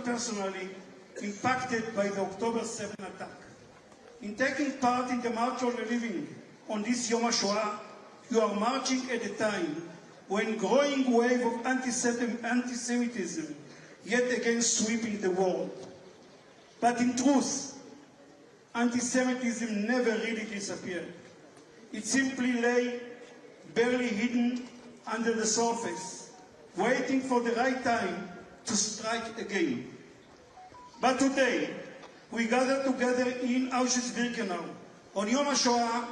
personally impacted by the October 7 attack. In taking part in the March of the Living on this Yom HaShoah, you are marching at a time when growing wave of antisemitism yet again sweeping the world. But in truth, antisemitism never really disappeared. It simply lay barely hidden under the surface, waiting for the right time to strike again. But today, we gather together in Auschwitz-Birkenau. On Yom HaShoah,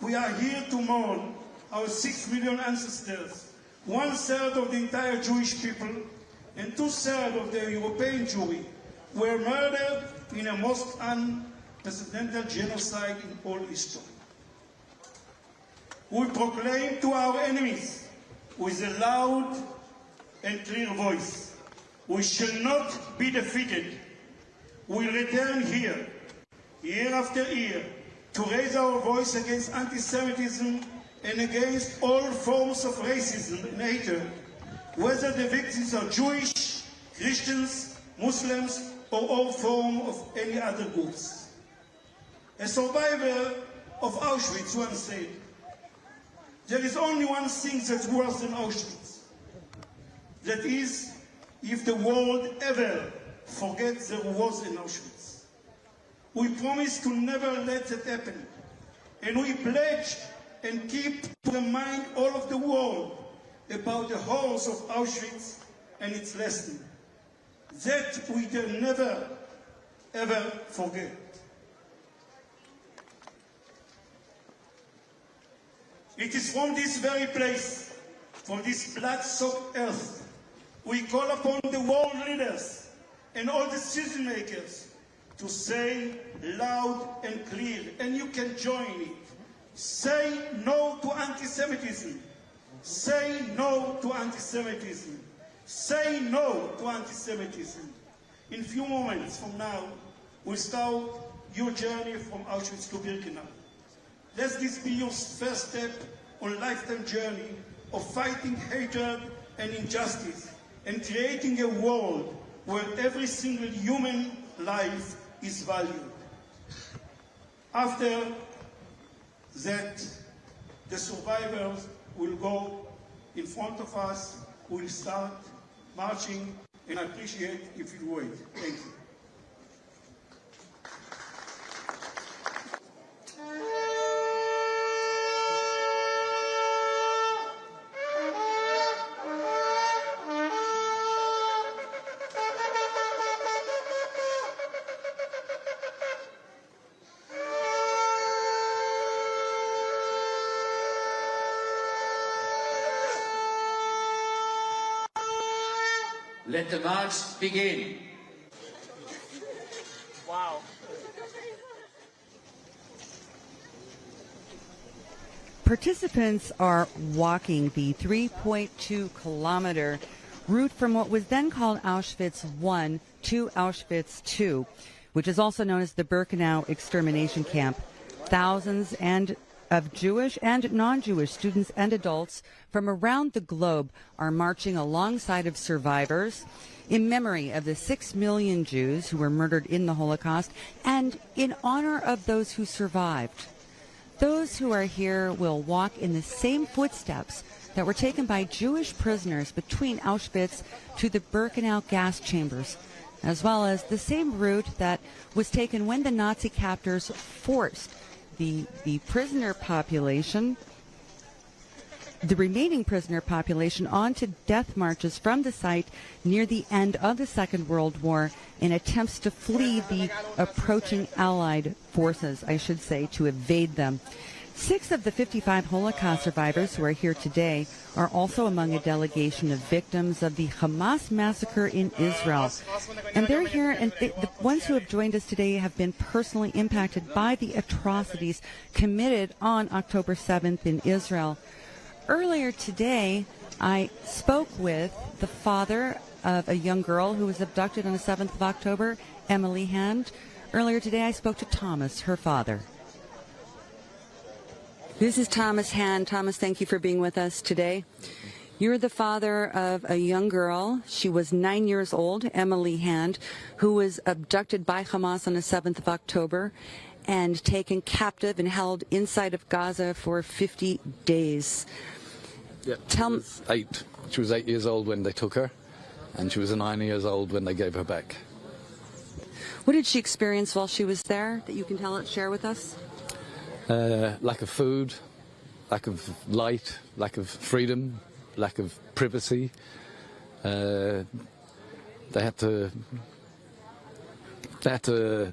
we are here to mourn our 6 million ancestors, 1/3 of the entire Jewish people, and 2/3 of the European Jewry were murdered in a most unprecedented genocide in all history. We proclaim to our enemies with a loud and clear voice, we shall not be defeated. We return here, year after year, to raise our voice against anti-Semitism and against all forms of racism and hatred, whether the victims are Jewish, Christians, Muslims, or all form of any other groups. A survivor of Auschwitz once said, there is only one thing that's worse than Auschwitz. That is, if the world ever forgets there was an Auschwitz. We promise to never let that happen. And we pledge and keep to remind all of the world about the horrors of Auschwitz and its lesson. That we can never, ever forget. It is from this very place, from this blood-soaked earth, we call upon the world leaders and all decision makers to say loud and clear, and you can join it. Say no to anti-Semitism. Say no to anti-Semitism. Say no to anti-Semitism. In a few moments from now, we'll start your journey from Auschwitz to Birkenau. Let this be your first step on a lifetime journey of fighting hatred and injustice and creating a world where every single human life is valued. After that, the survivors will go in front of us, we'll start marching, and I appreciate if you wait. Thank you. Let the march begin. Wow. Participants are walking the 3.2-kilometer route from what was then called Auschwitz I to Auschwitz II, which is also known as the Birkenau extermination camp. Thousands of Jewish and non-Jewish students and adults from around the globe are marching alongside of survivors in memory of the 6 million Jews who were murdered in the Holocaust and in honor of those who survived. Those who are here will walk in the same footsteps that were taken by Jewish prisoners between Auschwitz to the Birkenau gas chambers, as well as the same route that was taken when the Nazi captors forced the prisoner population, the remaining prisoner population, onto death marches from the site near the end of the Second World War in attempts to flee the approaching Allied forces, I should say, to evade them. 6 of the 55 Holocaust survivors who are here today are also among a delegation of victims of the Hamas massacre in Israel. And they're here, and the ones who have joined us today have been personally impacted by the atrocities committed on October 7th in Israel. Earlier today, I spoke with the father of a young girl who was abducted on the 7th of October, Emily Hand. Earlier today, I spoke to Thomas, her father. This is Thomas Hand. Thomas, thank you for being with us today. You're the father of a young girl. She was 9 years old, Emily Hand, who was abducted by Hamas on the 7th of October and taken captive and held inside of Gaza for 50 days. Yeah, she was 8 years old when they took her, and she was 9 years old when they gave her back. What did she experience while she was there that you can share with us? Lack of food, lack of light, lack of freedom, lack of privacy. They had to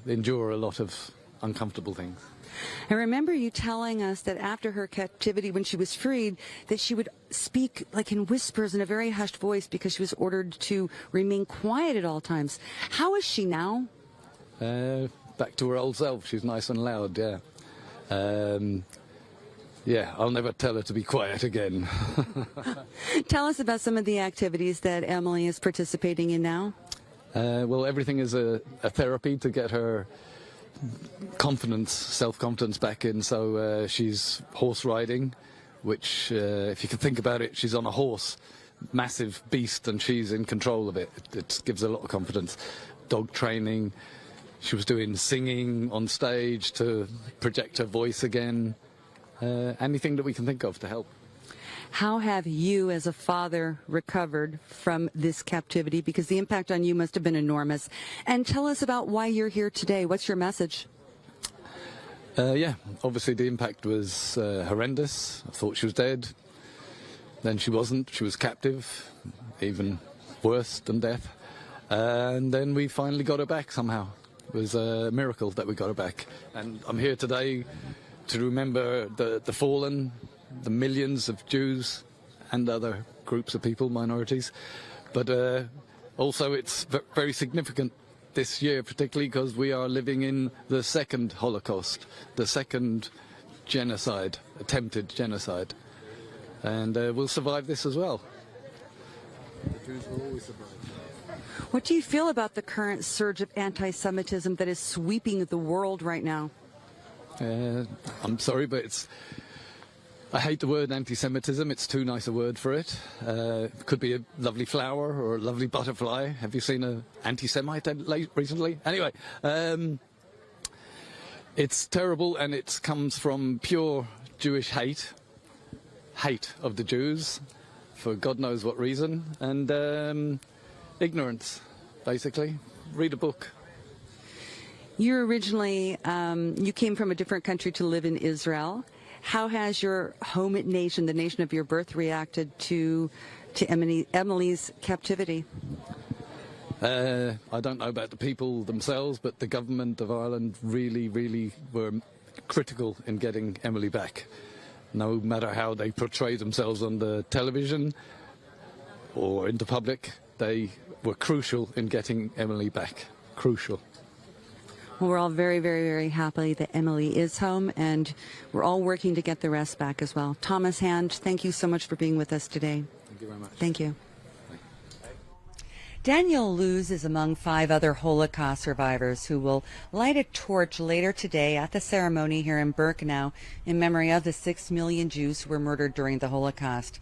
endure a lot of uncomfortable things. I remember you telling us that after her captivity, when she was freed, that she would speak like in whispers in a very hushed voice because she was ordered to remain quiet at all times. How is she now? Back to her old self. She's nice and loud, yeah. Yeah, I'll never tell her to be quiet again. Tell us about some of the activities that Emily is participating in now. Well, everything is a therapy to get her confidence, self-confidence back in. So she's horse riding, which, if you can think about it, she's on a horse, massive beast, and she's in control of it. It gives her a lot of confidence. Dog training. She was doing singing on stage to project her voice again. Anything that we can think of to help. How have you as a father recovered from this captivity? Because the impact on you must have been enormous. And tell us about why you're here today. What's your message? Yeah, obviously the impact was horrendous. I thought she was dead. Then she wasn't. She was captive, even worse than death. And then we finally got her back somehow. It was a miracle that we got her back. And I'm here today to remember the fallen, the millions of Jews and other groups of people, minorities. But also it's very significant this year, particularly because we are living in the second Holocaust, the second genocide, attempted genocide. And we'll survive this as well. The Jews will always survive. What do you feel about the current surge of anti-Semitism that is sweeping the world right now? I'm sorry, but I hate the word anti-Semitism. It's too nice a word for it. It could be a lovely flower or a lovely butterfly. Have you seen an anti-Semite recently? Anyway, it's terrible, and it comes from pure Jewish hate of the Jews, for God knows what reason, and ignorance, basically. Read a book. You originally, you came from a different country to live in Israel. How has your home nation, the nation of your birth, reacted to Emily's captivity? I don't know about the people themselves, but the government of Ireland really, really were critical in getting Emily back. No matter how they portray themselves on the television or in the public, they were crucial in getting Emily back. Crucial. Well, we're all very, very, very happy that Emily is home, and we're all working to get the rest back as well. Thomas Hand, thank you so much for being with us today. Thank you very much. Thank you. Daniel Luz is among 5 other Holocaust survivors who will light a torch later today at the ceremony here in Birkenau in memory of the 6 million Jews who were murdered during the Holocaust.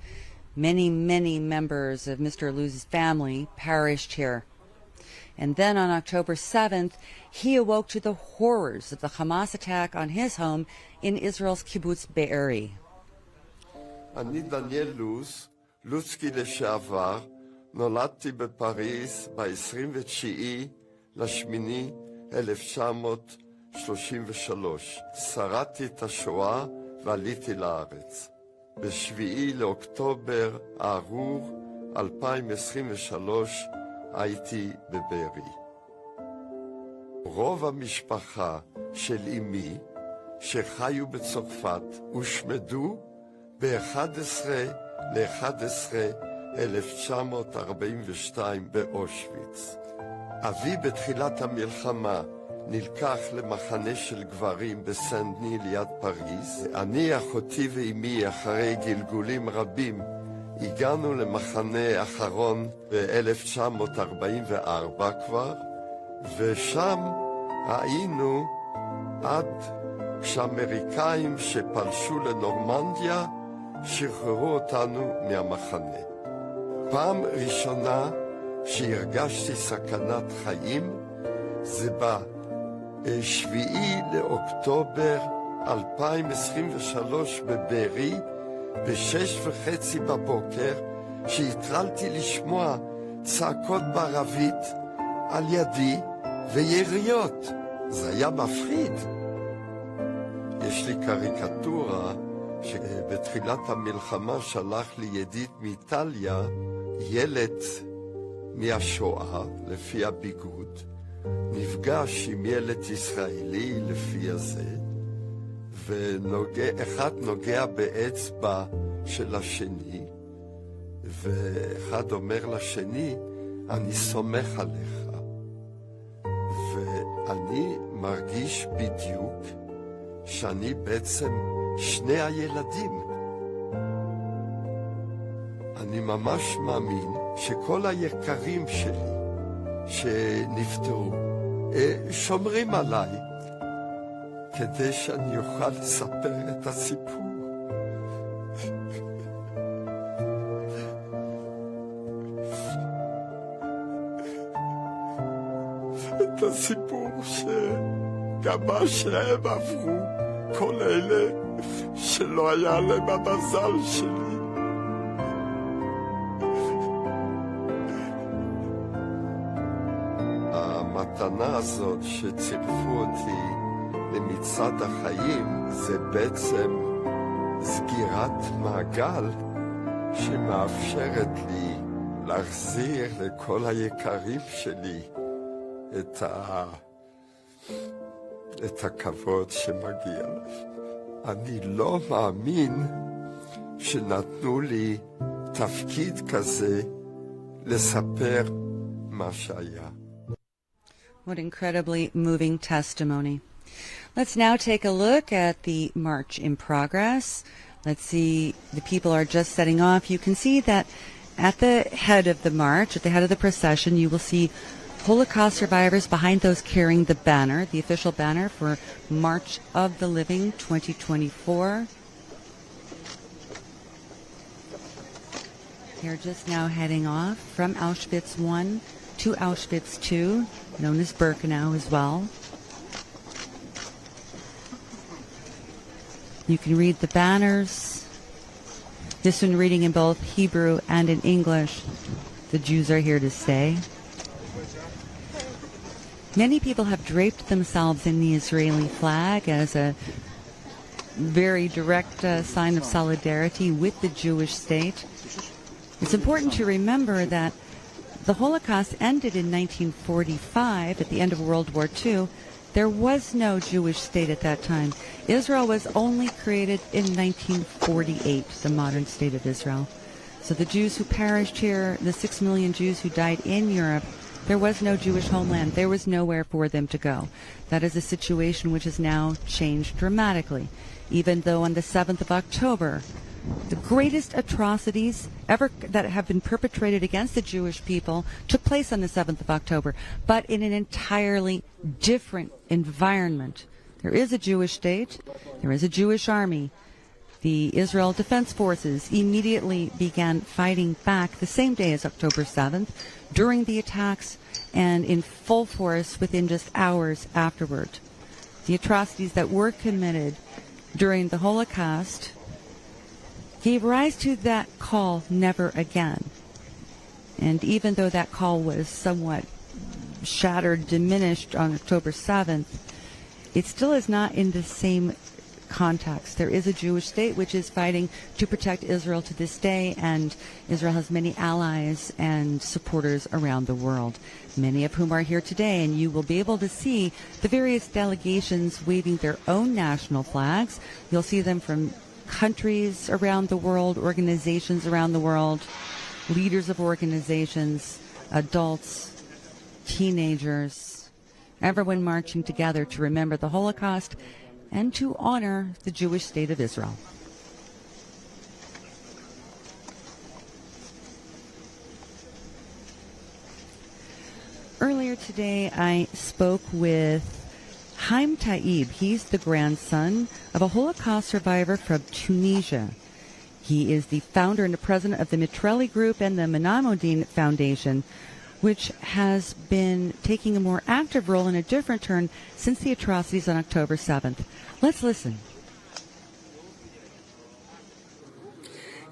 Many, many members of Mr. Luz's family perished here. And then on October 7th, he awoke to the horrors of the Hamas attack on his home in Israel's kibbutz Be'eri. אני דניאל לוז, לוצקי לשעבר, נולדתי בפריז ב-29 לשמיני 1933. שרדתי את השואה ועליתי לארץ. ב-7 לאוקטובר הארור 2023 הייתי בבארי. רוב המשפחה של אמי שחיו בצרפת הושמדו ב-11 ל-11 1942 באושוויץ. אבי בתחילת המלחמה נלקח למחנה של גברים בסן-דני ליד פריז. אני, אחותי ואמי, אחרי גלגולים רבים, הגענו למחנה אחרון ב-1944 כבר, ושם היינו עד כשאמריקאים שפלשו לנורמנדיה שחררו אותנו מהמחנה. פעם ראשונה שהרגשתי סכנת חיים זה ב-7 לאוקטובר 2023 בבארי, ב-6:30 בבוקר, שהתחלתי לשמוע צעקות בערבית על ידי ויריות. זה היה מפחיד. יש לי קריקטורה שבתחילת המלחמה שלח לי ידיד מאיטליה ילד מהשואה לפי הביגוד, נפגש עם ילד ישראלי לפי הזה, ואחד נוגע באצבע של השני, ואחד אומר לשני, אני סומך עליך. ואני מרגיש בדיוק שאני בעצם שני הילדים. אני ממש מאמין שכל היקרים שלי שנפטרו שומרים עליי כדי שאני אוכל לספר את הסיפור. את הסיפור שגם מה שהם עברו, כל אלה שלא היה להם המזל שלי. המתנה הזאת שצירפו אותי למצעד החיים זה בעצם סגירת מעגל שמאפשרת לי להחזיר לכל היקרים שלי את הכבוד שמגיע להם. אני לא מאמין שנתנו לי תפקיד כזה לספר מה שהיה. What incredibly moving testimony. Let's now take a look at the march in progress. Let's see, the people are just setting off. You can see that at the head of the march, at the head of the procession, you will see Holocaust survivors behind those carrying the banner, the official banner for March of the Living 2024. They're just now heading off from Auschwitz I to Auschwitz II, known as Birkenau as well. You can read the banners. This one reading in both Hebrew and in English. The Jews are here to stay. Many people have draped themselves in the Israeli flag as a very direct sign of solidarity with the Jewish state. It's important to remember that the Holocaust ended in 1945 at the end of World War II. There was no Jewish state at that time. Israel was only created in 1948, the modern state of Israel. So the Jews who perished here, the 6 million Jews who died in Europe, there was no Jewish homeland. There was nowhere for them to go. That is a situation which has now changed dramatically, even though on the 7th of October, the greatest atrocities ever that have been perpetrated against the Jewish people took place on the 7th of October, but in an entirely different environment. There is a Jewish state. There is a Jewish army. The Israel Defense Forces immediately began fighting back the same day as October 7th during the attacks and in full force within just hours afterward. The atrocities that were committed during the Holocaust gave rise to that call, never again. And even though that call was somewhat shattered, diminished on October 7th, it still is not in the same context. There is a Jewish state which is fighting to protect Israel to this day, and Israel has many allies and supporters around the world, many of whom are here today, and you will be able to see the various delegations waving their own national flags. You'll see them from countries around the world, organizations around the world, leaders of organizations, adults, teenagers, everyone marching together to remember the Holocaust and to honor the Jewish state of Israel. Earlier today, I spoke with Haim Taib. He's the grandson of a Holocaust survivor from Tunisia. He is the founder and the president of the Mitrelli Group and the Menamodin Foundation, which has been taking a more active role in a different turn since the atrocities on October 7th. Let's listen.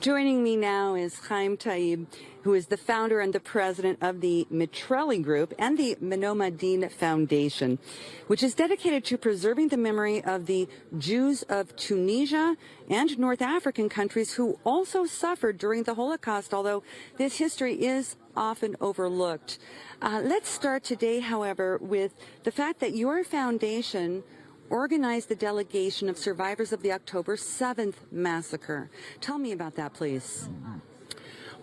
Joining me now is Chaim Taib, who is the founder and the president of the Mitrelli Group and the Menamodin Foundation, which is dedicated to preserving the memory of the Jews of Tunisia and North African countries who also suffered during the Holocaust, although this history is often overlooked. Let's start today, however, with the fact that your foundation organized the delegation of survivors of the October 7th massacre. Tell me about that, please.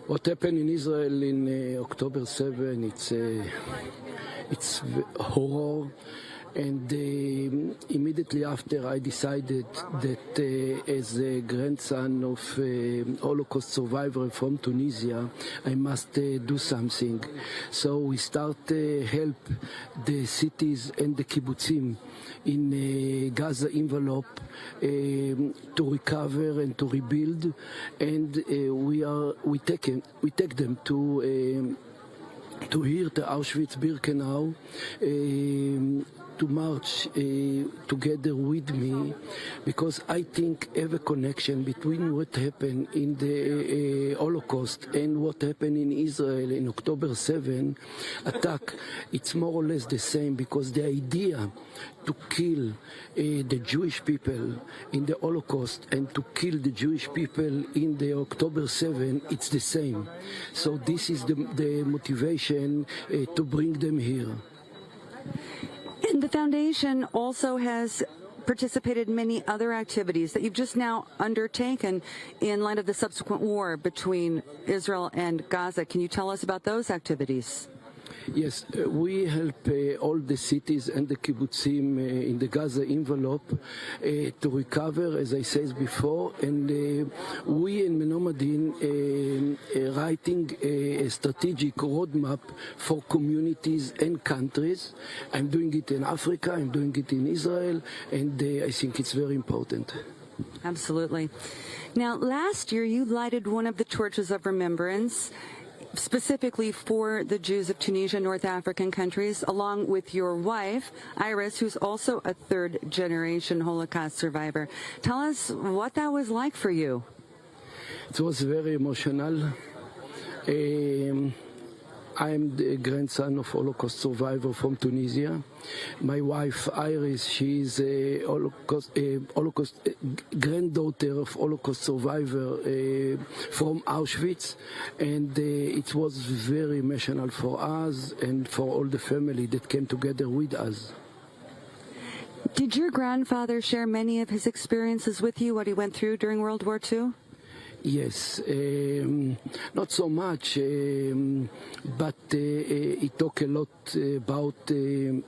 What happened in Israel in October 7, it's horror. And immediately after, I decided that as a grandson of a Holocaust survivor from Tunisia, I must do something. So we start help the cities and the kibbutzim in Gaza envelope to recover and to rebuild, and we take them to here to Auschwitz-Birkenau to march together with me, because I think have a connection between what happened in the Holocaust and what happened in Israel in October 7 attack. It's more or less the same, because the idea to kill the Jewish people in the Holocaust and to kill the Jewish people in the October 7, it's the same. So this is the motivation to bring them here. And the foundation also has participated in many other activities that you've just now undertaken in light of the subsequent war between Israel and Gaza. Can you tell us about those activities? Yes, we help all the cities and the kibbutzim in the Gaza envelope to recover, as I said before, and we in Menamodin writing a strategic roadmap for communities and countries. I'm doing it in Africa, I'm doing it in Israel, and I think it's very important. Absolutely. Now, last year you lighted one of the torches of remembrance specifically for the Jews of Tunisia, North African countries, along with your wife, Iris, who's also a third-generation Holocaust survivor. Tell us what that was like for you. It was very emotional. I'm the grandson of Holocaust survivor from Tunisia. My wife, Iris, she is a Holocaust granddaughter of Holocaust survivor from Auschwitz, and it was very emotional for us and for all the family that came together with us. Did your grandfather share many of his experiences with you, what he went through during World War II? Yes, not so much, but he talked a lot about the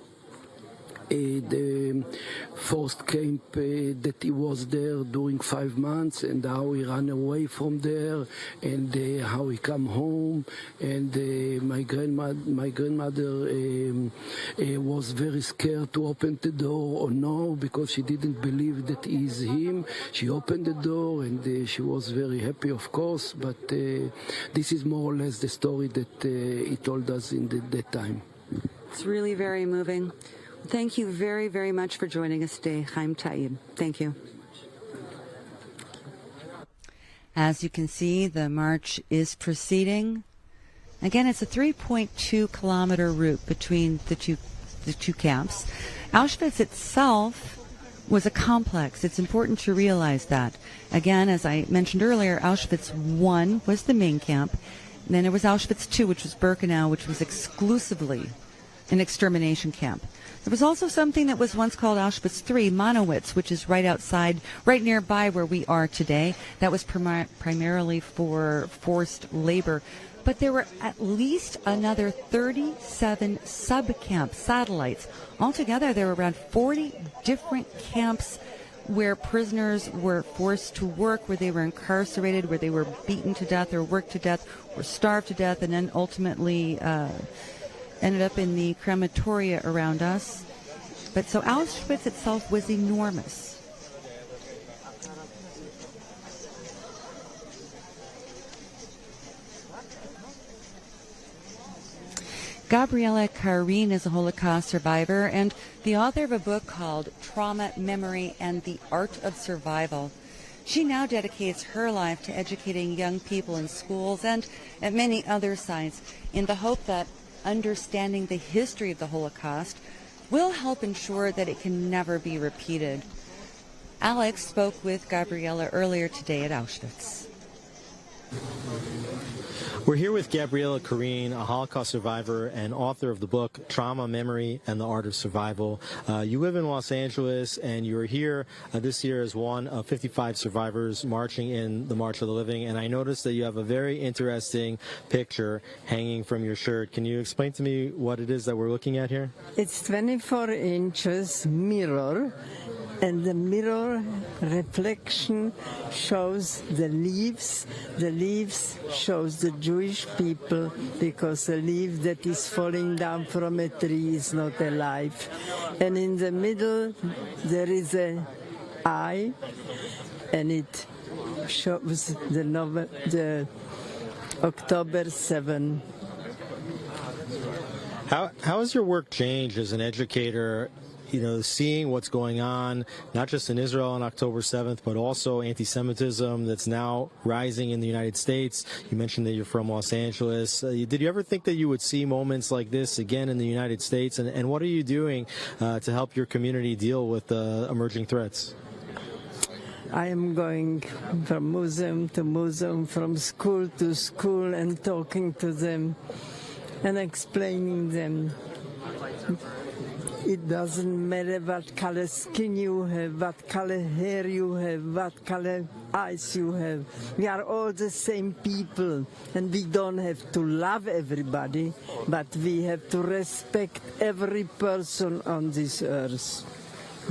first camp that he was there during 5 months, and how he ran away from there, and how he come home. And my grandmother was very scared to open the door or no, because she didn't believe that he is him. She opened the door, and she was very happy, of course, but this is more or less the story that he told us in that time. It's really very moving. Thank you very, very much for joining us today, Chaim Taib. Thank you. As you can see, the march is proceeding. Again, it's a 3.2-kilometer route between the two camps. Auschwitz itself was a complex. It's important to realize that. Again, as I mentioned earlier, Auschwitz I was the main camp. And then there was Auschwitz II, which was Birkenau, which was exclusively an extermination camp. There was also something that was once called Auschwitz III, Monowitz, which is right outside, right nearby where we are today. That was primarily for forced labor. But there were at least another 37 sub-camps, satellites. Altogether, there were around 40 different camps where prisoners were forced to work, where they were incarcerated, where they were beaten to death or worked to death or starved to death, and then ultimately ended up in the crematoria around us. But so Auschwitz itself was enormous. Gabriela Karin is a Holocaust survivor and the author of a book called Trauma, Memory, and the Art of Survival. She now dedicates her life to educating young people in schools and at many other sites in the hope that understanding the history of the Holocaust will help ensure that it can never be repeated. Alex spoke with Gabriela earlier today at Auschwitz. We're here with Gabriela Karin, a Holocaust survivor and author of the book Trauma, Memory, and the Art of Survival. You live in Los Angeles, and you're here this year as one of 55 survivors marching in the March of the Living. And I noticed that you have a very interesting picture hanging from your shirt. Can you explain to me what it is that we're looking at here? It's 24 inches mirror, and the mirror reflection shows the leaves. The leaves shows the Jewish people, because a leaf that is falling down from a tree is not alive. And in the middle there is an eye, and it shows the October 7. How has your work changed as an educator, you know, seeing what's going on, not just in Israel on October 7th, but also anti-Semitism that's now rising in the United States? You mentioned that you're from Los Angeles. Did you ever think that you would see moments like this again in the United States? And what are you doing to help your community deal with the emerging threats? I am going from museum to museum, from school to school, and talking to them and explaining them. It doesn't matter what color skin you have, what color hair you have, what color eyes you have. We are all the same people, and we don't have to love everybody, but we have to respect every person on this earth.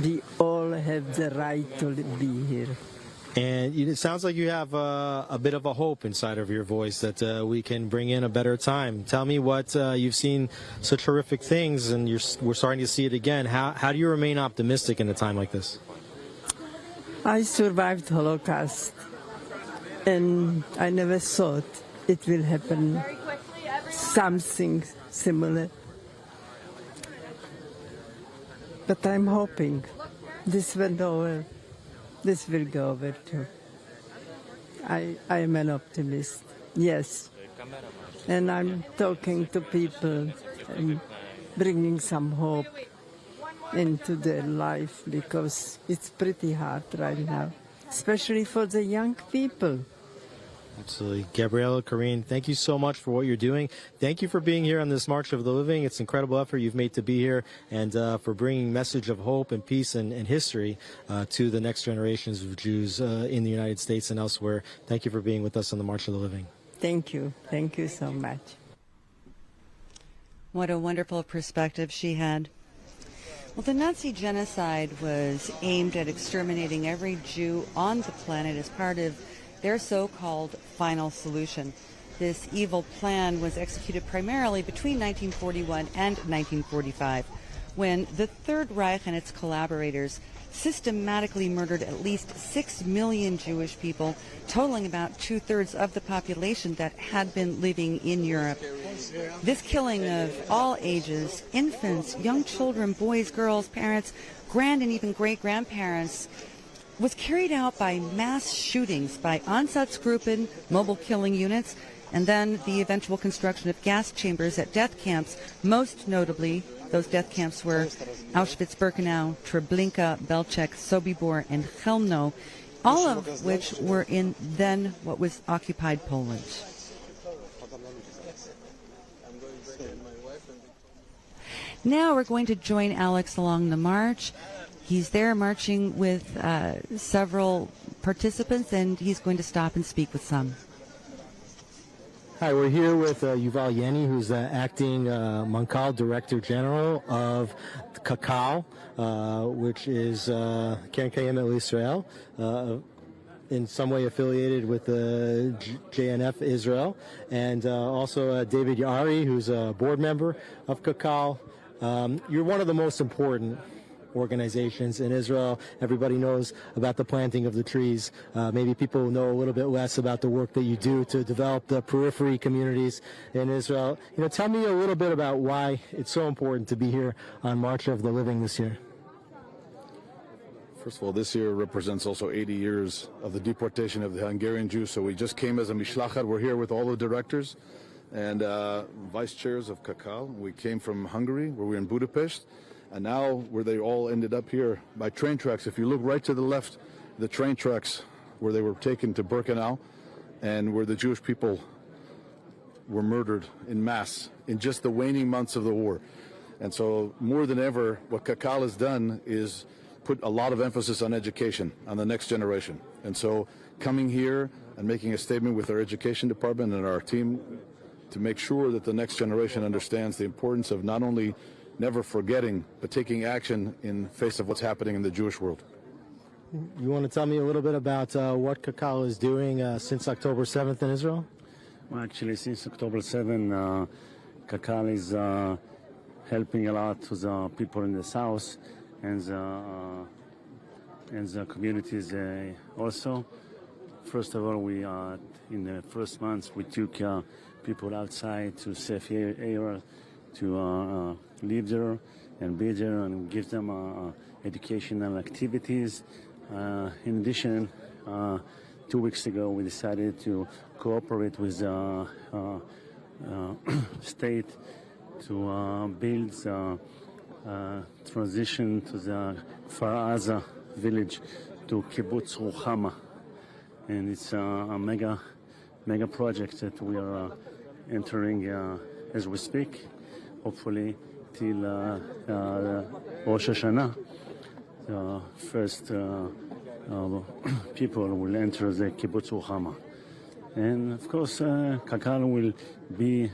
We all have the right to be here. And it sounds like you have a bit of a hope inside of your voice that we can bring in a better time. Tell me what you've seen such horrific things, and we're starting to see it again. How do you remain optimistic in a time like this? I survived Holocaust, and I never thought it will happen something similar. But I'm hoping this went over. This will go over too. I am an optimist, yes. And I'm talking to people and bringing some hope into their life, because it's pretty hard right now, especially for the young people. Absolutely. Gabriela Karin, thank you so much for what you're doing. Thank you for being here on this March of the Living. It's an incredible effort you've made to be here, and for bringing message of hope and peace and history to the next generations of Jews in the United States and elsewhere. Thank you for being with us on the March of the Living. Thank you. Thank you so much. What a wonderful perspective she had. Well, the Nazi genocide was aimed at exterminating every Jew on the planet as part of their so-called final solution. This evil plan was executed primarily between 1941 and 1945, when the Third Reich and its collaborators systematically murdered at least 6 million Jewish people, totaling about 2/3 of the population that had been living in Europe. This killing of all ages, infants, young children, boys, girls, parents, grand and even great-grandparents, was carried out by mass shootings by Einsatzgruppen, mobile killing units, and then the eventual construction of gas chambers at death camps. Most notably, those death camps were Auschwitz-Birkenau, Treblinka, Belzec, Sobibor, and Chelmno, all of which were in then what was occupied Poland. Now we're going to join Alex along the march. He's there marching with several participants, and he's going to stop and speak with some. Hi, we're here with Yuval Yeni, who's the acting Mankal Director General of Kakao, which is Keren Kayemet Israel, in some way affiliated with the JNF Israel, and also David Yari, who's a board member of Kakao. You're one of the most important organizations in Israel. Everybody knows about the planting of the trees. Maybe people know a little bit less about the work that you do to develop the periphery communities in Israel. Tell me a little bit about why it's so important to be here on March of the Living this year. First of all, this year represents also 80 years of the deportation of the Hungarian Jews. So we just came as a mishlachat. We're here with all the directors and vice chairs of Kakal. We came from Hungary, where we were in Budapest, and now where they all ended up here by train tracks. If you look right to the left, the train tracks where they were taken to Birkenau and where the Jewish people were murdered in mass in just the waning months of the war. And so more than ever, what Kakal has done is put a lot of emphasis on education, on the next generation. And so coming here and making a statement with our education department and our team to make sure that the next generation understands the importance of not only never forgetting, but taking action in face of what's happening in the Jewish world. You want to tell me a little bit about what Kakal is doing since October 7th in Israel? Well, actually, since October 7th, Kakal is helping a lot to the people in the south and the communities also. First of all, we in the first months we took people outside to safe area to live there and be there and give them educational activities. In addition, 2 weeks ago we decided to cooperate with the state to build transition to the Kfar Aza village to Kibbutz Ruchama, and it's a mega project that we are entering as we speak. Hopefully till Rosh Hashanah, the first people will enter the Kibbutz Ruchama, and of course Kakal will be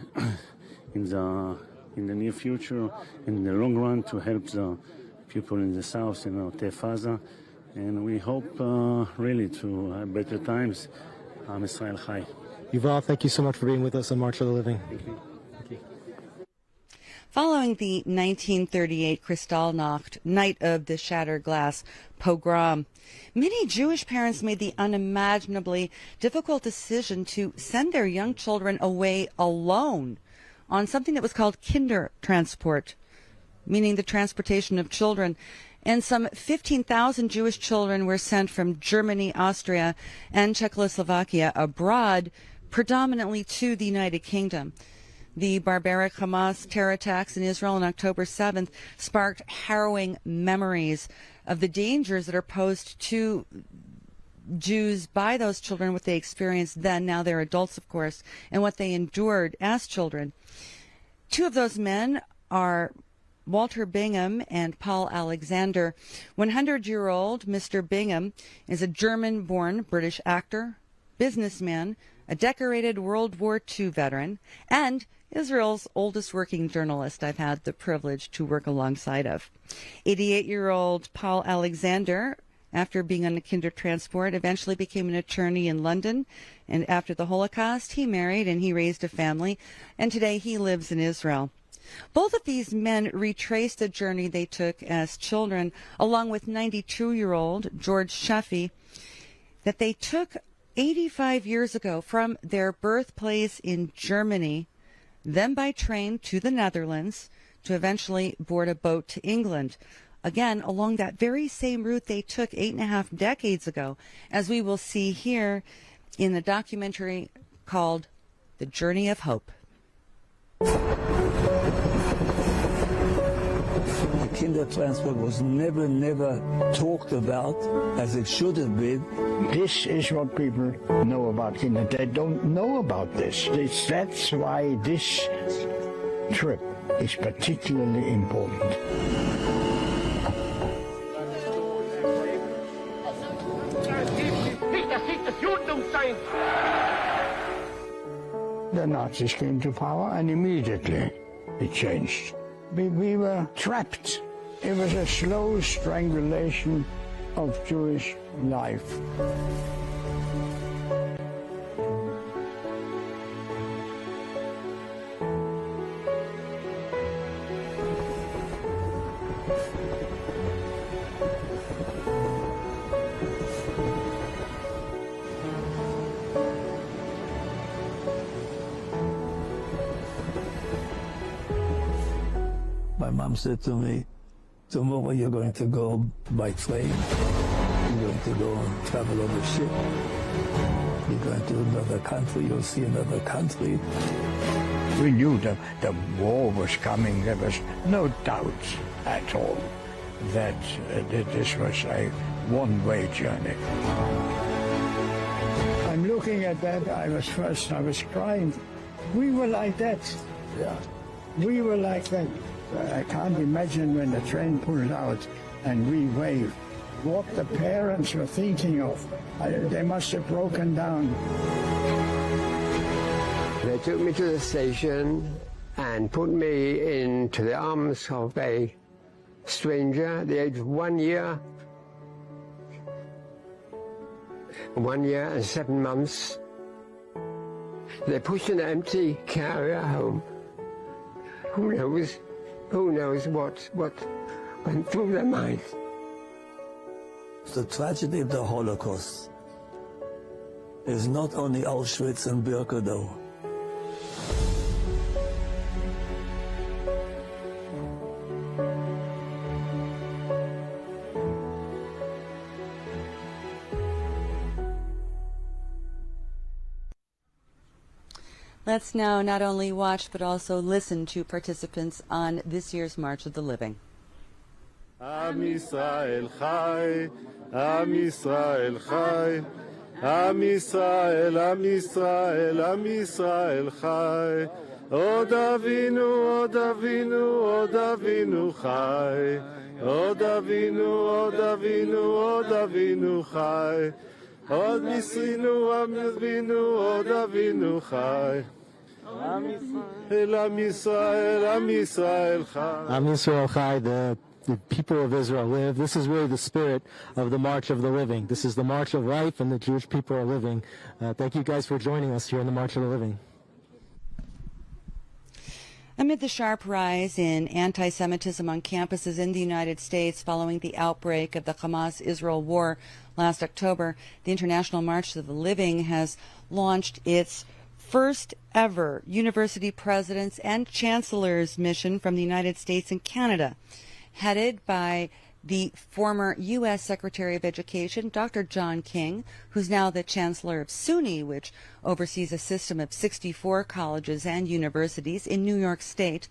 in the near future, in the long run, to help the people in the south, Tef Aza, and we hope really to have better times. Am Israel Chai. Yuval, thank you so much for being with us on March of the Living. Thank you. Following the 1938 Kristallnacht, Night of the Shattered Glass pogrom, many Jewish parents made the unimaginably difficult decision to send their young children away alone on something that was called kinder transport, meaning the transportation of children. And some 15,000 Jewish children were sent from Germany, Austria, and Czechoslovakia abroad, predominantly to the United Kingdom. The barbaric Hamas terror attacks in Israel on October 7th sparked harrowing memories of the dangers that are posed to Jews by those children, what they experienced then, now they're adults, of course, and what they endured as children. Two of those men are Walter Bingham and Paul Alexander. 100-year-old Mr. Bingham is a German-born British actor, businessman, a decorated World War II veteran, and Israel's oldest working journalist I've had the privilege to work alongside of. 88-year-old Paul Alexander, after being on the kinder transport, eventually became an attorney in London, and after the Holocaust, he married and he raised a family, and today he lives in Israel. Both of these men retraced the journey they took as children, along with 92-year-old George Sheffy, that they took 85 years ago from their birthplace in Germany, then by train to the Netherlands, to eventually board a boat to England. Again, along that very same route they took 8.5 decades ago, as we will see here in the documentary called The Journey of Hope. The kinder transport was never talked about as it should have been. This is what people know about kinder. They don't know about this. That's why this trip is particularly important. The Nazis came to power and immediately it changed. We were trapped. It was a slow strangulation of Jewish life. My mom said to me, tomorrow you're going to go by train. You're going to go and travel on a ship. You're going to another country. You'll see another country. We knew that the war was coming. There was no doubt at all that this was a one-way journey. I'm looking at that. I was crying. We were like that. Yeah. We were like that. I can't imagine when the train pulled out and we waved. What the parents were thinking of. They must have broken down. They took me to the station and put me into the arms of a stranger at the age of 1 year. 1 year and 7 months. They pushed an empty carrier home. Who knows what went through their minds. The tragedy of the Holocaust is not only Auschwitz and Birkenau. Let's now not only watch but also listen to participants on this year's March of the Living. Am Yisrael Chai, Am Yisrael Chai, Am Yisrael, Am Yisrael, Am Yisrael Chai. Od Avinu, Od Avinu, Od Avinu Chai. Od Avinu, Od Avinu, Od Avinu Chai. Od Nisrinu, Am Avinu, Od Avinu Chai. Am Yisrael, Am Yisrael Chai. Am Yisrael Chai, the people of Israel live. This is really the spirit of the March of the Living. This is the March of Life, and the Jewish people are living. Thank you guys for joining us here in the March of the Living. Amid the sharp rise in anti-Semitism on campuses in the United States following the outbreak of the Hamas-Israel war last October, the International March of the Living has launched its first ever University Presidents and Chancellors mission from the United States and Canada, headed by the former U.S. Secretary of Education, Dr. John King, who's now the Chancellor of SUNY, which oversees a system of 64 colleges and universities in New York State,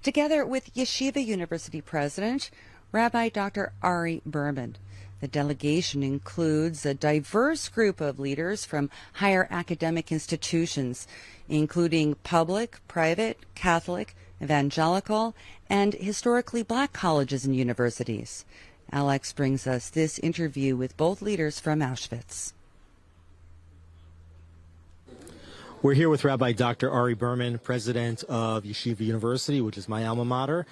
together with Yeshiva University President, Rabbi Dr. Ari Berman. The delegation includes a diverse group of leaders from higher academic institutions, including public, private, Catholic, evangelical, and historically black colleges and universities. Alex brings us this interview with both leaders from Auschwitz. We're here with Rabbi Dr. Ari Berman, president of Yeshiva University, which is my alma mater.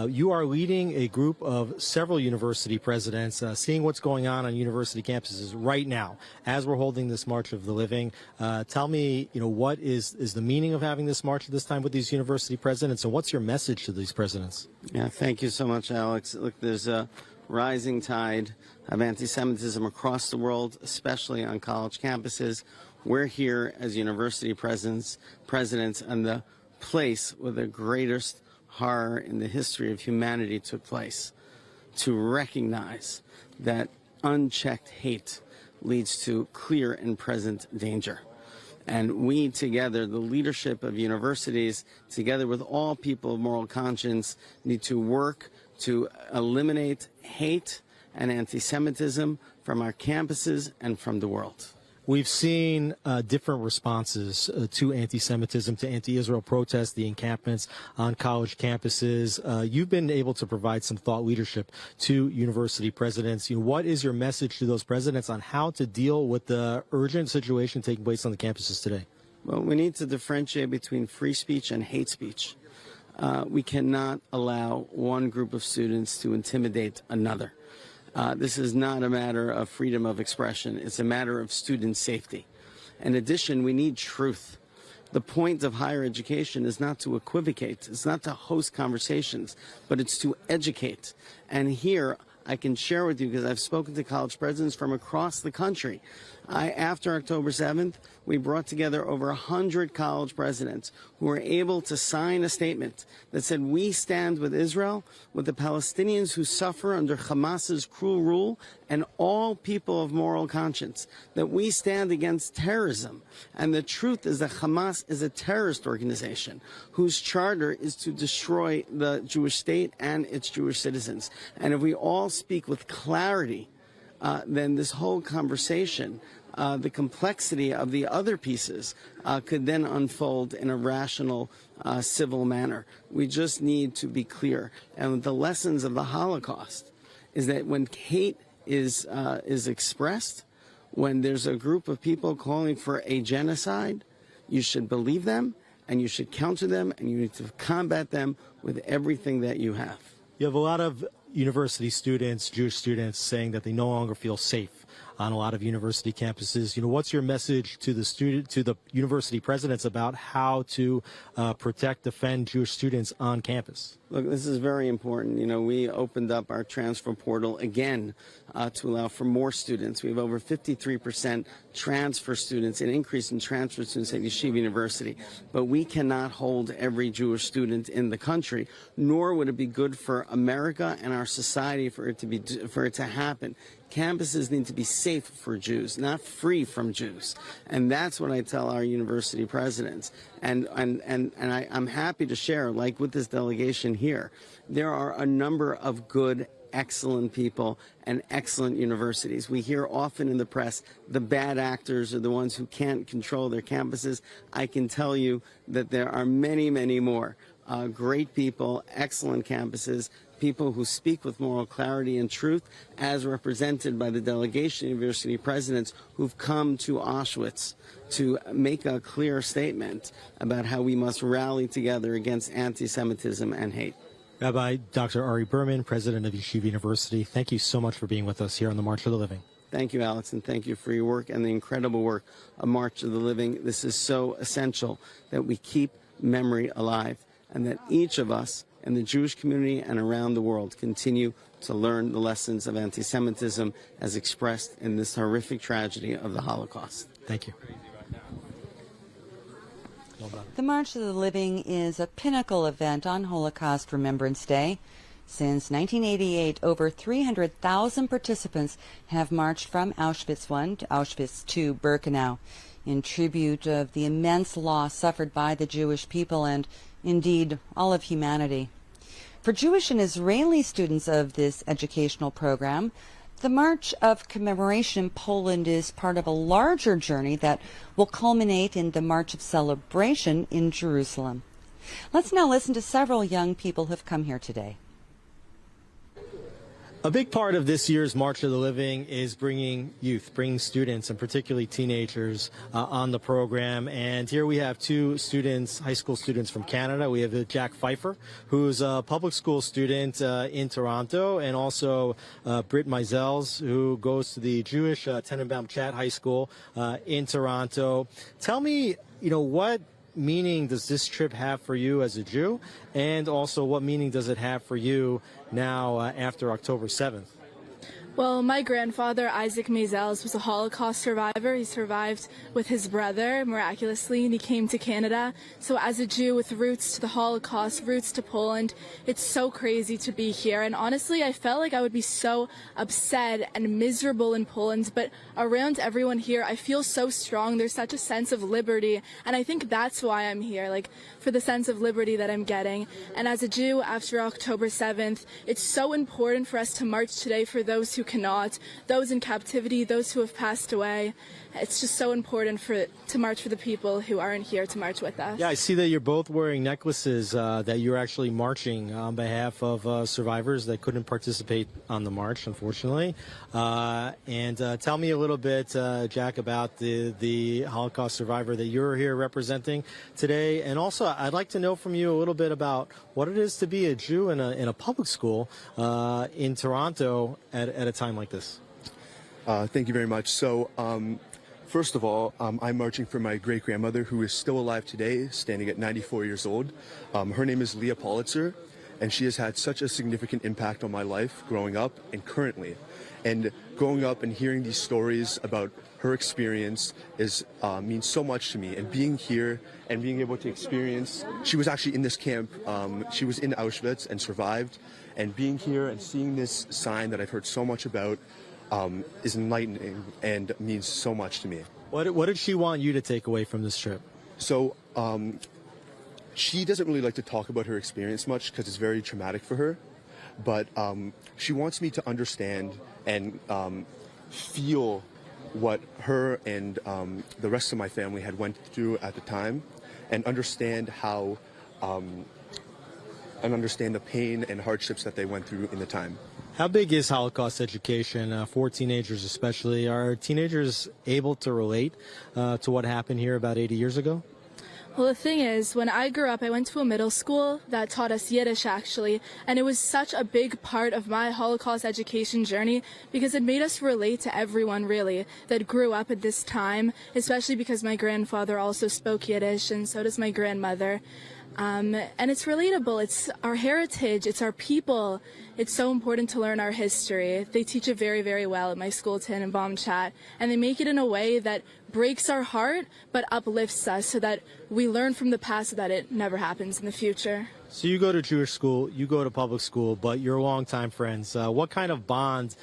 You are leading a group of several university presidents, seeing what's going on university campuses right now as we're holding this March of the Living. Tell me, what is the meaning of having this march at this time with these university presidents, and what's your message to these presidents? Yeah, thank you so much, Alex. Look, there's a rising tide of anti-Semitism across the world, especially on college campuses. We're here as university presidents on the place where the greatest horror in the history of humanity took place, to recognize that unchecked hate leads to clear and present danger. And we together, the leadership of universities, together with all people of moral conscience, need to work to eliminate hate and anti-Semitism from our campuses and from the world. We've seen different responses to anti-Semitism, to anti-Israel protests, the encampments on college campuses. You've been able to provide some thought leadership to university presidents. What is your message to those presidents on how to deal with the urgent situation taking place on the campuses today? Well, we need to differentiate between free speech and hate speech. We cannot allow one group of students to intimidate another. This is not a matter of freedom of expression. It's a matter of student safety. In addition, we need truth. The point of higher education is not to equivocate. It's not to host conversations, but it's to educate. And here, I can share with you, because I've spoken to college presidents from across the country, After October 7th, we brought together over 100 college presidents who were able to sign a statement that said, we stand with Israel, with the Palestinians who suffer under Hamas's cruel rule, and all people of moral conscience, that we stand against terrorism. And the truth is that Hamas is a terrorist organization whose charter is to destroy the Jewish state and its Jewish citizens. And if we all speak with clarity, then this whole conversation, the complexity of the other pieces, could then unfold in a rational, civil manner. We just need to be clear. And the lessons of the Holocaust is that when hate is expressed, when there's a group of people calling for a genocide, you should believe them, and you should counter them, and you need to combat them with everything that you have. You have a lot of university students, Jewish students, saying that they no longer feel safe on a lot of university campuses. You know, what's your message to the university presidents about how to protect, defend Jewish students on campus? Look, this is very important. You know, we opened up our transfer portal again to allow for more students. We have over 53% transfer students, an increase in transfer students at Yeshiva University. But we cannot hold every Jewish student in the country, nor would it be good for America and our society for it to happen. Campuses need to be safe for Jews, not free from Jews. And that's what I tell our university presidents. And I'm happy to share, like with this delegation here, there are a number of good, excellent people and excellent universities. We hear often in the press the bad actors are the ones who can't control their campuses. I can tell you that there are many, many more great people, excellent campuses, people who speak with moral clarity and truth, as represented by the delegation of university presidents who've come to Auschwitz to make a clear statement about how we must rally together against anti-Semitism and hate. Rabbi Dr. Ari Berman, president of Yeshiva University, thank you so much for being with us here on the March of the Living. Thank you, Alex, and thank you for your work and the incredible work of March of the Living. This is so essential that we keep memory alive and that each of us in the Jewish community and around the world continue to learn the lessons of anti-Semitism as expressed in this horrific tragedy of the Holocaust. Thank you. The March of the Living is a pinnacle event on Holocaust Remembrance Day. Since 1988, over 300,000 participants have marched from Auschwitz I to Auschwitz II Birkenau in tribute of the immense loss suffered by the Jewish people and, indeed, all of humanity. For Jewish and Israeli students of this educational program, the March of Commemoration in Poland is part of a larger journey that will culminate in the March of Celebration in Jerusalem. Let's now listen to several young people who have come here today. A big part of this year's March of the Living is bringing youth, bringing students, and particularly teenagers on the program. And here we have two students, high school students from Canada. We have Jack Pfeiffer, who's a public school student in Toronto, and also Britt Meisels, who goes to the Jewish Tenenbaum Chat High School in Toronto. Tell me, what meaning does this trip have for you as a Jew, and also what meaning does it have for you now after October 7th? Well, my grandfather, Isaac Meisels, was a Holocaust survivor. He survived with his brother, miraculously, and he came to Canada. So as a Jew with roots to the Holocaust, roots to Poland, it's so crazy to be here. And honestly, I felt like I would be so upset and miserable in Poland, but around everyone here, I feel so strong. There's such a sense of liberty, and I think that's why I'm here, for the sense of liberty that I'm getting. And as a Jew, after October 7th, it's so important for us to march today for those who cannot, those in captivity, those who have passed away. It's just so important to march for the people who aren't here to march with us. Yeah, I see that you're both wearing necklaces that you're actually marching on behalf of survivors that couldn't participate on the march, unfortunately. And tell me a little bit, Jack, about the Holocaust survivor that you're here representing today. And also, I'd like to know from you a little bit about what it is to be a Jew in a public school in Toronto at a time like this. Thank you very much. So, first of all, I'm marching for my great-grandmother, who is still alive today, standing at 94 years old. Her name is Leah Politzer, and she has had such a significant impact on my life growing up and currently. And growing up and hearing these stories about her experience means so much to me. And being here and being able to experience, she was actually in this camp. She was in Auschwitz and survived. And being here and seeing this sign that I've heard so much about is enlightening and means so much to me. What did she want you to take away from this trip? So she doesn't really like to talk about her experience much because it's very traumatic for her. But she wants me to understand and feel what her and the rest of my family had went through at the time, and understand how and understand the pain and hardships that they went through in the time. How big is Holocaust education for teenagers especially? Are teenagers able to relate to what happened here about 80 years ago? Well, the thing is, when I grew up, I went to a middle school that taught us Yiddish, actually, and it was such a big part of my Holocaust education journey because it made us relate to everyone, really, that grew up at this time, especially because my grandfather also spoke Yiddish, and so does my grandmother. And it's relatable. It's our heritage. It's our people. It's so important to learn our history. They teach it very, very well at my school, Tin and Baumchat, and they make it in a way that breaks our heart but uplifts us so that we learn from the past so that it never happens in the future. So you go to Jewish school, you go to public school, but you're longtime friends. What kind of bond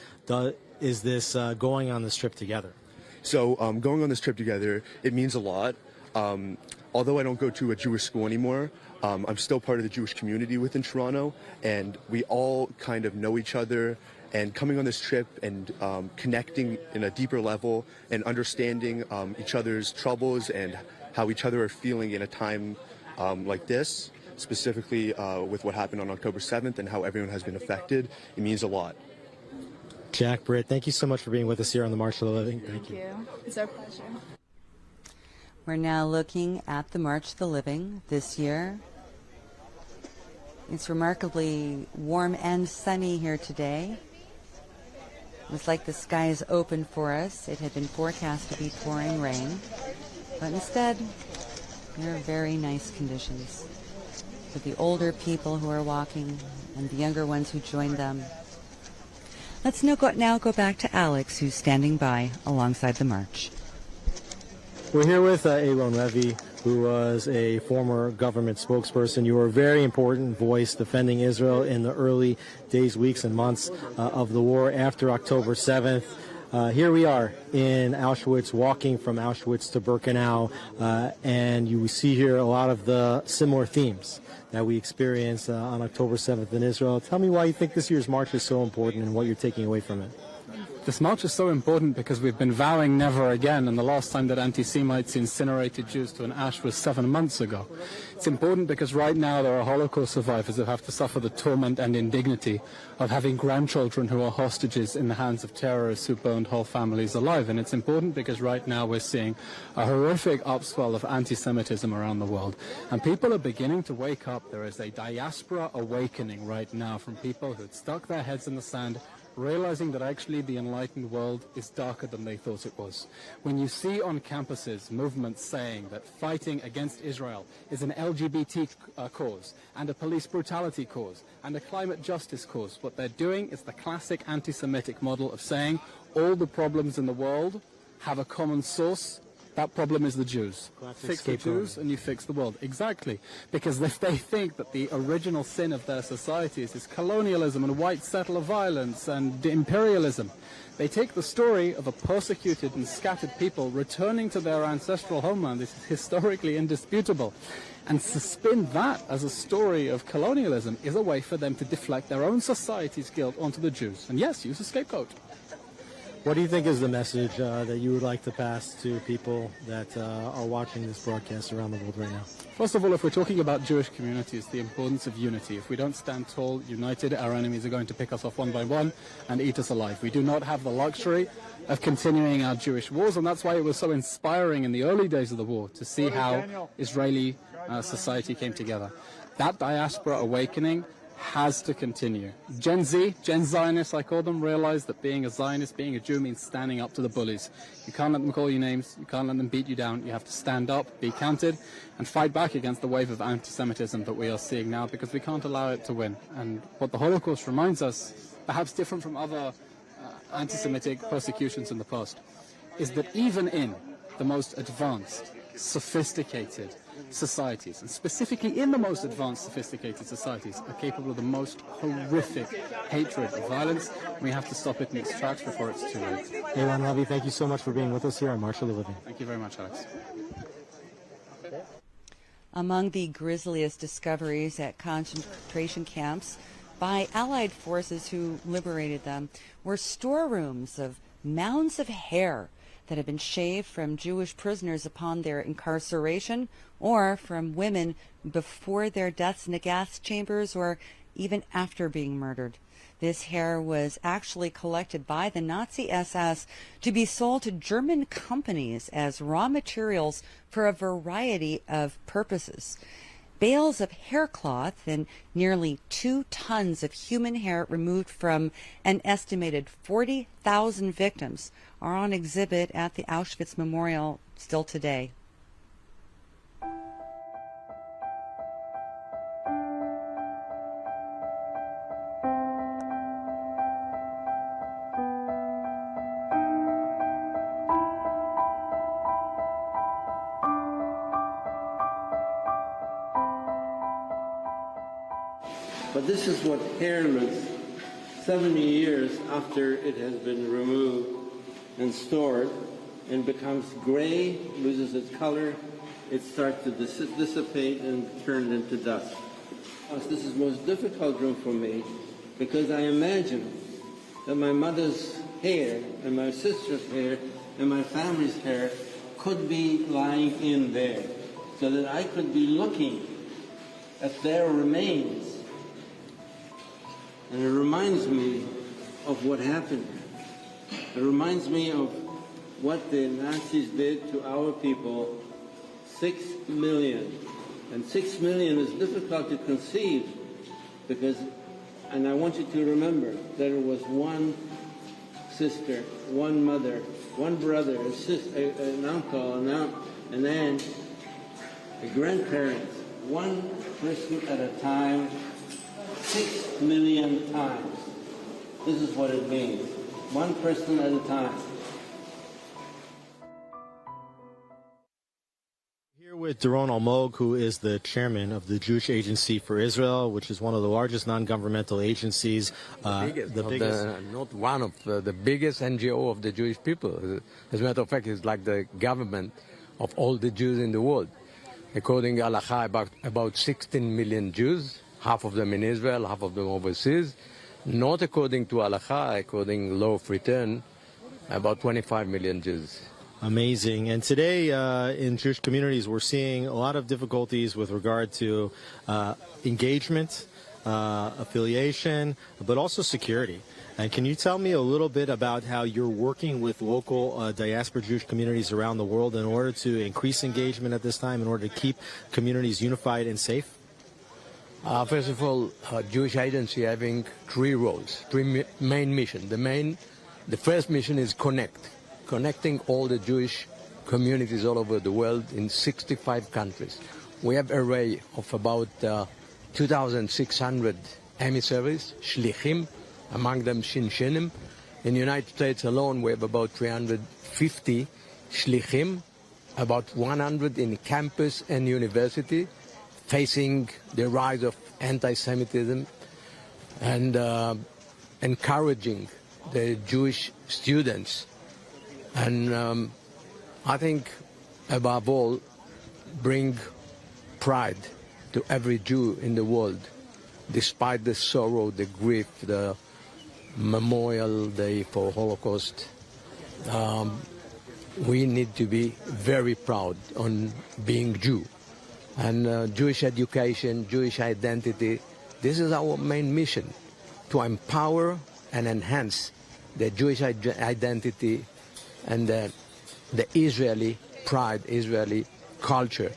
is this going on this trip together? So going on this trip together, it means a lot. Although I don't go to a Jewish school anymore, I'm still part of the Jewish community within Toronto, and we all kind of know each other. And coming on this trip and connecting in a deeper level and understanding each other's troubles and how each other are feeling in a time like this, specifically with what happened on October 7th and how everyone has been affected, it means a lot. Jack, Britt, thank you so much for being with us here on the March for the Living. Thank you. It's our pleasure. We're now looking at the March of the Living this year. It's remarkably warm and sunny here today. It was like the sky is open for us. It had been forecast to be pouring rain, but instead, there are very nice conditions for the older people who are walking and the younger ones who joined them. Let's now go back to Alex, who's standing by alongside the march. We're here with Aaron Levy, who was a former government spokesperson. You were a very important voice defending Israel in the early days, weeks, and months of the war after October 7th. Here we are in Auschwitz, walking from Auschwitz to Birkenau, and you see here a lot of the similar themes that we experienced on October 7th in Israel. Tell me why you think this year's march is so important and what you're taking away from it. This march is so important because we've been vowing never again, and the last time that anti-Semites incinerated Jews to an ash was 7 months ago. It's important because right now there are Holocaust survivors that have to suffer the torment and indignity of having grandchildren who are hostages in the hands of terrorists who burned whole families alive. And it's important because right now we're seeing a horrific upswell of anti-Semitism around the world. And people are beginning to wake up. There is a diaspora awakening right now from people who had stuck their heads in the sand, realizing that actually the enlightened world is darker than they thought it was. When you see on campuses movements saying that fighting against Israel is an LGBT cause and a police brutality cause and a climate justice cause, what they're doing is the classic anti-Semitic model of saying all the problems in the world have a common source. That problem is the Jews. Fix the Jews and you fix the world. Exactly. Because if they think that the original sin of their societies is colonialism and white settler violence and imperialism, they take the story of a persecuted and scattered people returning to their ancestral homeland. This is historically indisputable. And to spin that as a story of colonialism is a way for them to deflect their own society's guilt onto the Jews. And yes, use a scapegoat. What do you think is the message that you would like to pass to people that are watching this broadcast around the world right now? First of all, if we're talking about Jewish communities, the importance of unity. If we don't stand tall, united, our enemies are going to pick us off one by one and eat us alive. We do not have the luxury of continuing our Jewish wars, and that's why it was so inspiring in the early days of the war to see how Israeli society came together. That diaspora awakening has to continue. Gen Z, Gen Zionists, I call them, realize that being a Zionist, being a Jew, means standing up to the bullies. You can't let them call you names. You can't let them beat you down. You have to stand up, be counted, and fight back against the wave of anti-Semitism that we are seeing now, because we can't allow it to win. And what the Holocaust reminds us, perhaps different from other anti-Semitic persecutions in the past, is that even in the most advanced, sophisticated societies, and specifically in the most advanced, sophisticated societies, are capable of the most horrific hatred and violence. We have to stop it in its tracks before it's too late. Elan Ravi, thank you so much for being with us here on March of the Living. Thank you very much, Alex. Among the grisliest discoveries at concentration camps by Allied forces who liberated them were storerooms of mounds of hair that had been shaved from Jewish prisoners upon their incarceration, or from women before their deaths in the gas chambers, or even after being murdered. This hair was actually collected by the Nazi SS to be sold to German companies as raw materials for a variety of purposes. Bales of hair cloth and nearly 2 tons of human hair removed from an estimated 40,000 victims are on exhibit at the Auschwitz Memorial still today. But this is what hair looks 70 years after it has been removed and stored and becomes gray, loses its color, it starts to dissipate and turn into dust. This is the most difficult room for me because I imagine that my mother's hair and my sister's hair and my family's hair could be lying in there so that I could be looking at their remains. And it reminds me of what happened. It reminds me of what the Nazis did to our people, 6 million. And 6 million is difficult to conceive because, and I want you to remember that it was one sister, one mother, one brother, a sister, an uncle, an aunt, a grandparent, one person at a time, 6 million times. This is what it means. One person at a time. Here with Doron Almog, who is the chairman of the Jewish Agency for Israel, which is one of the largest non-governmental agencies. The biggest NGO of the Jewish people. As a matter of fact, it's like the government of all the Jews in the world. According to Halakha, about 16 million Jews, half of them in Israel, half of them overseas. Not according to Halakha, according to law of return, about 25 million Jews. Amazing. And today in Jewish communities, we're seeing a lot of difficulties with regard to engagement, affiliation, but also security. And can you tell me a little bit about how you're working with local diaspora Jewish communities around the world in order to increase engagement at this time, in order to keep communities unified and safe? First of all, Jewish Agency having 3 roles, 3 main missions. The first mission is connecting all the Jewish communities all over the world in 65 countries. We have an array of about 2,600 emissaries, shlichim, among them shinshinim. In the United States alone, we have about 350 shlichim, about 100 in campus and university, facing the rise of anti-Semitism and encouraging the Jewish students. And I think, above all, bring pride to every Jew in the world, despite the sorrow, the grief, the Memorial Day for Holocaust. We need to be very proud on being Jew. And Jewish education, Jewish identity, this is our main mission, to empower and enhance the Jewish identity and the Israeli pride, Israeli culture.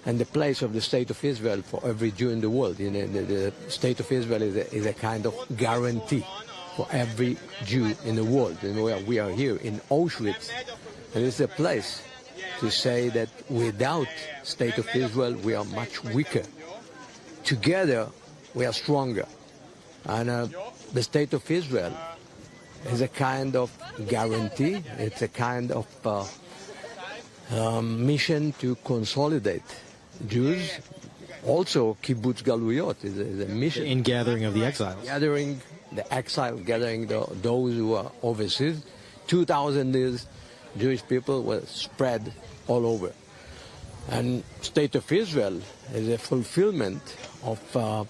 and the place of the State of Israel for every Jew in the world. You know, the State of Israel is a kind of guarantee for every Jew in the world. And we are here in Auschwitz, and it's a place to say that without State of Israel, we are much weaker. Together, we are stronger. And the State of Israel is a kind of guarantee. It's a kind of mission to consolidate Jews. Also, kibbutz galuyot is a mission. In gathering of the exiles. Gathering the exile, gathering those who are overseas. 2,000 years, Jewish people were spread all over. And State of Israel is a fulfillment of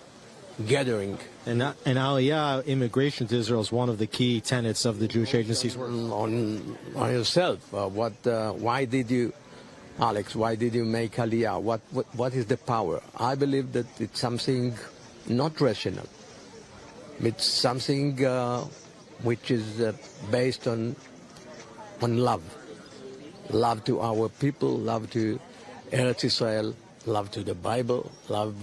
gathering. And Aliyah, immigration to Israel, is one of the key tenets of the Jewish Agency's work. On yourself, why did you, Alex, why did you make Aliyah? What is the power? I believe that it's something not rational. It's something which is based on love. Love to our people, love to Eretz Israel, love to the Bible, love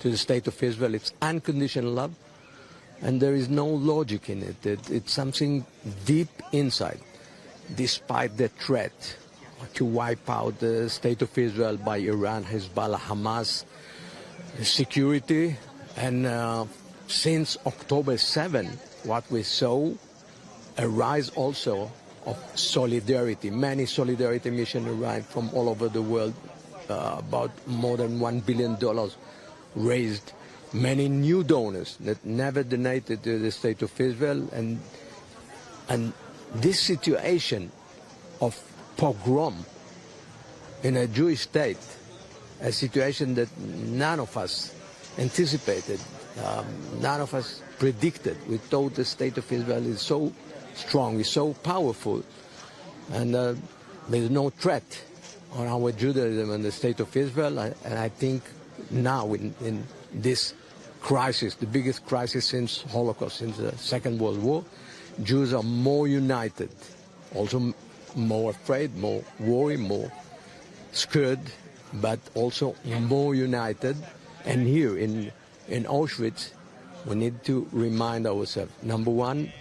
to the State of Israel. It's unconditional love, and there is no logic in it. It's something deep inside, despite the threat to wipe out the State of Israel by Iran, Hezbollah, Hamas, security. And since October 7, what we saw, a rise also of solidarity. Many solidarity missions arrived from all over the world, about more than $1 billion raised. Many new donors that never donated to the State of Israel. And this situation of pogrom in a Jewish state, a situation that none of us anticipated, none of us predicted. We thought the State of Israel is so strong, is so powerful, and there's no threat on our Judaism and the State of Israel. And I think now in this crisis, the biggest crisis since Holocaust, since the Second World War, Jews are more united, also more afraid, more worried, more scared, but also more united. And here in Auschwitz, we need to remind ourselves, number one,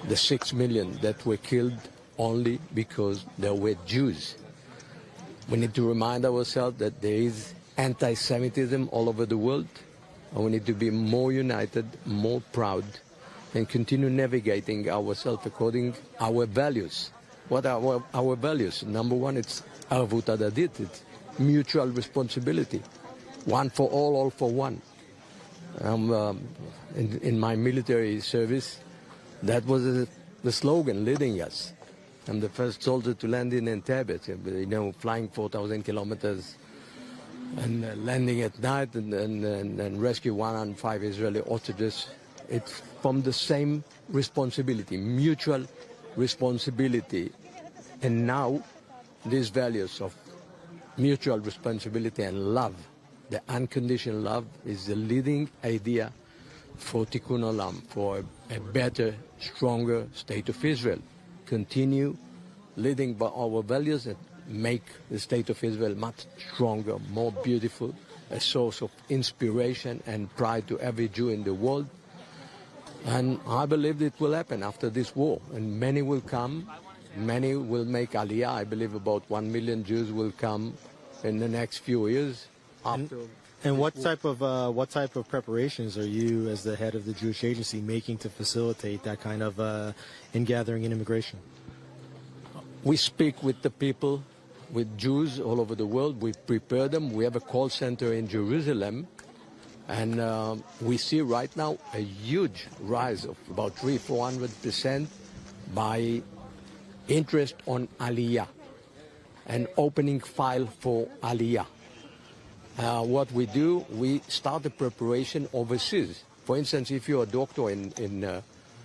the 6 million that were killed only because they were Jews. We need to remind ourselves that there is anti-Semitism all over the world, and we need to be more united, more proud, and continue navigating ourselves according to our values. What are our values? Number one, it's arvut adadit, it's mutual responsibility. One for all for one. In my military service, that was the slogan leading us. I'm the first soldier to land in Entebbe, flying 4,000 kilometers and landing at night and rescue 105 Israeli hostages. It's from the same responsibility, mutual responsibility. And now these values of mutual responsibility and love, the unconditional love, is the leading idea for Tikkun Olam, for a better, stronger State of Israel. Continue leading by our values and make the State of Israel much stronger, more beautiful, a source of inspiration and pride to every Jew in the world. And I believe it will happen after this war. And many will come, many will make Aliyah. I believe about 1 million Jews will come in the next few years. And what type of preparations are you, as the head of the Jewish Agency, making to facilitate that kind of ingathering and immigration? We speak with the people, with Jews all over the world. We prepare them. We have a call center in Jerusalem. And we see right now a huge rise of about 300-400% by interest on Aliyah and opening file for Aliyah. What we do, we start the preparation overseas. For instance, if you're a doctor in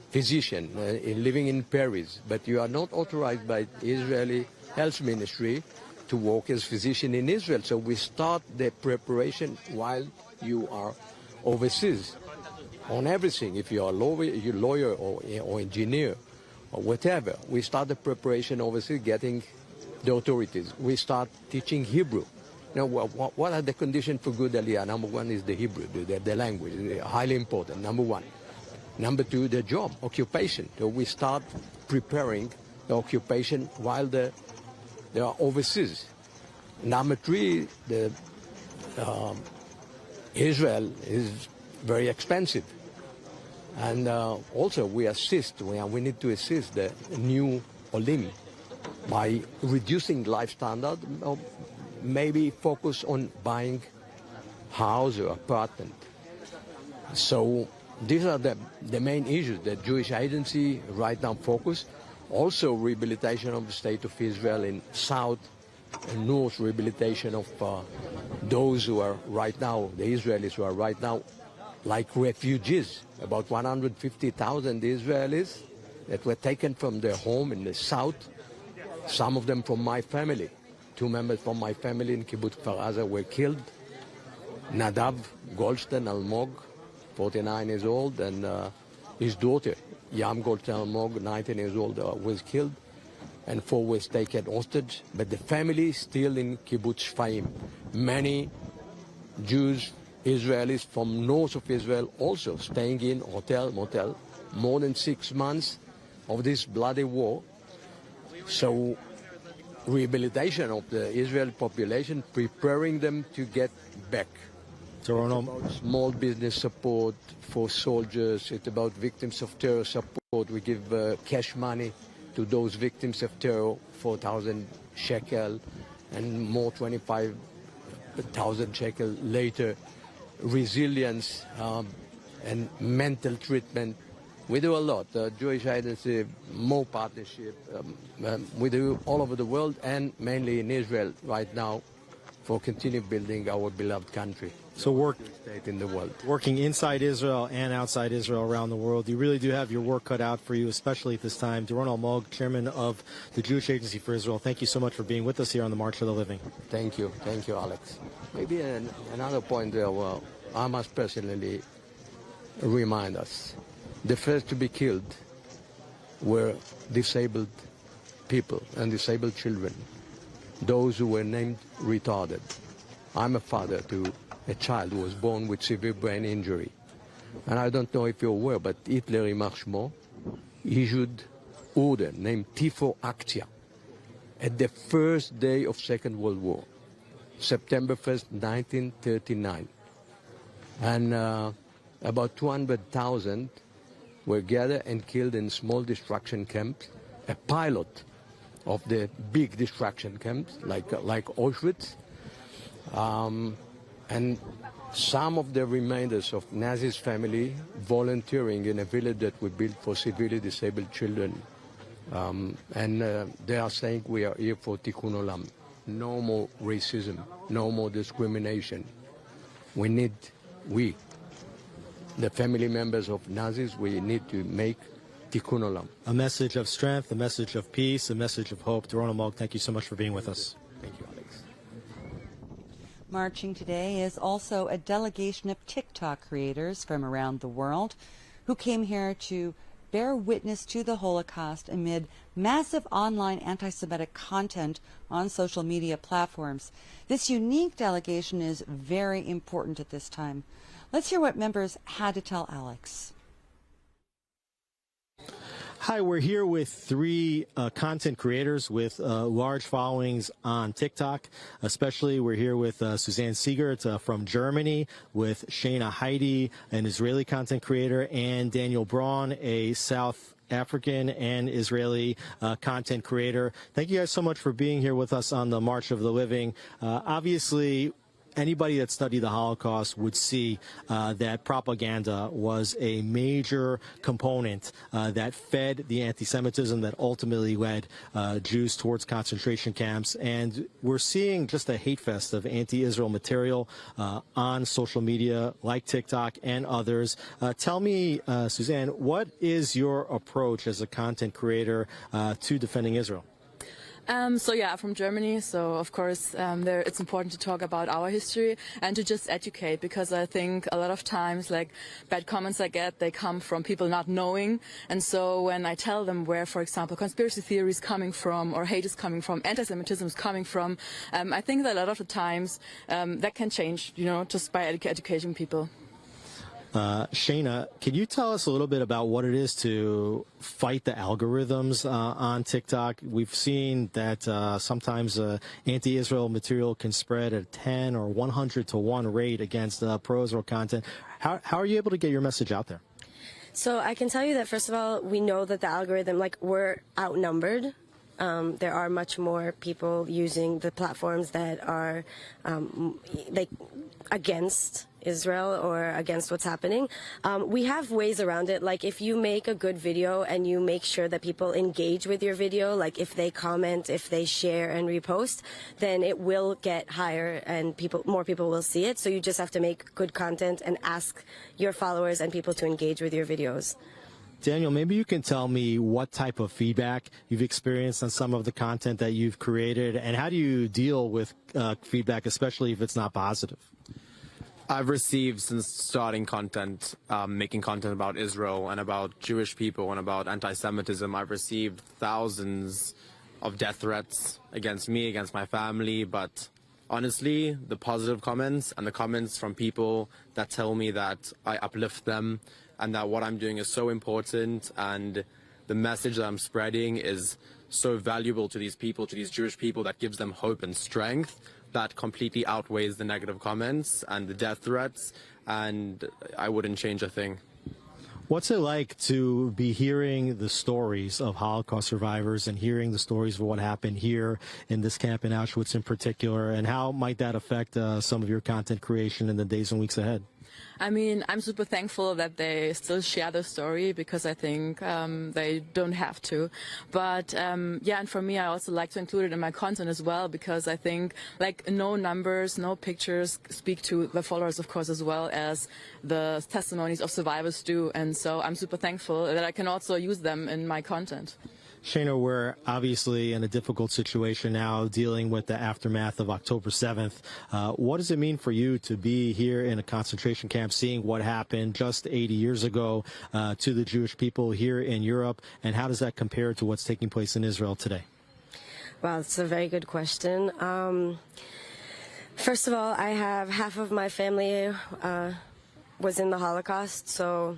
physician living in Paris, but you are not authorized by Israeli Health Ministry to work as physician in Israel. So we start the preparation while you are overseas on everything. If you are a lawyer or engineer or whatever, we start the preparation overseas, getting the authorities. We start teaching Hebrew Now, what are the conditions for good Aliyah? Number one is the Hebrew, the language, highly important, number one. Number two, the job, occupation. So we start preparing the occupation while they are overseas. Number three, Israel is very expensive. And also we need to assist the new Olim by reducing life standard, or maybe focus on buying house or apartment. So these are the main issues that Jewish Agency right now focus. Also rehabilitation of the state of Israel in south and north, rehabilitation of those who are right now, the Israelis who are right now like refugees, about 150,000 Israelis that were taken from their home in the south, some of them from my family. 2 members from my family in Kibbutz Kfar Aza were killed. Nadav Goldstein Almog, 49 years old, and his daughter, Yam Goldstein Almog, 19 years old, was killed, and 4 was taken hostage. But the family is still in Kibbutz Shfaim. Many Jews, Israelis from north of Israel also staying in hotel, motel, more than 6 months of this bloody war. So rehabilitation of the Israeli population, preparing them to get back. It's about small business support for soldiers. It's about victims of terror support. We give cash money to those victims of terror, 4,000 shekel, and more 25,000 shekel later. Resilience and mental treatment. We do a lot. Jewish Agency, more partnership. We do all over the world and mainly in Israel right now for continue building our beloved country. So state in the world. Working inside Israel and outside Israel around the world, you really do have your work cut out for you, especially at this time. Doron Almog, chairman of the Jewish Agency for Israel, thank you so much for being with us here on the March for the Living. Thank you, Alex. Maybe another point there, I must personally remind us. The first to be killed were disabled people and disabled children, those who were named retarded. I'm a father to a child who was born with severe brain injury. And I don't know if you're aware, but Hitler, Ymar Shmo, issued order named Tifo Actia at the first day of Second World War, September 1st, 1939. And about 200,000 were gathered and killed in small destruction camps. A pilot of the big destruction camps, like Auschwitz, and some of the remainders of Nazi's family volunteering in a village that we built for severely disabled children. They are saying we are here for Tikkun Olam. No more racism, no more discrimination. The family members of Nazis, we need to make Tikkun Olam. A message of strength, a message of peace, a message of hope. Doron Almog, thank you so much for being with us. Thank you, Alex. Marching today is also a delegation of TikTok creators from around the world who came here to bear witness to the Holocaust amid massive online anti-Semitic content on social media platforms. This unique delegation is very important at this time. Let's hear what members had to tell Alex. Hi, we're here with 3 content creators with large followings on TikTok. Especially, we're here with Suzanne Siegert from Germany, with Shana Heidi, an Israeli content creator, and Daniel Braun, a South African and Israeli content creator. Thank you guys so much for being here with us on the March of the Living. Obviously, anybody that studied the Holocaust would see that propaganda was a major component that fed the anti-Semitism that ultimately led Jews towards concentration camps. And we're seeing just a hate fest of anti-Israel material on social media like TikTok and others. Tell me, Suzanne, what is your approach as a content creator to defending Israel? So yeah, from Germany. So of course, it's important to talk about our history and to just educate, because I think a lot of times, like, bad comments I get, they come from people not knowing. And so when I tell them where, for example, conspiracy theory is coming from, or hate is coming from, anti-Semitism is coming from, I think that a lot of the times that can change, you know, just by educating people. Shayna, can you tell us a little bit about what it is to fight the algorithms on TikTok? We've seen that sometimes anti-Israel material can spread at 10 or 100 to 1 rate against pro-Israel content. How are you able to get your message out there? So I can tell you that, first of all, we know that the algorithm, like, we're outnumbered. There are much more people using the platforms that are like against Israel or against what's happening. We have ways around it. Like, if you make a good video and you make sure that people engage with your video, like if they comment, if they share and repost, then it will get higher and more people will see it. So you just have to make good content and ask your followers and people to engage with your videos. Daniel, maybe you can tell me what type of feedback you've experienced on some of the content that you've created, and how do you deal with feedback, especially if it's not positive? I've received, since starting content, making content about Israel and about Jewish people and about anti-Semitism, I've received thousands of death threats against me, against my family, but honestly, the positive comments and the comments from people that tell me that I uplift them and that what I'm doing is so important and the message that I'm spreading is so valuable to these people, to these Jewish people, that gives them hope and strength, that completely outweighs the negative comments and the death threats, and I wouldn't change a thing. What's it like to be hearing the stories of Holocaust survivors and hearing the stories of what happened here in this camp in Auschwitz in particular, and how might that affect some of your content creation in the days and weeks ahead? I mean, I'm super thankful that they still share the story, because I think they don't have to. But yeah, and for me, I also like to include it in my content as well, because I think, like, no numbers, no pictures speak to the followers, of course, as well as the testimonies of survivors do. And so I'm super thankful that I can also use them in my content. Shayna, we're obviously in a difficult situation now, dealing with the aftermath of October 7th. What does it mean for you to be here in a concentration camp, seeing what happened just 80 years ago to the Jewish people here in Europe, and how does that compare to what's taking place in Israel today? Well, it's a very good question. First of all, I have half of my family was in the Holocaust, so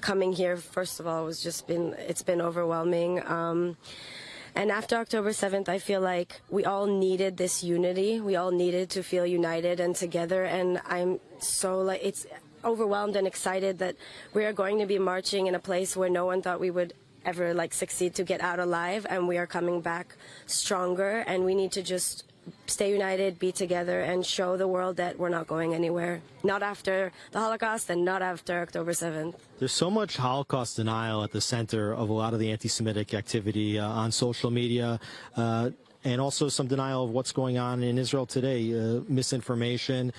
coming here, first of all, it's been overwhelming. And after October 7th, I feel like we all needed this unity. We all needed to feel united and together. And I'm so, like, it's overwhelmed and excited that we are going to be marching in a place where no one thought we would ever, like, succeed to get out alive. And we are coming back stronger. And we need to just stay united, be together, and show the world that we're not going anywhere. Not after the Holocaust and not after October 7th. There's so much Holocaust denial at the center of a lot of the anti-Semitic activity on social media, and also some denial of what's going on in Israel today, misinformation.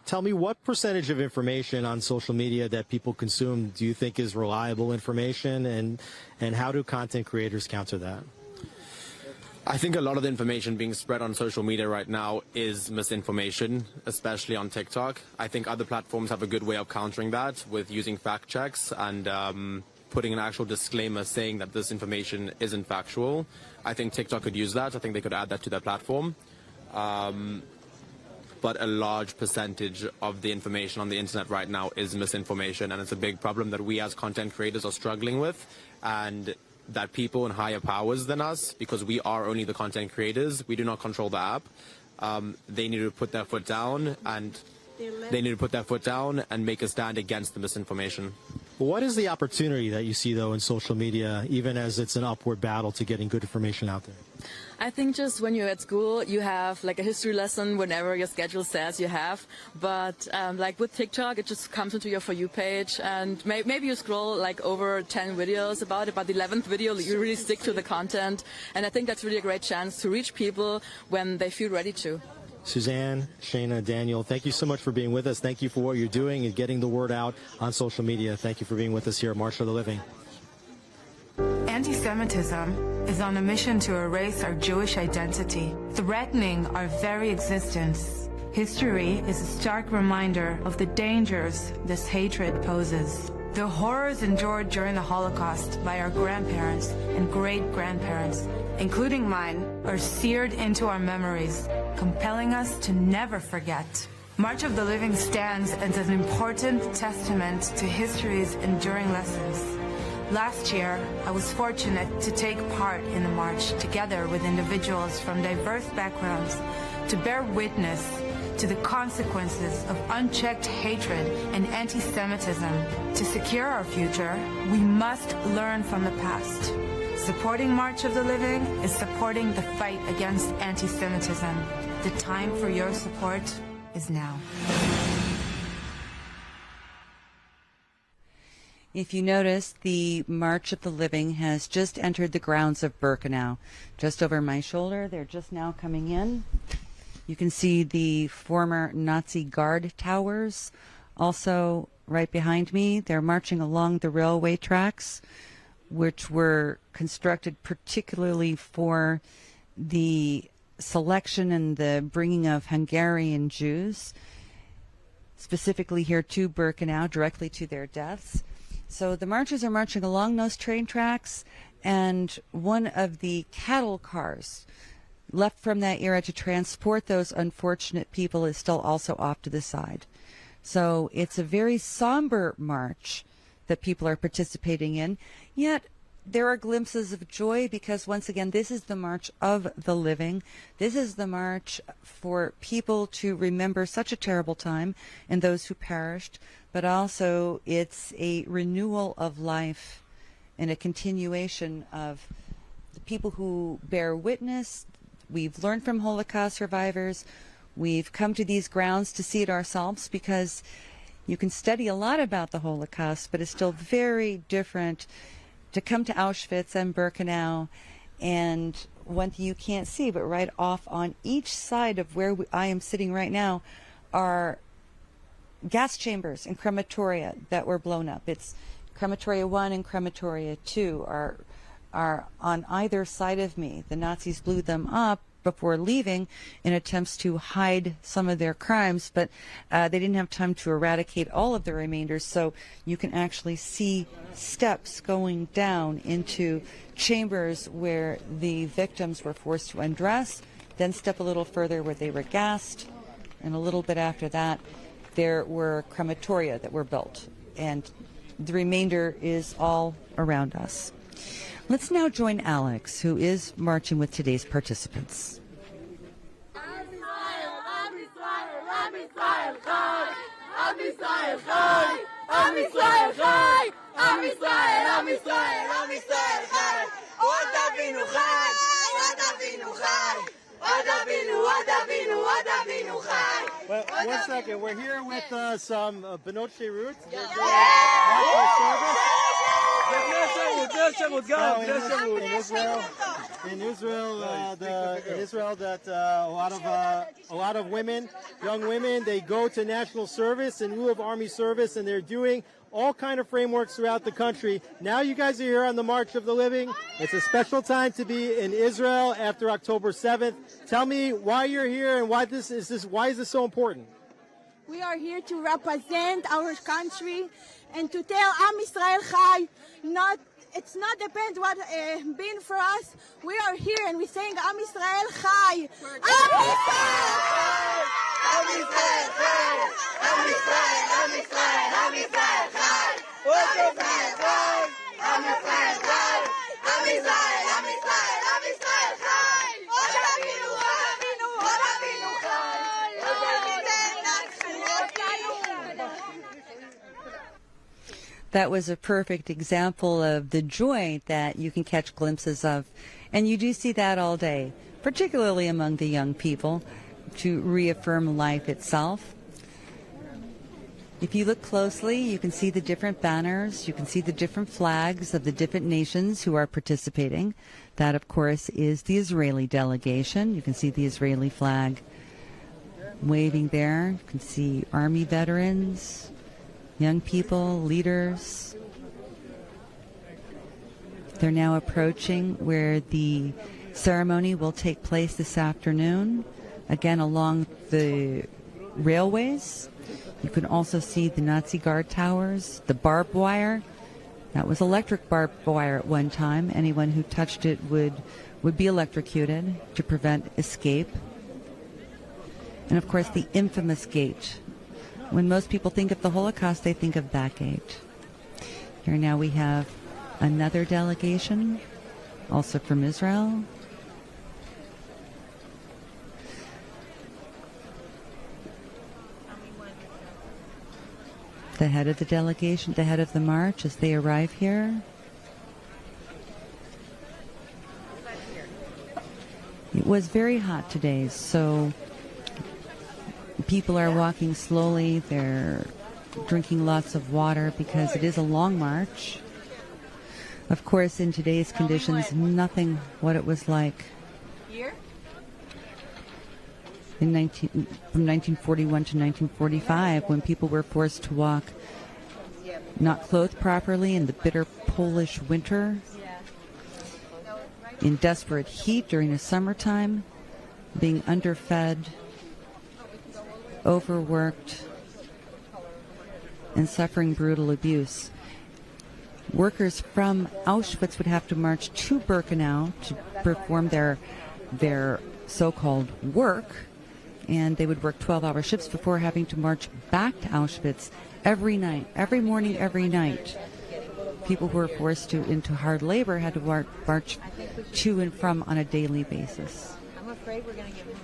Tell me, what percentage of information on social media that people consume do you think is reliable information, and how do content creators counter that? I think a lot of the information being spread on social media right now is misinformation, especially on TikTok. I think other platforms have a good way of countering that with using fact checks and putting an actual disclaimer saying that this information isn't factual. I think TikTok could use that. I think they could add that to their platform. But a large percentage of the information on the internet right now is misinformation, and it's a big problem that we as content creators are struggling with, and that people in higher powers than us, because we are only the content creators, we do not control the app. They need to put their foot down, and make a stand against the misinformation. What is the opportunity that you see, though, in social media, even as it's an upward battle to getting good information out there? I think just when you're at school, you have like a history lesson whenever your schedule says you have. But like with TikTok, it just comes into your For You page, and maybe you scroll like over 10 videos about it, but the 11th video, you really stick to the content. And I think that's really a great chance to reach people when they feel ready to. Suzanne, Shayna, Daniel, thank you so much for being with us. Thank you for what you're doing and getting the word out on social media. Thank you for being with us here at March for the Living. Anti-Semitism is on a mission to erase our Jewish identity, threatening our very existence. History is a stark reminder of the dangers this hatred poses. The horrors endured during the Holocaust by our grandparents and great-grandparents, including mine, are seared into our memories, compelling us to never forget. March of the Living stands as an important testament to history's enduring lessons. Last year, I was fortunate to take part in the march together with individuals from diverse backgrounds to bear witness to the consequences of unchecked hatred and anti-Semitism. To secure our future, we must learn from the past. Supporting March of the Living is supporting the fight against anti-Semitism. The time for your support is now. If you notice, the March of the Living has just entered the grounds of Birkenau. Just over my shoulder, they're just now coming in. You can see the former Nazi guard towers also right behind me. They're marching along the railway tracks, which were constructed particularly for the selection and the bringing of Hungarian Jews, specifically here to Birkenau, directly to their deaths. So the marchers are marching along those train tracks, and one of the cattle cars left from that era to transport those unfortunate people is still also off to the side. So it's a very somber march that people are participating in, yet there are glimpses of joy because, once again, this is the March of the Living. This is the march for people to remember such a terrible time and those who perished, but also it's a renewal of life and a continuation of the people who bear witness. We've learned from Holocaust survivors. We've come to these grounds to see it ourselves because you can study a lot about the Holocaust, but it's still very different to come to Auschwitz and Birkenau. And one thing you can't see, but right off on each side of where I am sitting right now are gas chambers and crematoria that were blown up. It's Crematoria 1 and Crematoria 2 are on either side of me. The Nazis blew them up before leaving in attempts to hide some of their crimes, but they didn't have time to eradicate all of the remainders, so you can actually see steps going down into chambers where the victims were forced to undress, then step a little further where they were gassed, and a little bit after that there were crematoria that were built, and the remainder is all around us. Let's now join Alex, who is marching with today's participants. Well, one second. We're here with some Benot Shirut. In Israel, that a lot of women, young women, they go to national service in lieu of army service, and they're doing all kind of frameworks throughout the country. Now you guys are here on the March of the Living. It's a special time to be in Israel after October 7th. Tell me why you're here and why is this so important? We are here to represent our country and to tell Am Yisrael Chai, it's not depend what been for us. We are here and we saying Am Yisrael Chai. Am Yisrael Chai. Am Yisrael Chai. Am Yisrael. Am Yisrael. Am Yisrael Chai. Am Yisrael Chai. Am Yisrael Chai. Am Yisrael. Am Yisrael. Am Yisrael Chai. Od Avinu. Od Avinu. Od Avinu Chai. That was a perfect example of the joy that you can catch glimpses of. And you do see that all day, particularly among the young people, to reaffirm life itself. If you look closely, you can see the different banners. You can see the different flags of the different nations who are participating. That, of course, is the Israeli delegation. You can see the Israeli flag waving there. You can see Army veterans, young people, leaders. They're now approaching where the ceremony will take place this afternoon, again along the railways. You can also see the Nazi guard towers, the barbed wire. That was electric barbed wire at one time. Anyone who touched it would be electrocuted to prevent escape. And of course, the infamous gate. When most people think of the Holocaust, they think of that gate. Here now we have another delegation, also from Israel. The head of the delegation, the head of the march, as they arrive here. It was very hot today, so people are walking slowly. They're drinking lots of water because it is a long march. Of course, in today's conditions, nothing what it was like from 1941 to 1945, when people were forced to walk not clothed properly in the bitter Polish winter, in desperate heat during the summertime, being underfed, overworked, and suffering brutal abuse. Workers from Auschwitz would have to march to Birkenau to perform their so-called work, and they would work 12-hour shifts before having to march back to Auschwitz every night, every morning, every night. People who were forced into hard labor had to march to and from on a daily basis. I'm afraid we're going to get moved.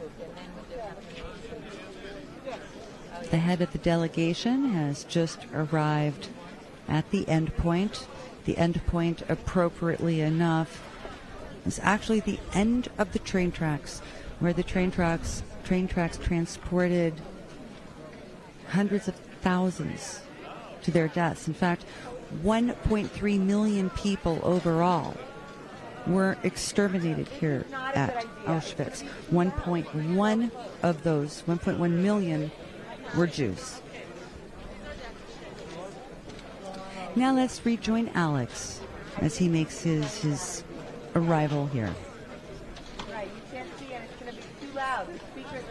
The head of the delegation has just arrived at the end point. The end point, appropriately enough, is actually the end of the train tracks, where the train tracks transported hundreds of thousands to their deaths. In fact, 1.3 million people overall were exterminated here at Auschwitz. 1.1 of those, 1.1 million, were Jews. Now let's rejoin Alex as he makes his arrival here.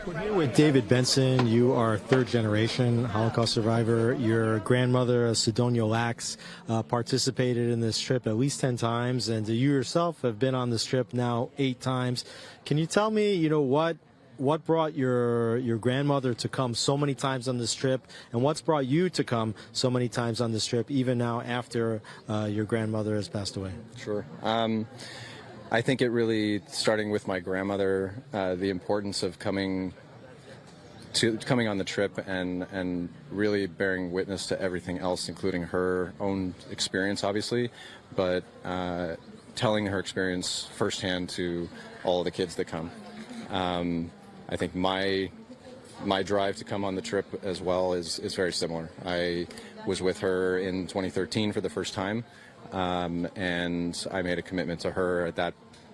We're here with David Benson. You are third-generation Holocaust survivor. Your grandmother, Sidonia Lax, participated in this trip at least 10 times, and you yourself have been on this trip now 8 times. Can you tell me, what brought your grandmother to come so many times on this trip, and what's brought you to come so many times on this trip, even now after your grandmother has passed away? Sure. I think it really, starting with my grandmother, the importance of coming on the trip and really bearing witness to everything else, including her own experience, obviously, but telling her experience firsthand to all the kids that come. I think my drive to come on the trip as well is very similar. I was with her in 2013 for the first time, and I made a commitment to her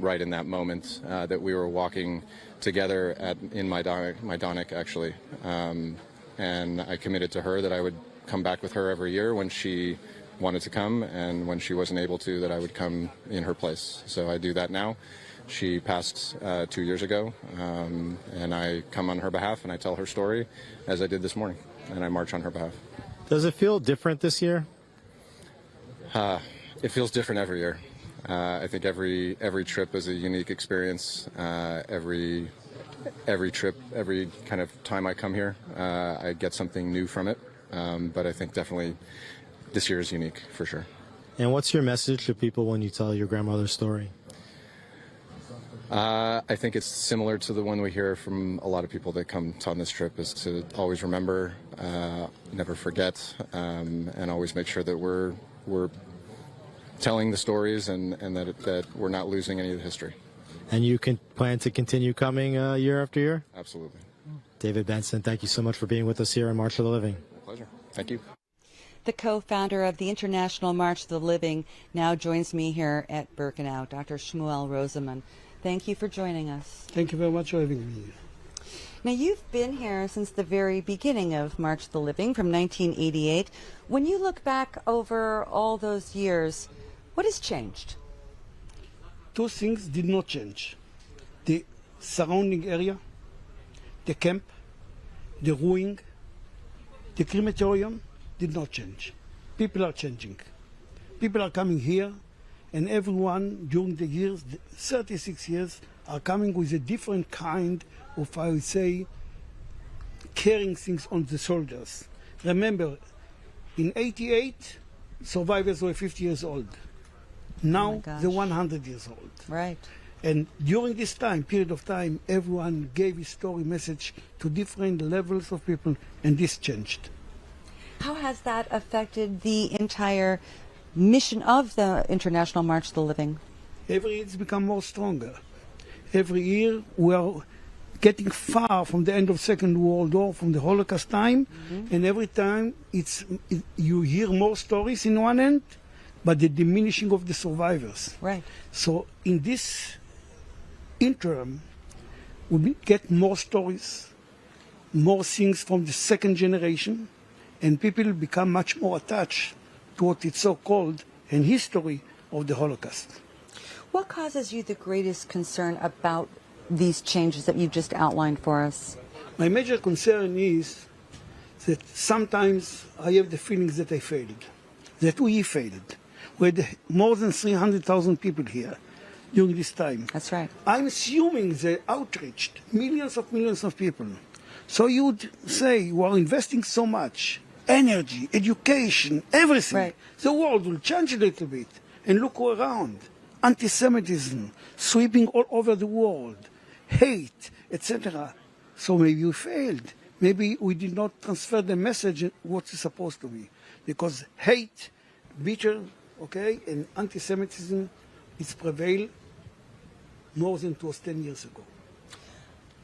right in that moment that we were walking together in Majdanek, actually, and I committed to her that I would come back with her every year when she wanted to come, and when she wasn't able to, that I would come in her place. So I do that now. She passed 2 years ago, and I come on her behalf and I tell her story, as I did this morning, and I march on her behalf. Does it feel different this year? It feels different every year. I think every trip is a unique experience. Every trip, every kind of time I come here, I get something new from it. But I think definitely this year is unique for sure. And what's your message to people when you tell your grandmother's story? I think it's similar to the one we hear from a lot of people that come on this trip, is to always remember, never forget, and always make sure that we're telling the stories and that we're not losing any of the history. And you can plan to continue coming year after year? Absolutely. David Benson, thank you so much for being with us here on March of the Living. My pleasure. Thank you. The co-founder of the International March of the Living now joins me here at Birkenau, Dr. Shmuel Rosenman. Thank you for joining us. Thank you very much for having me. Now, you've been here since the very beginning of March of the Living, from 1988. When you look back over all those years, what has changed? two things did not change. The surrounding area, the camp, the ruin, the crematorium did not change. People are changing. People are coming here, and everyone during the years, 36 years, are coming with a different kind of, I would say, carrying things on the soldiers. Remember, in 88, survivors were 50 years old. Now they're 100 years old. Right. And during this period of time, everyone gave his story message to different levels of people, and this changed. How has that affected the entire mission of the International March of the Living? Every year it's become more stronger. Every year we are getting far from the end of Second World War, from the Holocaust time, and every time you hear more stories in one end, but the diminishing of the survivors. Right. So in this interim, we get more stories, more things from the second generation, and people become much more attached to what is so-called an history of the Holocaust. What causes you the greatest concern about these changes that you've just outlined for us? My major concern is that sometimes I have the feelings that I failed, that we failed. We had more than 300,000 people here during this time. That's right. I'm assuming they outreached millions of people. So you would say, you are investing so much, energy, education, everything. Right. The world will change a little bit. And look around. Antisemitism sweeping all over the world. Hate, etc. So maybe we failed. Maybe we did not transfer the message what it's supposed to be. Because hate, bitter, and anti-Semitism is prevailed more than it was 10 years ago.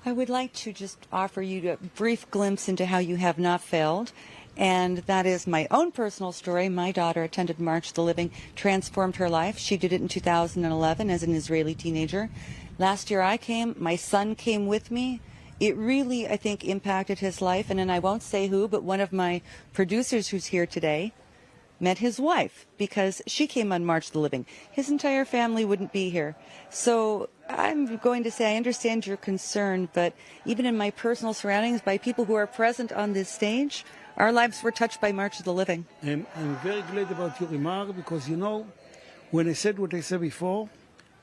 I would like to just offer you a brief glimpse into how you have not failed. And that is my own personal story. My daughter attended March of the Living, transformed her life. She did it in 2011 as an Israeli teenager. Last year I came, my son came with me. It really, I think, impacted his life. And then I won't say who, but one of my producers who's here today met his wife because she came on March of the Living. His entire family wouldn't be here. So I'm going to say I understand your concern, but even in my personal surroundings, by people who are present on this stage, our lives were touched by March of the Living. I'm very glad about your remark because, when I said what I said before,